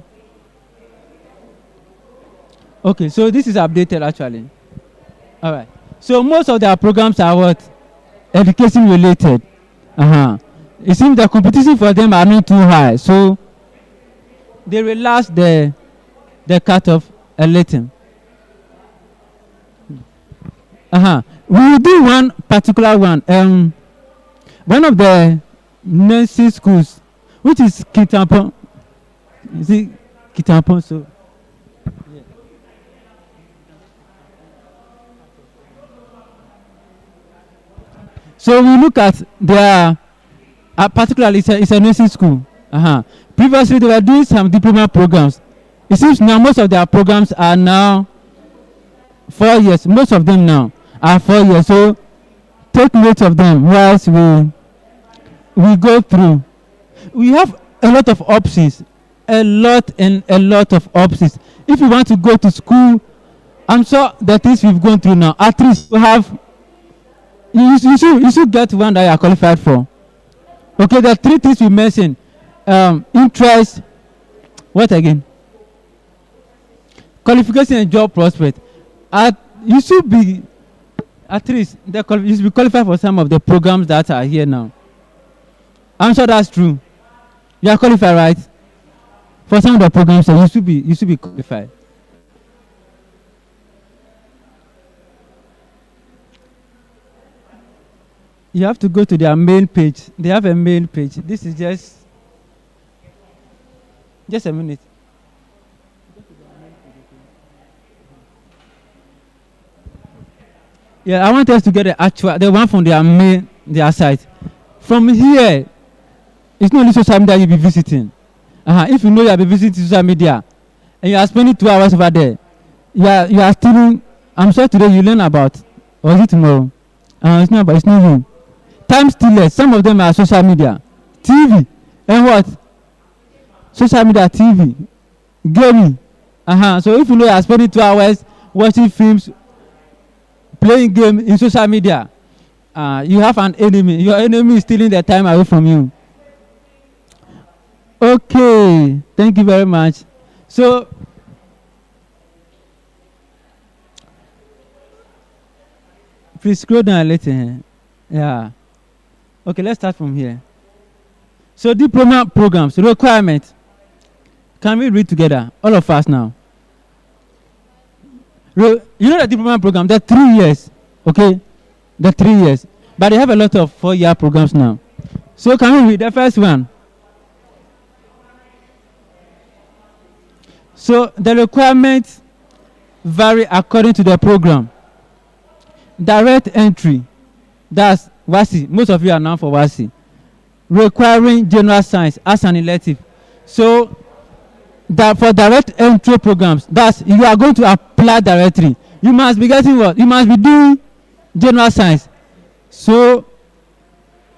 Okay, so this is updated actually. All right. So most of their programs are what? Education related. It seems the competition for them are not too high, so they relax the cutoff a little. We will do one particular one. One of the nursing schools, which is Kitampon. Is it Kitampon? So we look at their, particularly it's a nursing school. Previously they were doing some diploma programs. It seems now most of their programs are now 4 years. Most of them now are 4 years. So take note of them whilst we go through. We have a lot of options. A lot of options. If you want to go to school, I'm sure the things we've gone through now, at least you should get one that you are qualified for. Okay, the 3 things we mentioned. Interest, what again? Qualification and job prospect. You should be at least you should be qualified for some of the programs that are here now. I'm sure that's true. You are qualified, right? For some of the programs, so you should be qualified. You have to go to their main page. They have a main page. This is just a minute. Yeah, I want us to get the one from their site. From here, it's not only social media you'll be visiting. If you know you'll be visiting social media and you are spending 2 hours over there, you are stealing. I'm sure today you learn about, or is it tomorrow? It's not you. Time stealers, some of them are social media, TV, and what? Social media, TV, gaming. So if you know you are spending 2 hours watching films, playing game in social media, you have an enemy. Your enemy is stealing the time away from you. Okay, thank you very much. So, please scroll down a little. Yeah. Okay, let's start from here. So diploma programs, requirement. Can we read together? All of us now. You know the diploma program, they're 3 years. Okay? They're 3 years. But they have a lot of 4-year programs now. So can we read the first one? So the requirements vary according to the program. Direct entry, that's WASI. Most of you are now for WASI. Requiring general science as an elective. So that for direct entry programs, that's you are going to apply directly. You must be getting what? You must be doing general science. So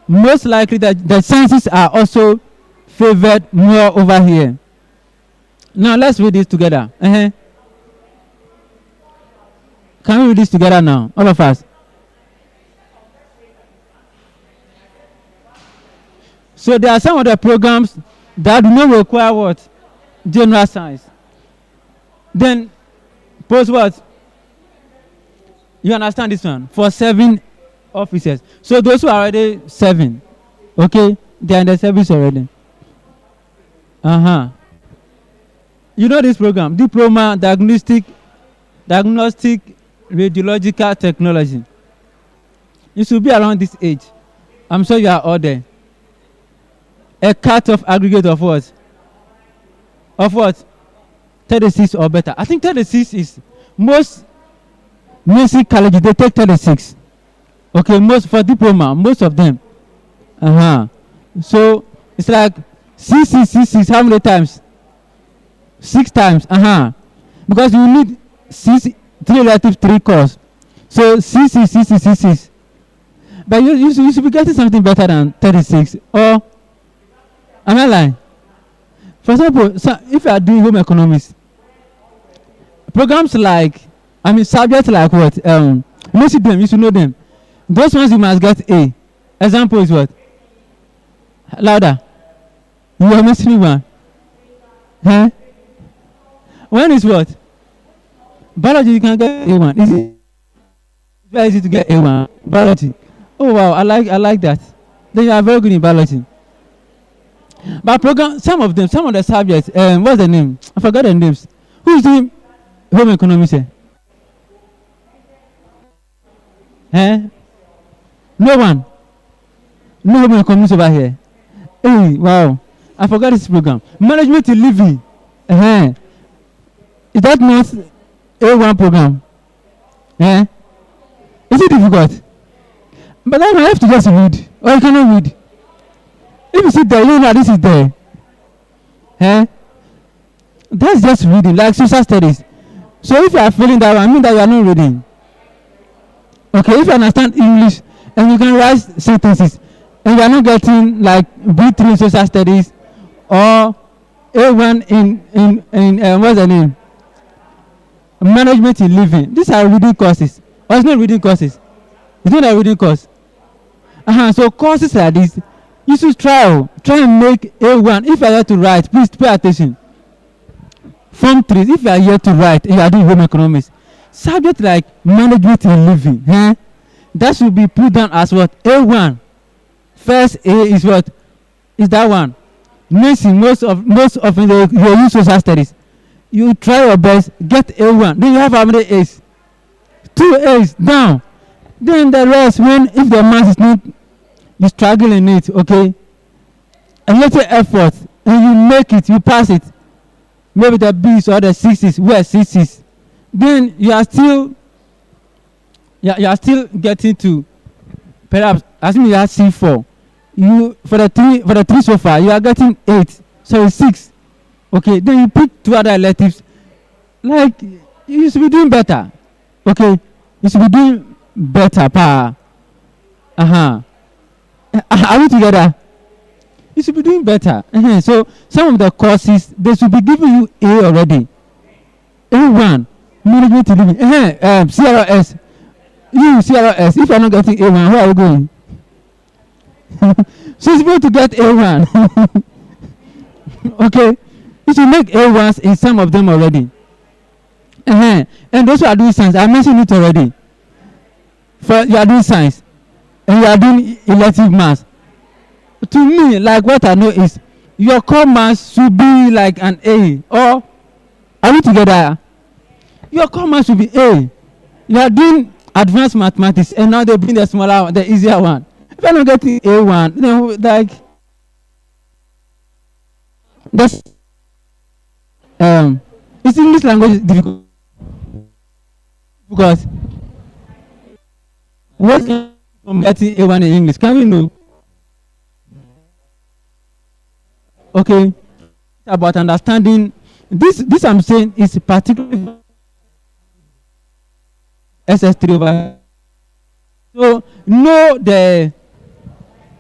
most likely that the sciences are also favored more over here. Now let's read this together. Can we read this together now, all of us? So there are some of the programs that do not require what? General science. Then post what? You understand this one? For 7 officers. So those who are already 7, okay, they are in the service already. You know this program, Diploma Diagnostic Radiological Technology. You should be around this age. I'm sure you are all there. A cut-off aggregate of what? Of what? 36 or better. I think 36 is most nursing colleges, they take 36. Okay, most for diploma, most of them. So it's like 6, how many times? 6 times. Because you need 3 relative 3 course. So 6. But you should be getting something better than 36. Or am I lying? For example, so if you are doing home economics, programs like, subjects like what? You see them, you should know them. Those ones you must get A. Example is what? Louder. You are missing one. When is what? Biology, you can get A1. Is it very easy to get A1? Biology. Oh wow, I like that. Then you are very good in biology. But program, some of the subjects, what's the name? I forgot the names. Who is doing home economics here? No one. No home economics over here. Hey, wow. I forgot this program. Management in living. Is that not A1 program? Is it difficult? But then I have to just read. Or you cannot read. If you sit there, you know this is there. That's just reading, like social studies. So if you are feeling that one, I mean that you are not reading. Okay, if you understand English and you can write sentences and you are not getting like B3 in social studies or A1 in what's the name? Management in living. These are reading courses. Or it's not reading courses. It's not a reading course. So courses like this, you should try and make A1. If you are here to write, please pay attention. Form 3, if you are here to write and you are doing home economics, subject like management in living, that should be put down as what? A1. First A is what? Is that one. Nursing, most of you use social studies. You try your best, get A1. Then you have how many A's? 2 A's down. Then the rest, if the math is not, you struggle in it, okay? A little effort, and you make it, you pass it. Maybe the B's or the C's, where C's. Then you are still getting to, perhaps, assuming you have C4. For the three so far, you are getting 8, so 6. Okay, then you pick 2 other electives. Like, you should be doing better. Okay, you should be doing better, pa. Are we together? You should be doing better. So some of the courses, they should be giving you A already. A1, management to living. CRS. You CRS. If you're not getting A1, where are you going? So it's going to get A1. Okay, you should make A1s in some of them already. And those who are doing science, I mentioned it already. You are doing science and you are doing elective maths. To me, like what I know is your core mass should be like an A. Or are we together? Your core mass should be A. You are doing advanced mathematics and now they bring the smaller one, the easier one. If you're not getting A1, like that's it's English language is difficult because what from getting A1 in English? Can we know? Okay, about understanding this I'm saying is particularly SS3 over. So know the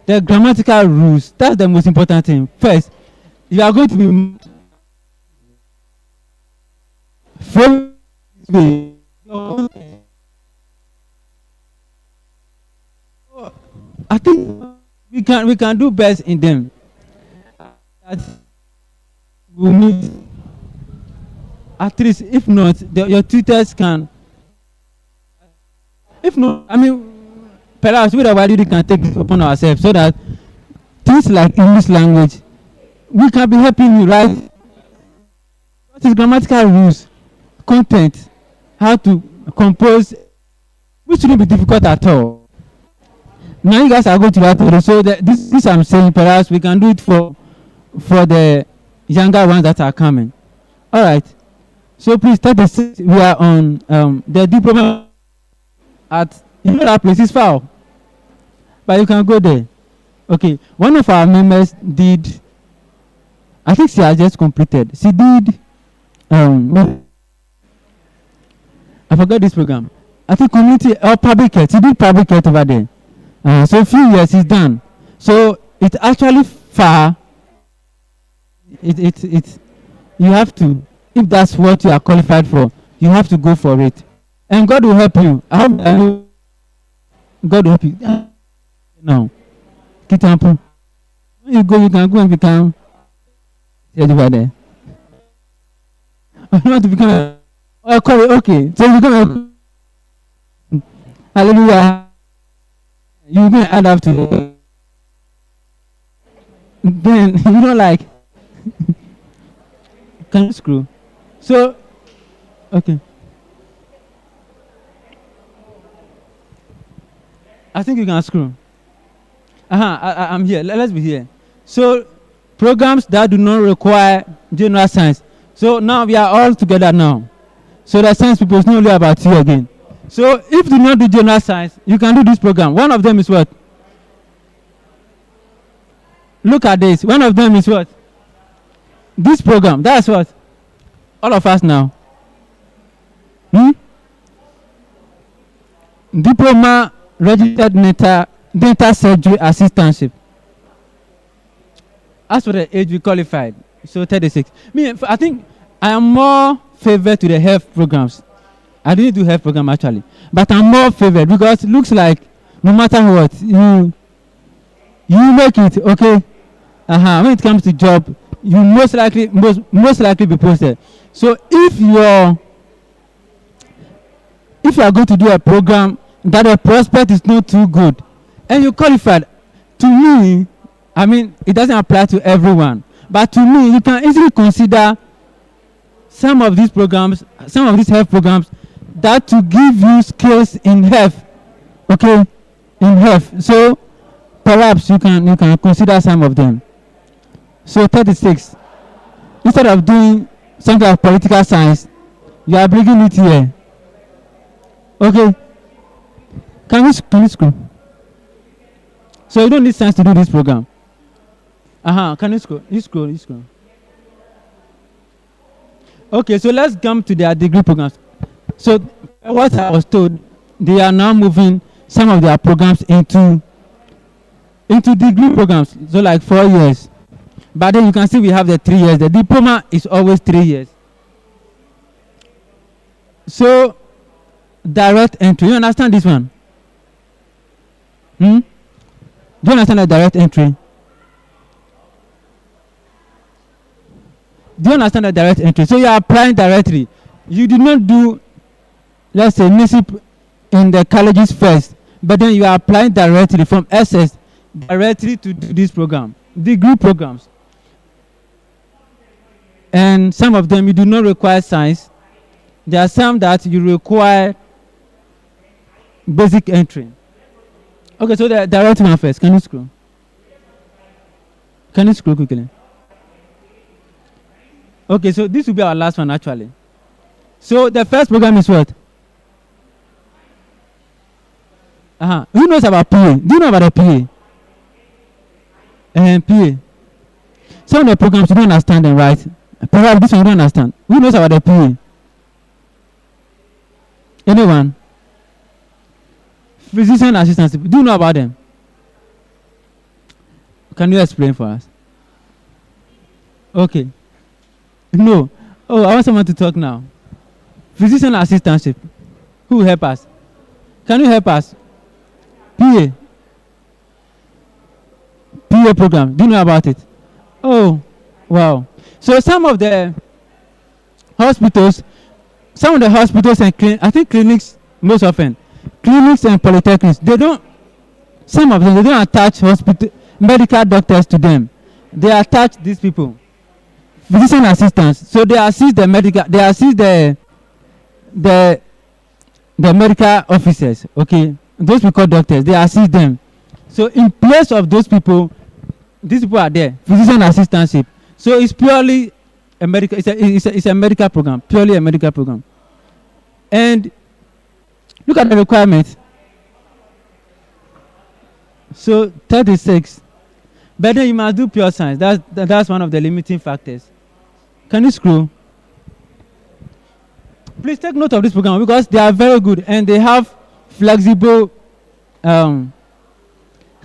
grammatical rules. That's the most important thing. First, you are going to be I think we can do best in them. That we need at least, if not, your tutors can. If not, I mean, perhaps we really can take it upon ourselves so that things like English language, we can be helping you, right? What is grammatical rules, content, how to compose, which shouldn't be difficult at all. Now you guys are going to that already, so this I'm saying, perhaps we can do it for the younger ones that are coming. All right. So please start the we are on the diploma at that place is far, but you can go there. Okay. One of our members did. I think she has just completed. She did. I forgot this program. I think community or public health. She did public health over there. So a few years is done. So it's actually far. It you have to, if that's what you are qualified for, you have to go for it, and God will help you. I hope God will help you. Now, Kitampu, when you go, you can go and become over there. I want to become okay. So you become hallelujah. You can add up to it. Then you know, like can you screw? So okay. I think you can screw. I'm here. Let's be here. So programs that do not require general science. So now we are all together now. So the science people know only about you again. So if you do not do general science, you can do this program. One of them is what? Look at this. One of them is what? This program. That's what? All of us now. Diploma registered dental surgery assistantship. As for the age we qualified, so 36. I think I am more favored to the health programs. I didn't do health program actually, but I'm more favored because it looks like no matter what you make it, okay. When it comes to job, you most likely be posted. So if you are going to do a program that the prospect is not too good and you qualified, to me, I mean, it doesn't apply to everyone, but to me, you can easily consider some of these programs, some of these health programs, that to give you skills in health, okay, in health. So perhaps you can consider some of them. So 36, instead of doing something like political science, you are bringing it here. Okay. Can you scroll? So you don't need science to do this program. Can you scroll? You scroll. Okay, so let's come to their degree programs. So what I was told, they are now moving some of their programs into degree programs. So like 4 years. But then you can see we have the 3 years. The diploma is always 3 years. So direct entry. You understand this one? Do you understand the direct entry? Do you understand the direct entry? So you are applying directly. You did not do, let's say, NISIP in the colleges first, but then you are applying directly from SS. directly to do this program, degree programs. And some of them you do not require science. There are some that you require basic entry. Okay, so the direct one first. Can you scroll? Can you scroll quickly? Okay, so this will be our last one actually. So the first program is what? Who knows about PA? Do you know about the PA? PA. Some of the programs you don't understand them, right? Perhaps this one you don't understand. Who knows about the PA? Anyone? Physician assistants. Do you know about them? Can you explain for us? Okay. No. Oh, I want someone to talk now. Physician assistantship. Who will help us? Can you help us? PA. PA program. Do you know about it? Oh, wow. So some of the hospitals and I think clinics most often, clinics and polytechnics, some of them, they don't attach medical doctors to them. They attach these people, physician assistants. So they assist the medical officers, okay? Those we call doctors, they assist them. So in place of those people, these people are there, physician assistantship. So it's purely a medical, it's a medical program, purely a medical program. And look at the requirements. So 36. But then you must do pure science. That's one of the limiting factors. Can you scroll? Please take note of this program because they are very good and they have flexible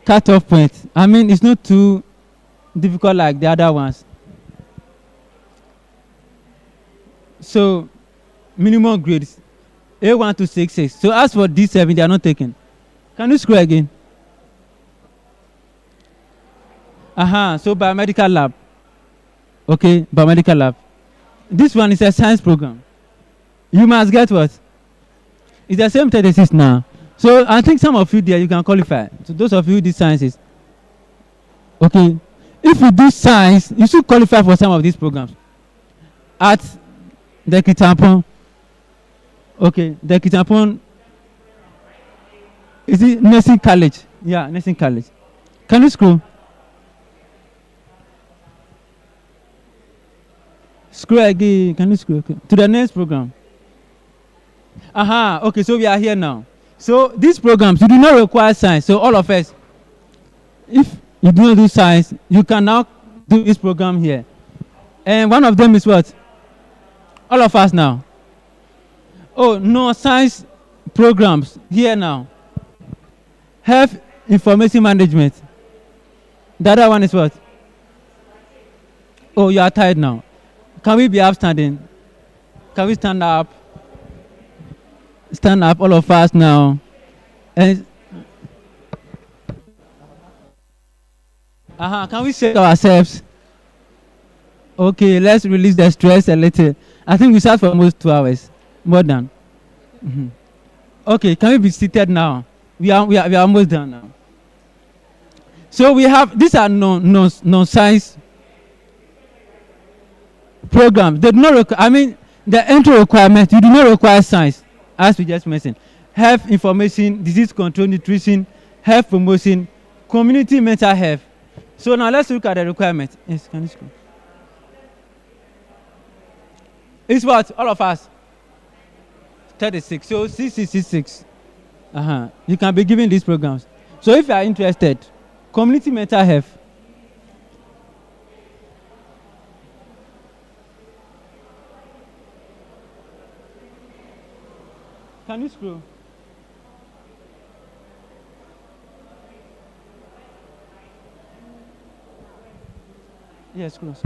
cut-off points. I mean, it's not too difficult like the other ones. So, minimum grades, A1 to 6. So, as for D7, they are not taken. Can you scroll again? So biomedical lab. Okay, biomedical lab. This one is a science program. You must get what? It's the same 36 now. So I think some of you there, you can qualify. So those of you who do sciences. Okay. If you do science, you should qualify for some of these programs. At the Kitampon. Okay, the Kitampon. Is it nursing college? Yeah, nursing college. Can you scroll? Scroll again. Can you scroll? Okay. To the next program. Okay, so we are here now. So these programs, you do not require science. So all of us, if you do not do science, you can now do this program here. And one of them is what? All of us now. Oh, no science programs here now. Health information management. The other one is what? Oh, you are tired now. Can we be upstanding? Can we stand up? Stand up, all of us now. And can we shake ourselves? Okay, let's release the stress a little. I think we sat for almost 2 hours, more than. Okay, can we be seated now? We are almost done now. So we have, these are non-science programs. They do not require, the entry requirement, you do not require science, as we just mentioned. Health information, disease control, nutrition, health promotion, community mental health. So now let's look at the requirement. Yes, can you scroll? It's what? All of us? 36. So 666. You can be given these programs. So if you are interested, community mental health. Can you scroll? Yes, scroll.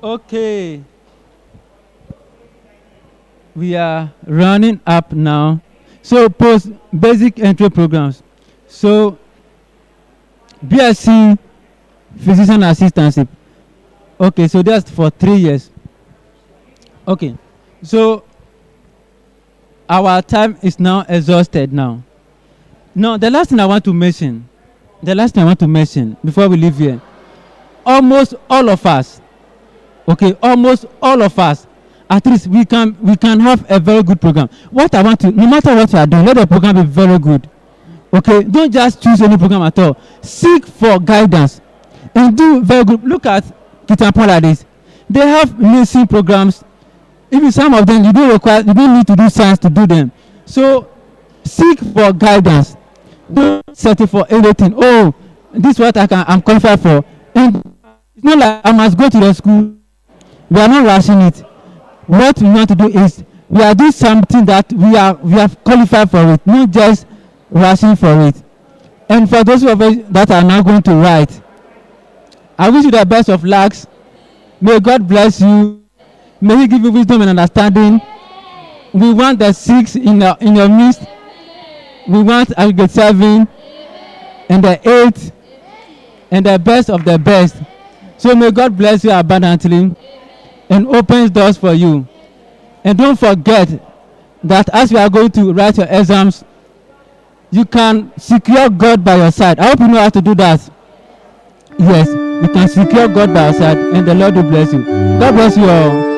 Okay. We are running up now. So post basic entry programs. So BSc physician assistantship. Okay, so that's for 3 years. Okay, so our time is now exhausted now. Now, the last thing I want to mention before we leave here, almost all of us, at least we can have a very good program. What I want to, no matter what you are doing, let the program be very good. Okay, don't just choose any program at all. Seek for guidance and do very good. Look at Kitampon like this. They have nursing programs. Even some of them you don't need to do science to do them. So seek for guidance. Don't settle for anything. Oh, this is what I'm qualified for. And it's not like I must go to the school. We are not rushing it. What we want to do is we are doing something that we have qualified for it, not just rushing for it. And for those of us that are now going to write, I wish you the best of lucks. May God bless you. May He give you wisdom and understanding. We want the 6 in your midst. We want aggregate 7 and the 8 and the best of the best. So may God bless you abundantly and opens doors for you. And don't forget that as you are going to write your exams, you can secure God by your side. I hope you know how to do that. Yes, you can secure God by your side, and the Lord will bless you. God bless you all.